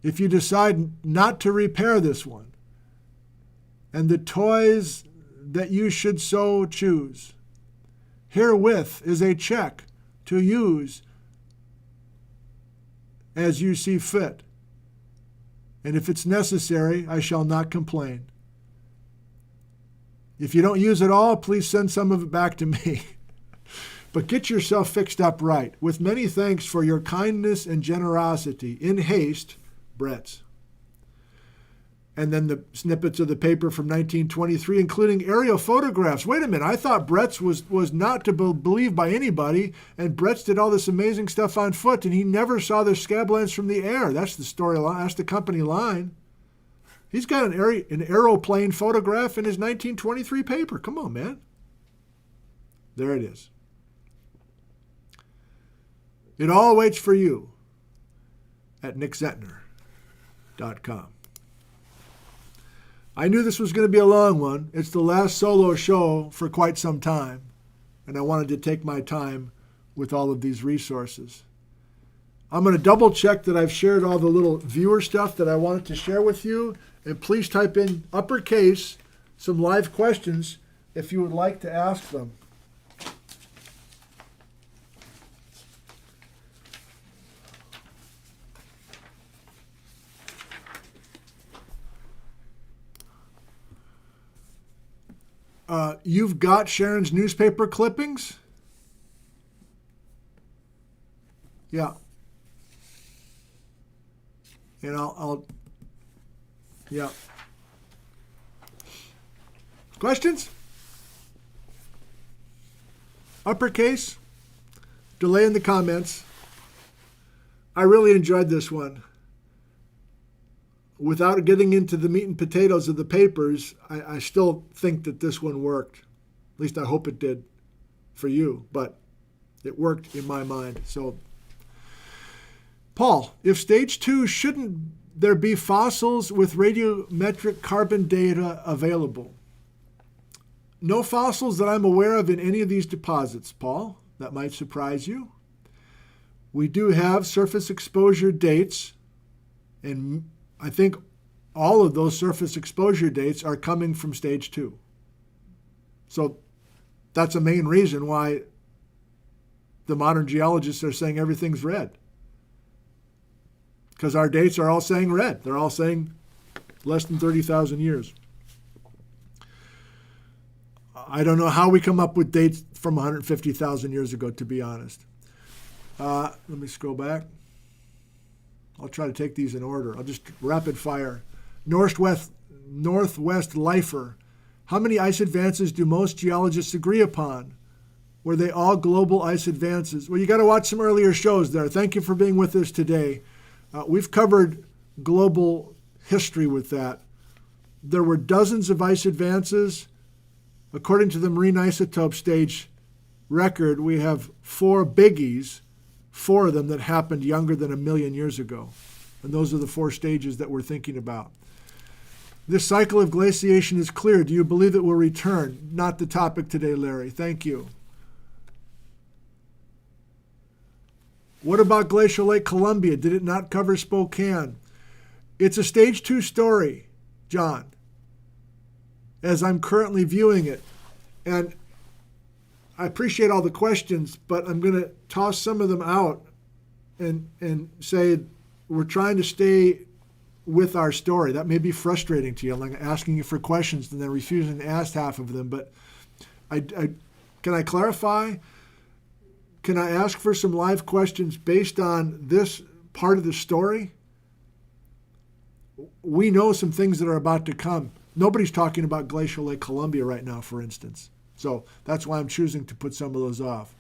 if you decide not to repair this one, and the toys that you should so choose, herewith is a check to use as you see fit. And if it's necessary, I shall not complain. If you don't use it all, please send some of it back to me. But get yourself fixed up right. With many thanks for your kindness and generosity. In haste, Bretz. And then the snippets of the paper from 1923, including aerial photographs. Wait a minute, I thought Bretz was not to be believed by anybody, and Bretz did all this amazing stuff on foot, and he never saw the Scablands from the air. That's the storyline. That's the company line. He's got an aeroplane photograph in his 1923 paper. Come on, man. There it is. It all waits for you at nickzentner.com. I knew this was going to be a long one. It's the last solo show for quite some time, and I wanted to take my time with all of these resources. I'm going to double check that I've shared all the little viewer stuff that I wanted to share with you, and please type in uppercase some live questions if you would like to ask them. You've got Sharon's newspaper clippings? Yeah. And I'll yeah. Questions? Uppercase? Delay in the comments. I really enjoyed this one. Without getting into the meat and potatoes of the papers, I still think that this one worked. At least I hope it did for you, but it worked in my mind. So, Paul, if stage 2, shouldn't there be fossils with radiometric carbon data available? No fossils that I'm aware of in any of these deposits, Paul. That might surprise you. We do have surface exposure dates, and I think all of those surface exposure dates are coming from stage 2. So that's a main reason why the modern geologists are saying everything's red. Because our dates are all saying red. They're all saying less than 30,000 years. I don't know how we come up with dates from 150,000 years ago, to be honest. Let me scroll back. I'll try to take these in order. I'll just rapid fire. Northwest Lifer. How many ice advances do most geologists agree upon? Were they all global ice advances? Well, you got to watch some earlier shows there. Thank you for being with us today. We've covered global history with that. There were dozens of ice advances. According to the marine isotope stage record, we have 4 biggies, 4 of them that happened younger than 1 million years ago. And those are the 4 stages that we're thinking about. This cycle of glaciation is clear. Do you believe it will return? Not the topic today, Larry. Thank you. What about Glacial Lake Columbia? Did it not cover Spokane? It's a stage 2 story, John, as I'm currently viewing it. And I appreciate all the questions, but I'm going to toss some of them out and say we're trying to stay with our story. That may be frustrating to you. I'm like asking you for questions and then refusing to ask half of them. But can I clarify? Can I ask for some live questions based on this part of the story? We know some things that are about to come. Nobody's talking about Glacial Lake Columbia right now, for instance. So that's why I'm choosing to put some of those off.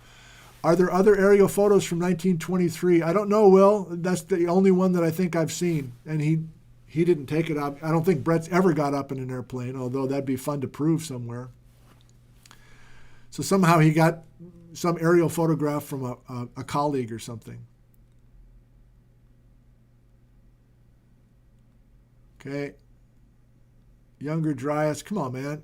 Are there other aerial photos from 1923? I don't know, Will. That's the only one that I think I've seen. And he didn't take it up. I don't think Bretz ever got up in an airplane, although that'd be fun to prove somewhere. So somehow he got some aerial photograph from a colleague or something. Okay. Younger Dryas. Come on, man.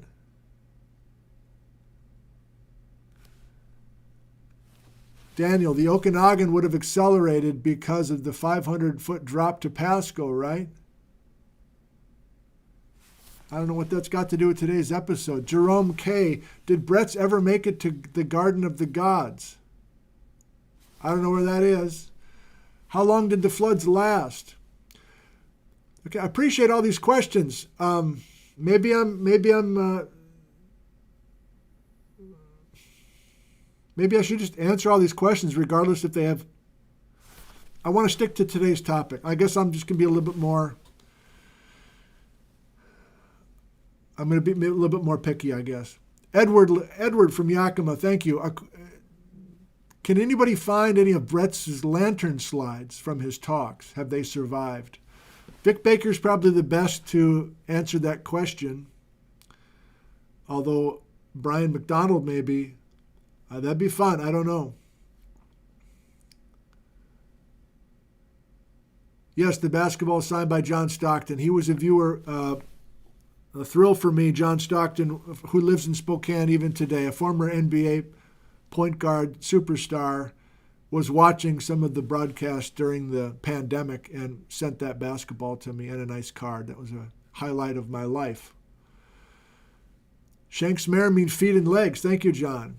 Daniel, the Okanagan would have accelerated because of the 500-foot drop to Pasco, right? I don't know what that's got to do with today's episode. Jerome K., did Bretz ever make it to the Garden of the Gods? I don't know where that is. How long did the floods last? Okay, I appreciate all these questions. Maybe I should just answer all these questions regardless if they have. I want to stick to today's topic. I guess I'm just going to be a little bit more. I'm going to be a little bit more picky, I guess. Edward from Yakima, thank you. Can anybody find any of Bretz's lantern slides from his talks? Have they survived? Vic Baker's probably the best to answer that question, although Brian McDonald maybe. That'd be fun. I don't know. Yes, the basketball signed by John Stockton. He was a viewer. A thrill for me, John Stockton, who lives in Spokane even today, a former NBA point guard superstar, was watching some of the broadcasts during the pandemic and sent that basketball to me and a nice card. That was a highlight of my life. Shanks Mare means feet and legs. Thank you, John.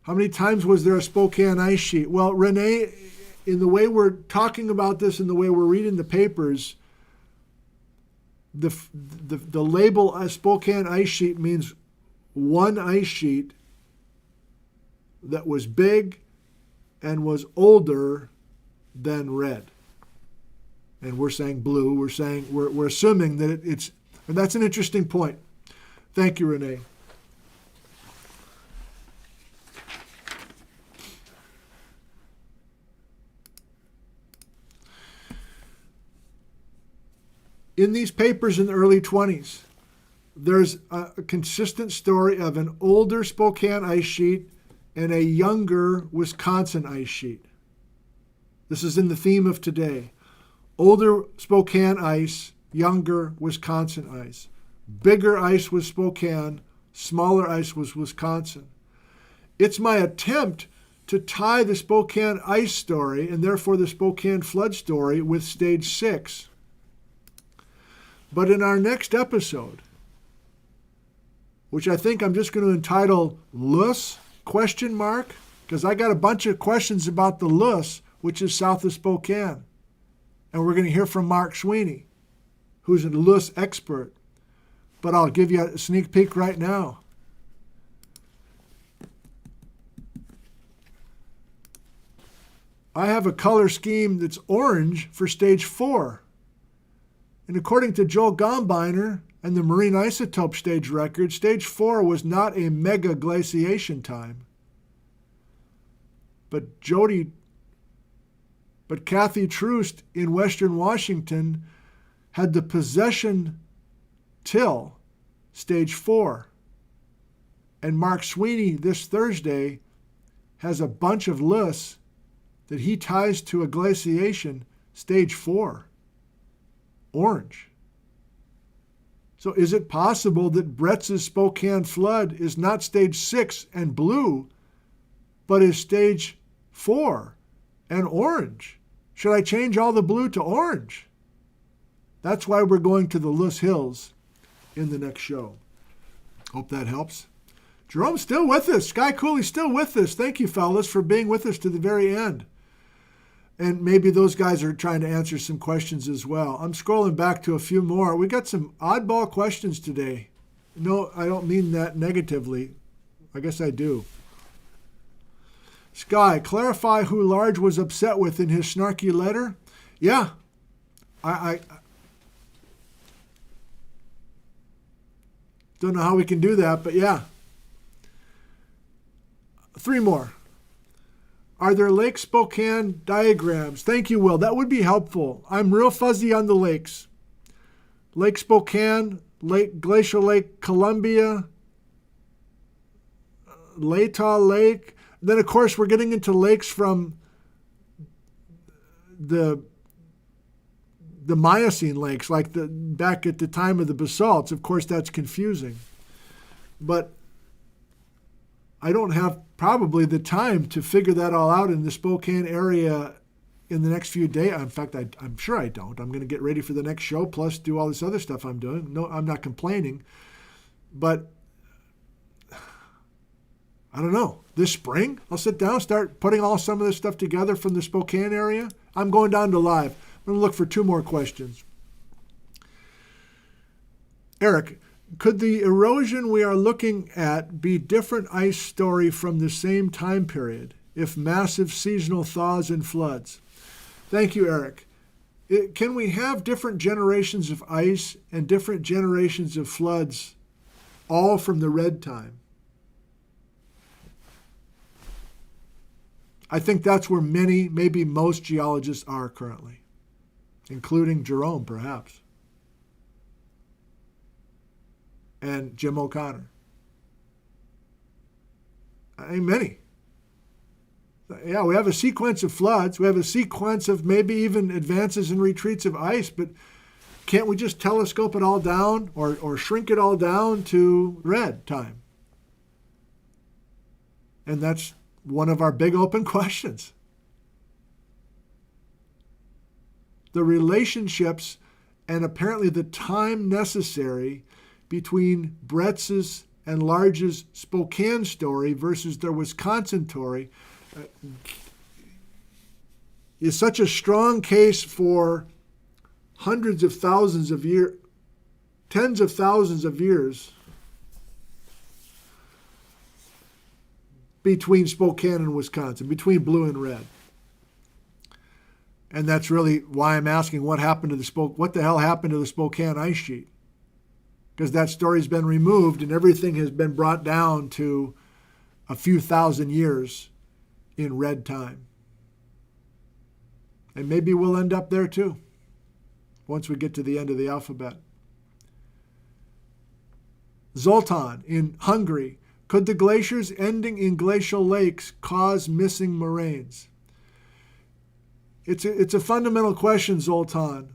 How many times was there a Spokane ice sheet? Well, Renee, in the way we're talking about this and the way we're reading the papers, the label Spokane ice sheet means one ice sheet that was big and was older than red. And we're saying blue. We're assuming that it's, and that's an interesting point. Thank you, Renee. In these papers in the early 20s, there's a consistent story of an older Spokane ice sheet and a younger Wisconsin ice sheet. This is in the theme of today. Older Spokane ice, younger Wisconsin ice. Bigger ice was Spokane, smaller ice was Wisconsin. It's my attempt to tie the Spokane ice story, and therefore the Spokane flood story, with stage 6. But in our next episode, which I think I'm just going to entitle Luss, ? Because I got a bunch of questions about the Luss, which is south of Spokane. And we're going to hear from Mark Sweeney, who's a Luss expert. But I'll give you a sneak peek right now. I have a color scheme that's orange for stage 4. And according to Joel Gombiner and the marine isotope stage record, stage 4 was not a mega glaciation time. But Kathy Troost in Western Washington had the possession till stage 4. And Mark Sweeney this Thursday has a bunch of lists that he ties to a glaciation stage 4. Orange. So is it possible that Bretz's Spokane flood is not stage 6 and blue, but is stage 4 and orange? Should I change all the blue to orange? That's why we're going to the Luss Hills in the next show. Hope that helps. Jerome's still with us. Sky Cooley's still with us. Thank you, fellas, for being with us to the very end. And maybe those guys are trying to answer some questions as well. I'm scrolling back to a few more. We got some oddball questions today. No, I don't mean that negatively. I guess I do. Sky, clarify who Large was upset with in his snarky letter. Yeah, I don't know how we can do that, but yeah. 3 more. Are there Lake Spokane diagrams? Thank you, Will. That would be helpful. I'm real fuzzy on the lakes. Lake Spokane, Glacial Lake Columbia, Latah Lake. Then, of course, we're getting into lakes from the Miocene lakes, like back at the time of the basalts. Of course, that's confusing. But I don't have probably the time to figure that all out in the Spokane area in the next few days. In fact, I'm sure I don't. I'm going to get ready for the next show, plus do all this other stuff I'm doing. No, I'm not complaining. But I don't know, this spring, I'll sit down, start putting some of this stuff together from the Spokane area. I'm going down to live. I'm going to look for 2 more questions. Eric, could the erosion we are looking at be different ice story from the same time period, if massive seasonal thaws and floods? Thank you, Eric. Can we have different generations of ice and different generations of floods, all from the red time? I think that's where many, maybe most geologists are currently, including Jerome, perhaps, and Jim O'Connor. I mean, many. Yeah, we have a sequence of floods. We have a sequence of maybe even advances and retreats of ice, but can't we just telescope it all down or shrink it all down to red time? And that's one of our big open questions. The relationships and apparently the time necessary between Bretz's and Large's Spokane story versus their Wisconsin story is such a strong case for hundreds of thousands of years, tens of thousands of years between Spokane and Wisconsin, between blue and red. And that's really why I'm asking what the hell happened to the Spokane ice sheet? Because that story's been removed and everything has been brought down to a few thousand years in red time. And maybe we'll end up there too, once we get to the end of the alphabet. Zoltan in Hungary. Could the glaciers ending in glacial lakes cause missing moraines? It's a fundamental question, Zoltan.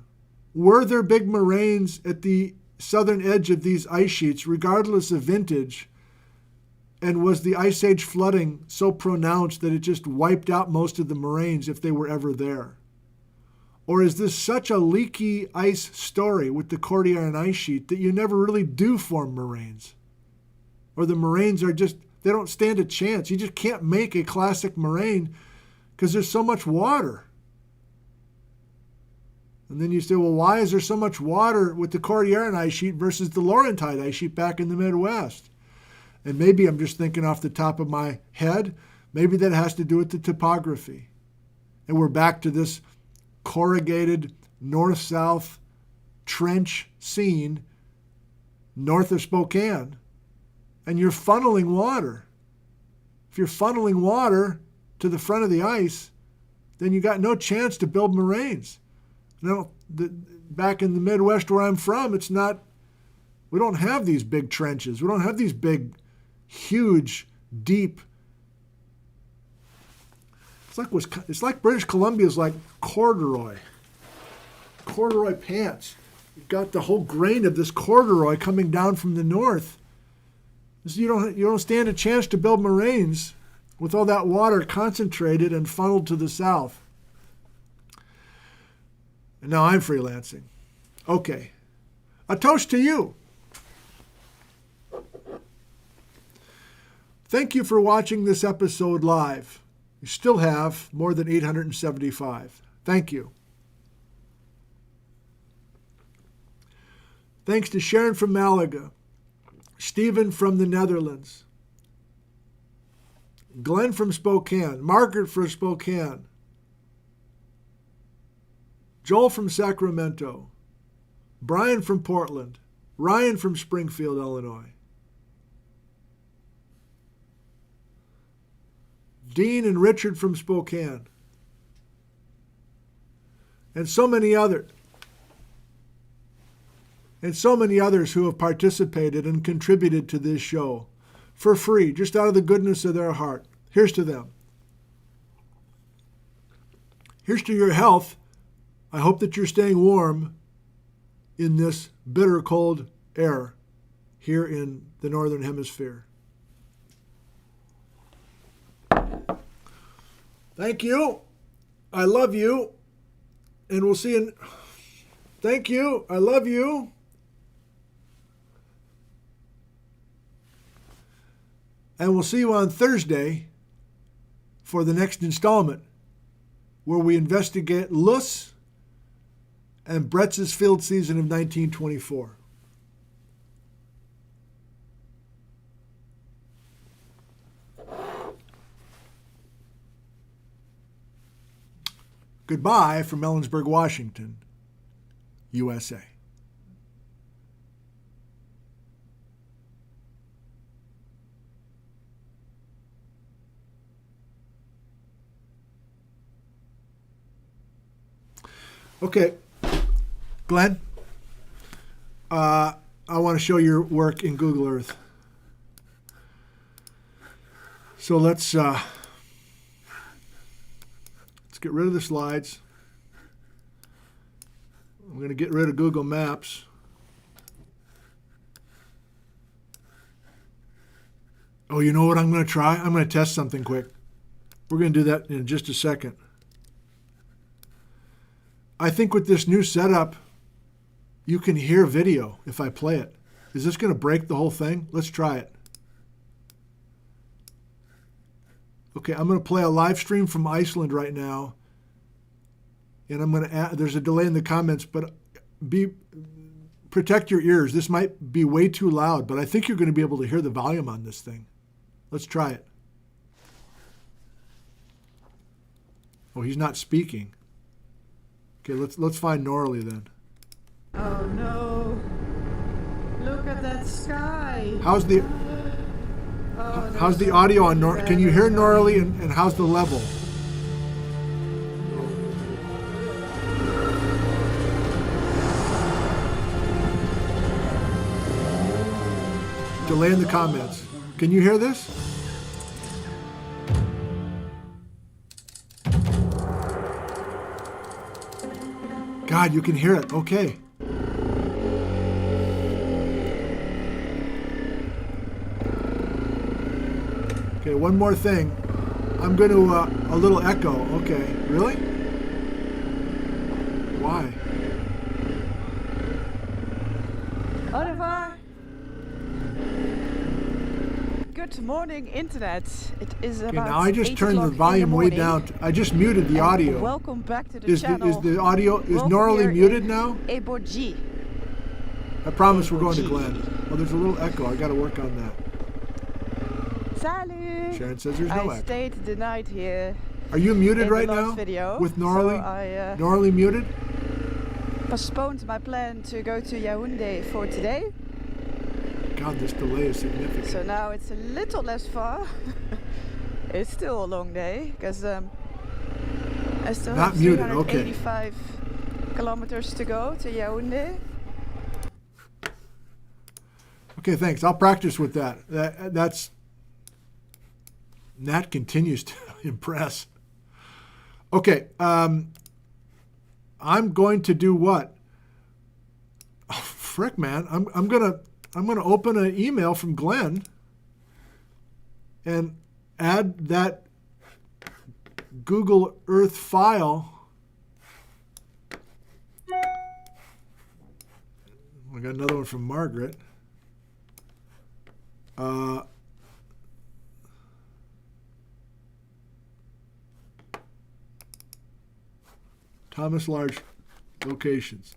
Were there big moraines at the southern edge of these ice sheets, regardless of vintage? And was the Ice Age flooding so pronounced that it just wiped out most of the moraines if they were ever there? Or is this such a leaky ice story with the Cordilleran ice sheet that you never really do form moraines? Or the moraines are just, they don't stand a chance. You just can't make a classic moraine because there's so much water. And then you say, well, why is there so much water with the Cordilleran ice sheet versus the Laurentide ice sheet back in the Midwest? And maybe I'm just thinking off the top of my head. Maybe that has to do with the topography. And we're back to this corrugated north-south trench scene north of Spokane. And you're funneling water. If you're funneling water to the front of the ice, then you got no chance to build moraines. Now, back in the Midwest where I'm from, we don't have these big trenches. We don't have these big, huge, deep. It's like British Columbia's like corduroy pants. You've got the whole grain of this corduroy coming down from the north. So you don't stand a chance to build moraines with all that water concentrated and funneled to the south. And now I'm freelancing. Okay. A toast to you. Thank you for watching this episode live. You still have more than 875. Thank you. Thanks to Sharon from Malaga, Stephen from the Netherlands, Glenn from Spokane, Margaret from Spokane, Joel from Sacramento, Brian from Portland, Ryan from Springfield, Illinois, Dean and Richard from Spokane, and so many others. And so many others who have participated and contributed to this show for free, just out of the goodness of their heart. Here's to them. Here's to your health. I hope that you're staying warm in this bitter cold air here in the Northern Hemisphere. Thank you. I love you. And we'll see you. Thank you. I love you. And we'll see you on Thursday for the next installment, where we investigate Lus and Bretz's field season of 1924. Goodbye from Ellensburg, Washington, USA. Okay, Glenn, I want to show your work in Google Earth. So let's get rid of the slides. I'm going to get rid of Google Maps. Oh, you know what I'm going to try? I'm going to test something quick. We're going to do that in just a second. I think with this new setup, you can hear video if I play it. Is this going to break the whole thing? Let's try it. Okay, I'm going to play a live stream from Iceland right now. And I'm going to add, there's a delay in the comments, but protect your ears. This might be way too loud, but I think you're going to be able to hear the volume on this thing. Let's try it. Oh, he's not speaking. Okay, let's find Norley then. Oh no! Look at that sky. How's the audio on Norley? Can you hear Norley, and how's the level? Delay in the comments. Can you hear this? God, you can hear it. Okay. Okay, one more thing. I'm going to, a little echo. Okay, really? Why? Oliver! Good morning, Internet. It is about Okay, now I just turned the volume way down. I just muted the audio. Welcome back to the channel. Is the audio, is Norley muted now? Eboji. I promise we're going to Glenn. Oh, there's a little echo. I got to work on that. Salut! Sharon says there's no I echo. stayed the night here. Are you muted right in the now? last video, With Norley? So I Norley muted? postponed my plan to go to Yaoundé for today. God, this delay is significant. So now it's a little less far. It's still a long day because I still Not have muted, okay. 385 kilometers to go to Yaoundé. Okay, thanks. I'll practice with that. That continues to impress. Okay, I'm going to do what? Oh, frick, man! I'm gonna open an email from Glenn and add that Google Earth file. We got another one from Margaret. Thomas Large locations.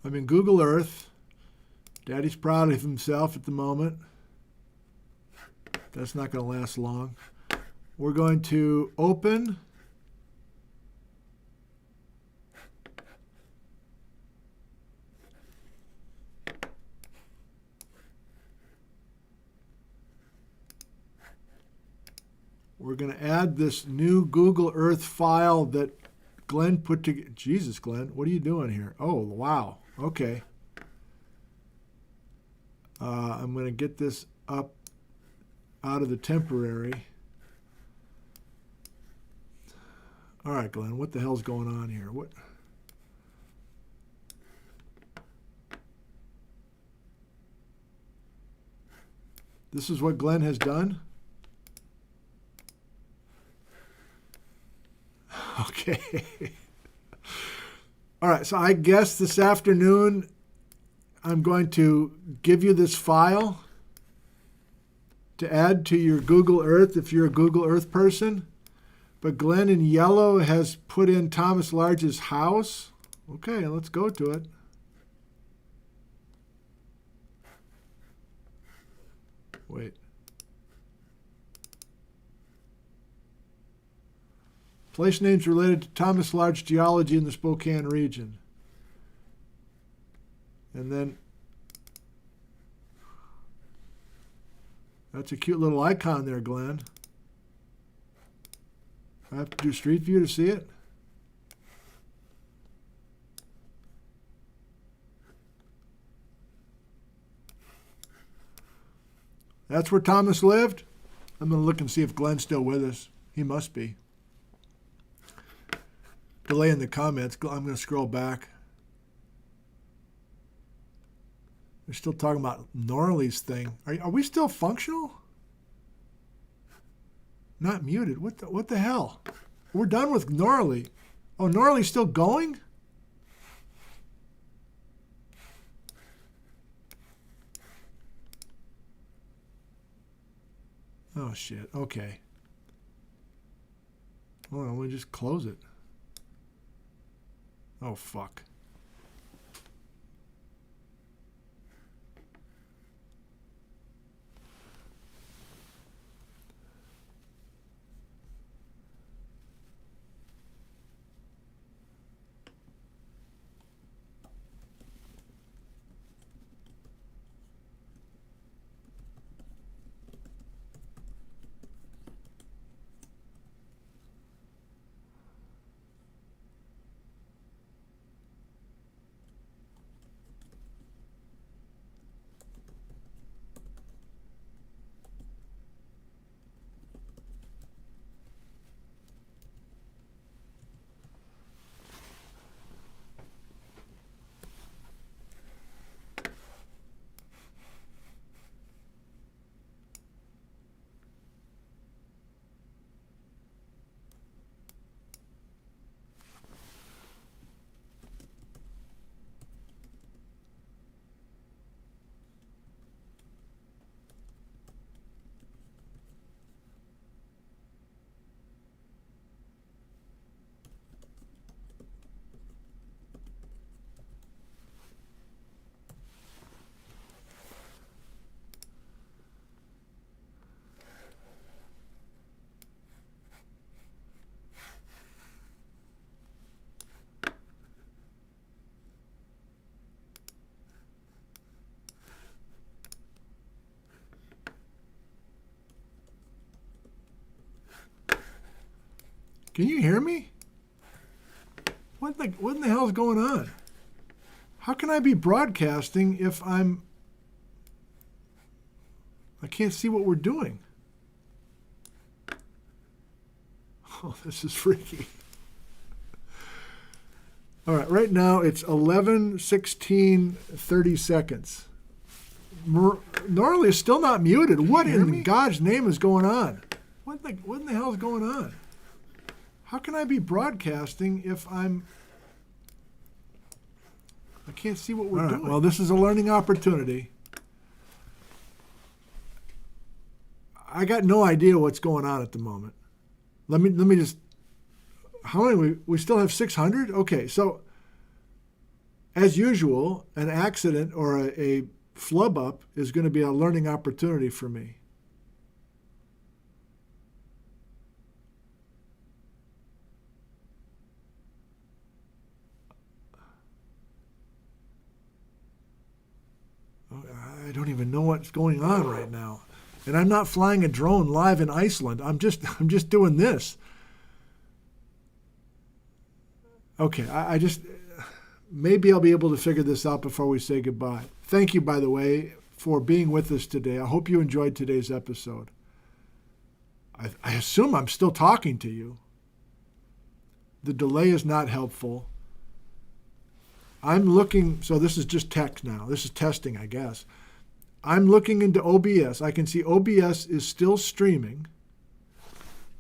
I'm in Google Earth. Daddy's proud of himself at the moment. That's not going to last long. We're going to open we're going to add this new Google Earth file that Glenn put together. Jesus, Glenn, what are you doing here? Oh, wow. Okay. I'm going to get this up out of the temporary. All right, Glenn, what the hell's going on here? What? This is what Glenn has done? Okay. All right, so I guess this afternoon I'm going to give you this file to add to your Google Earth if you're a Google Earth person. But Glenn in yellow has put in Thomas Large's house. Okay, let's go to it. Wait. Place names related to Thomas Large geology in the Spokane region. And then that's a cute little icon there, Glenn. I have to do Street View to see it. That's where Thomas lived. I'm going to look and see if Glenn's still with us. He must be. Delay in the comments. I'm going to scroll back. They're still talking about Norley's thing. Are we still functional? Not muted. What the hell? We're done with Norley. Oh, Norley's still going? Oh, shit. Okay. Hold on. We'll just close it. Oh, fuck. Can you hear me? What in the hell is going on? How can I be broadcasting if I can't see what we're doing? Oh, this is freaky. All right, right now it's 11:16:30 seconds. Norley is still not muted. What in God's name is going on? What in the hell is going on? How can I be broadcasting if I can't see what we're doing? Well, this is a learning opportunity. I got no idea what's going on at the moment. Let me just. How many we still have 600? Okay, so as usual, an accident or a flub up is going to be a learning opportunity for me. I don't even know what's going on right now. And I'm not flying a drone live in Iceland. I'm just doing this. Okay, I just maybe I'll be able to figure this out before we say goodbye. Thank you, by the way, for being with us today. I hope you enjoyed today's episode. I assume I'm still talking to you. The delay is not helpful. I'm looking, so this is just text now. This is testing, I guess. I'm looking into OBS. I can see OBS is still streaming.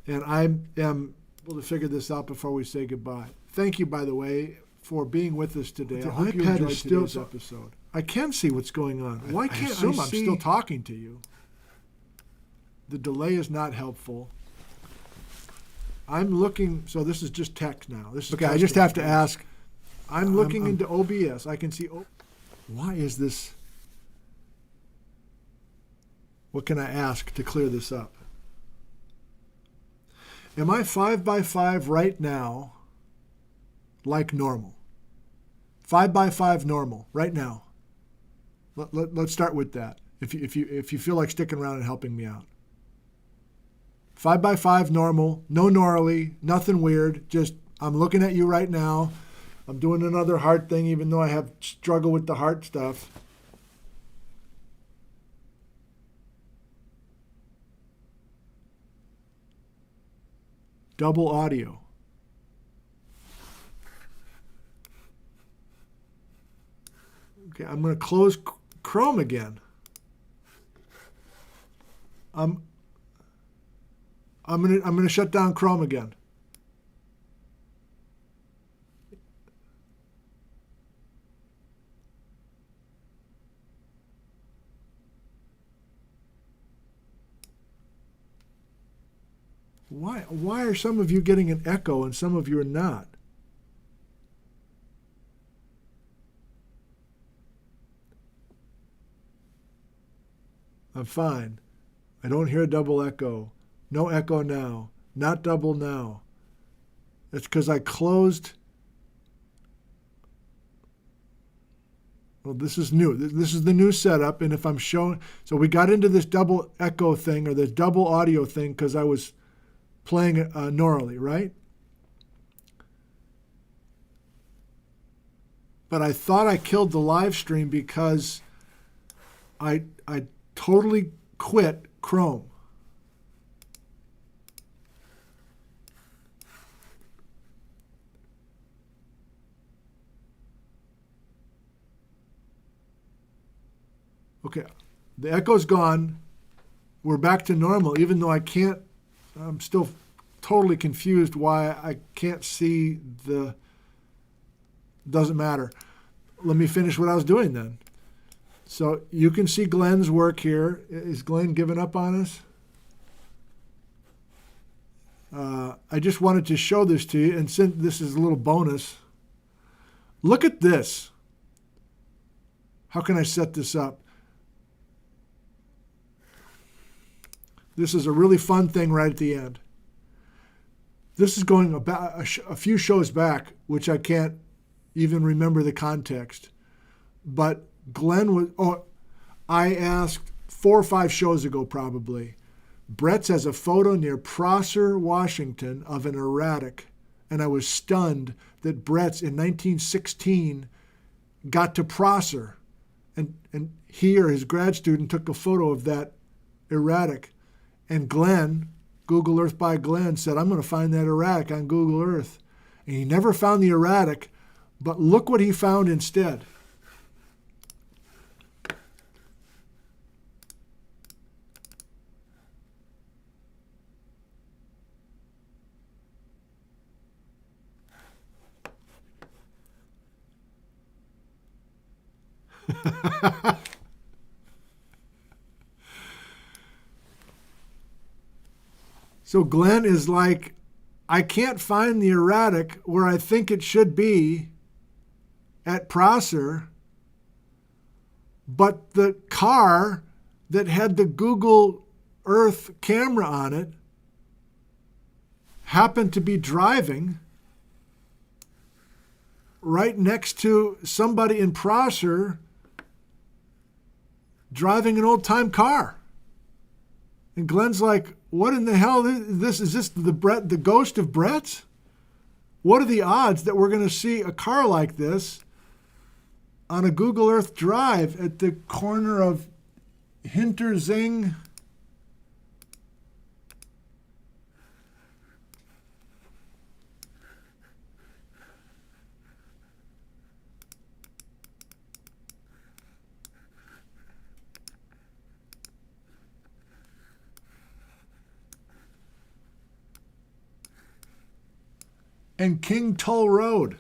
And I am able to figure this out before we say goodbye. Thank you, by the way, for being with us today. The I hope you iPad enjoyed is still today's episode. I can see what's going on. Why can't I assume see? I'm I'm still talking to you. The delay is not helpful. I'm looking, so this is just text now. This is Okay, I just have to testing. ask. I'm looking into OBS. I can see. Why is this? What can I ask to clear this up? Am I 5x5 right now like normal? 5x5 normal right now. Let's start with that. If you feel like sticking around and helping me out. 5x5 normal, no gnarly, nothing weird. Just I'm looking at you right now. I'm doing another heart thing, even though I have struggle with the heart stuff. Double audio. Okay, I'm going to close Chrome again. I'm going to shut down Chrome again. Why are some of you getting an echo and some of you are not? I'm fine. I don't hear a double echo. No echo now. Not double now. That's because I closed. Well, this is new. This is the new setup. And if I'm showing, so we got into this double echo thing or this double audio thing because I was playing normally, right? But I thought I killed the live stream because I totally quit Chrome. Okay, the echo's gone. We're back to normal, even though I can't, I'm still totally confused why I can't see the, doesn't matter. Let me finish what I was doing then. So you can see Glenn's work here. Is Glenn giving up on us? I just wanted to show this to you, and since this is a little bonus, look at this. How can I set this up? This is a really fun thing right at the end. This is going about a few shows back, which I can't even remember the context. But Glenn was, I asked 4 or 5 shows ago probably. Bretz has a photo near Prosser, Washington of an erratic, and I was stunned that Bretz in 1916 got to Prosser, and he or his grad student took a photo of that erratic. And Glenn, Google Earth by Glenn, said, I'm going to find that erratic on Google Earth. And he never found the erratic, but look what he found instead. So Glenn is like, I can't find the erratic where I think it should be at Prosser, but the car that had the Google Earth camera on it happened to be driving right next to somebody in Prosser driving an old-time car. And Glenn's like, what in the hell is this the ghost of Bretz? What are the odds that we're going to see a car like this on a Google Earth drive at the corner of Hinterzing and King Tull Road.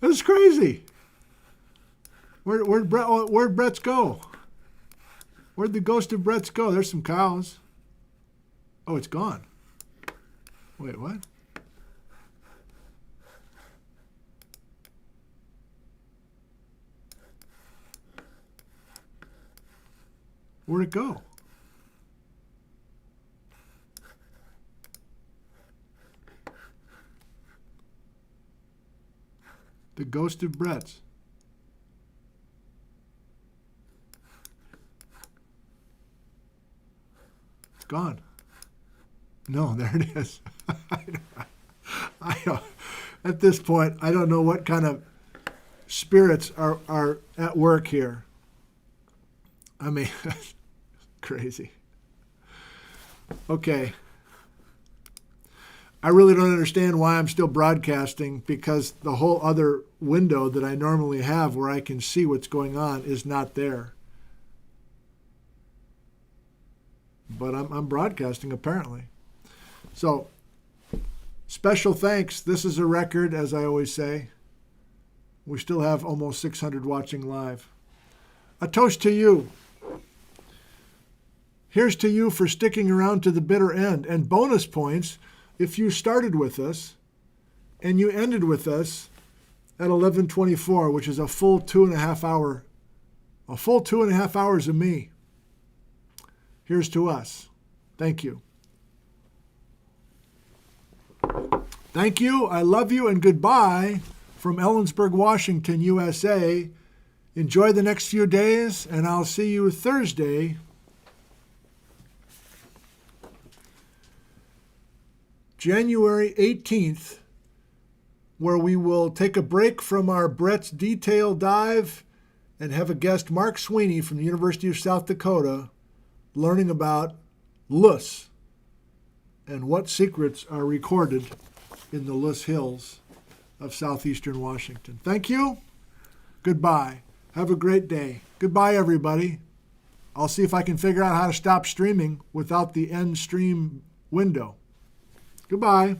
That's crazy. Where'd Bretz go? Where'd the ghost of Bretz go? There's some cows. Oh, it's gone. Wait, what? Where'd it go? The ghost of Bretz. It's gone. No, there it is. I don't, at this point, I don't know what kind of spirits are at work here. I mean, crazy. Okay. I really don't understand why I'm still broadcasting, because the whole other window that I normally have where I can see what's going on is not there. But I'm broadcasting apparently. So, special thanks. This is a record, as I always say. We still have almost 600 watching live. A toast to you. Here's to you for sticking around to the bitter end. And bonus points if you started with us and you ended with us at 11:24, which is a full 2.5 hours of me. Here's to us. Thank you. Thank you. I love you, and goodbye from Ellensburg, Washington, USA. Enjoy the next few days, and I'll see you Thursday, January 18th, where we will take a break from our Bretz detail dive and have a guest, Mark Sweeney from the University of South Dakota, learning about Luss and what secrets are recorded in the Luss Hills of southeastern Washington. Thank you. Goodbye. Have a great day. Goodbye, everybody. I'll see if I can figure out how to stop streaming without the end stream window. Goodbye.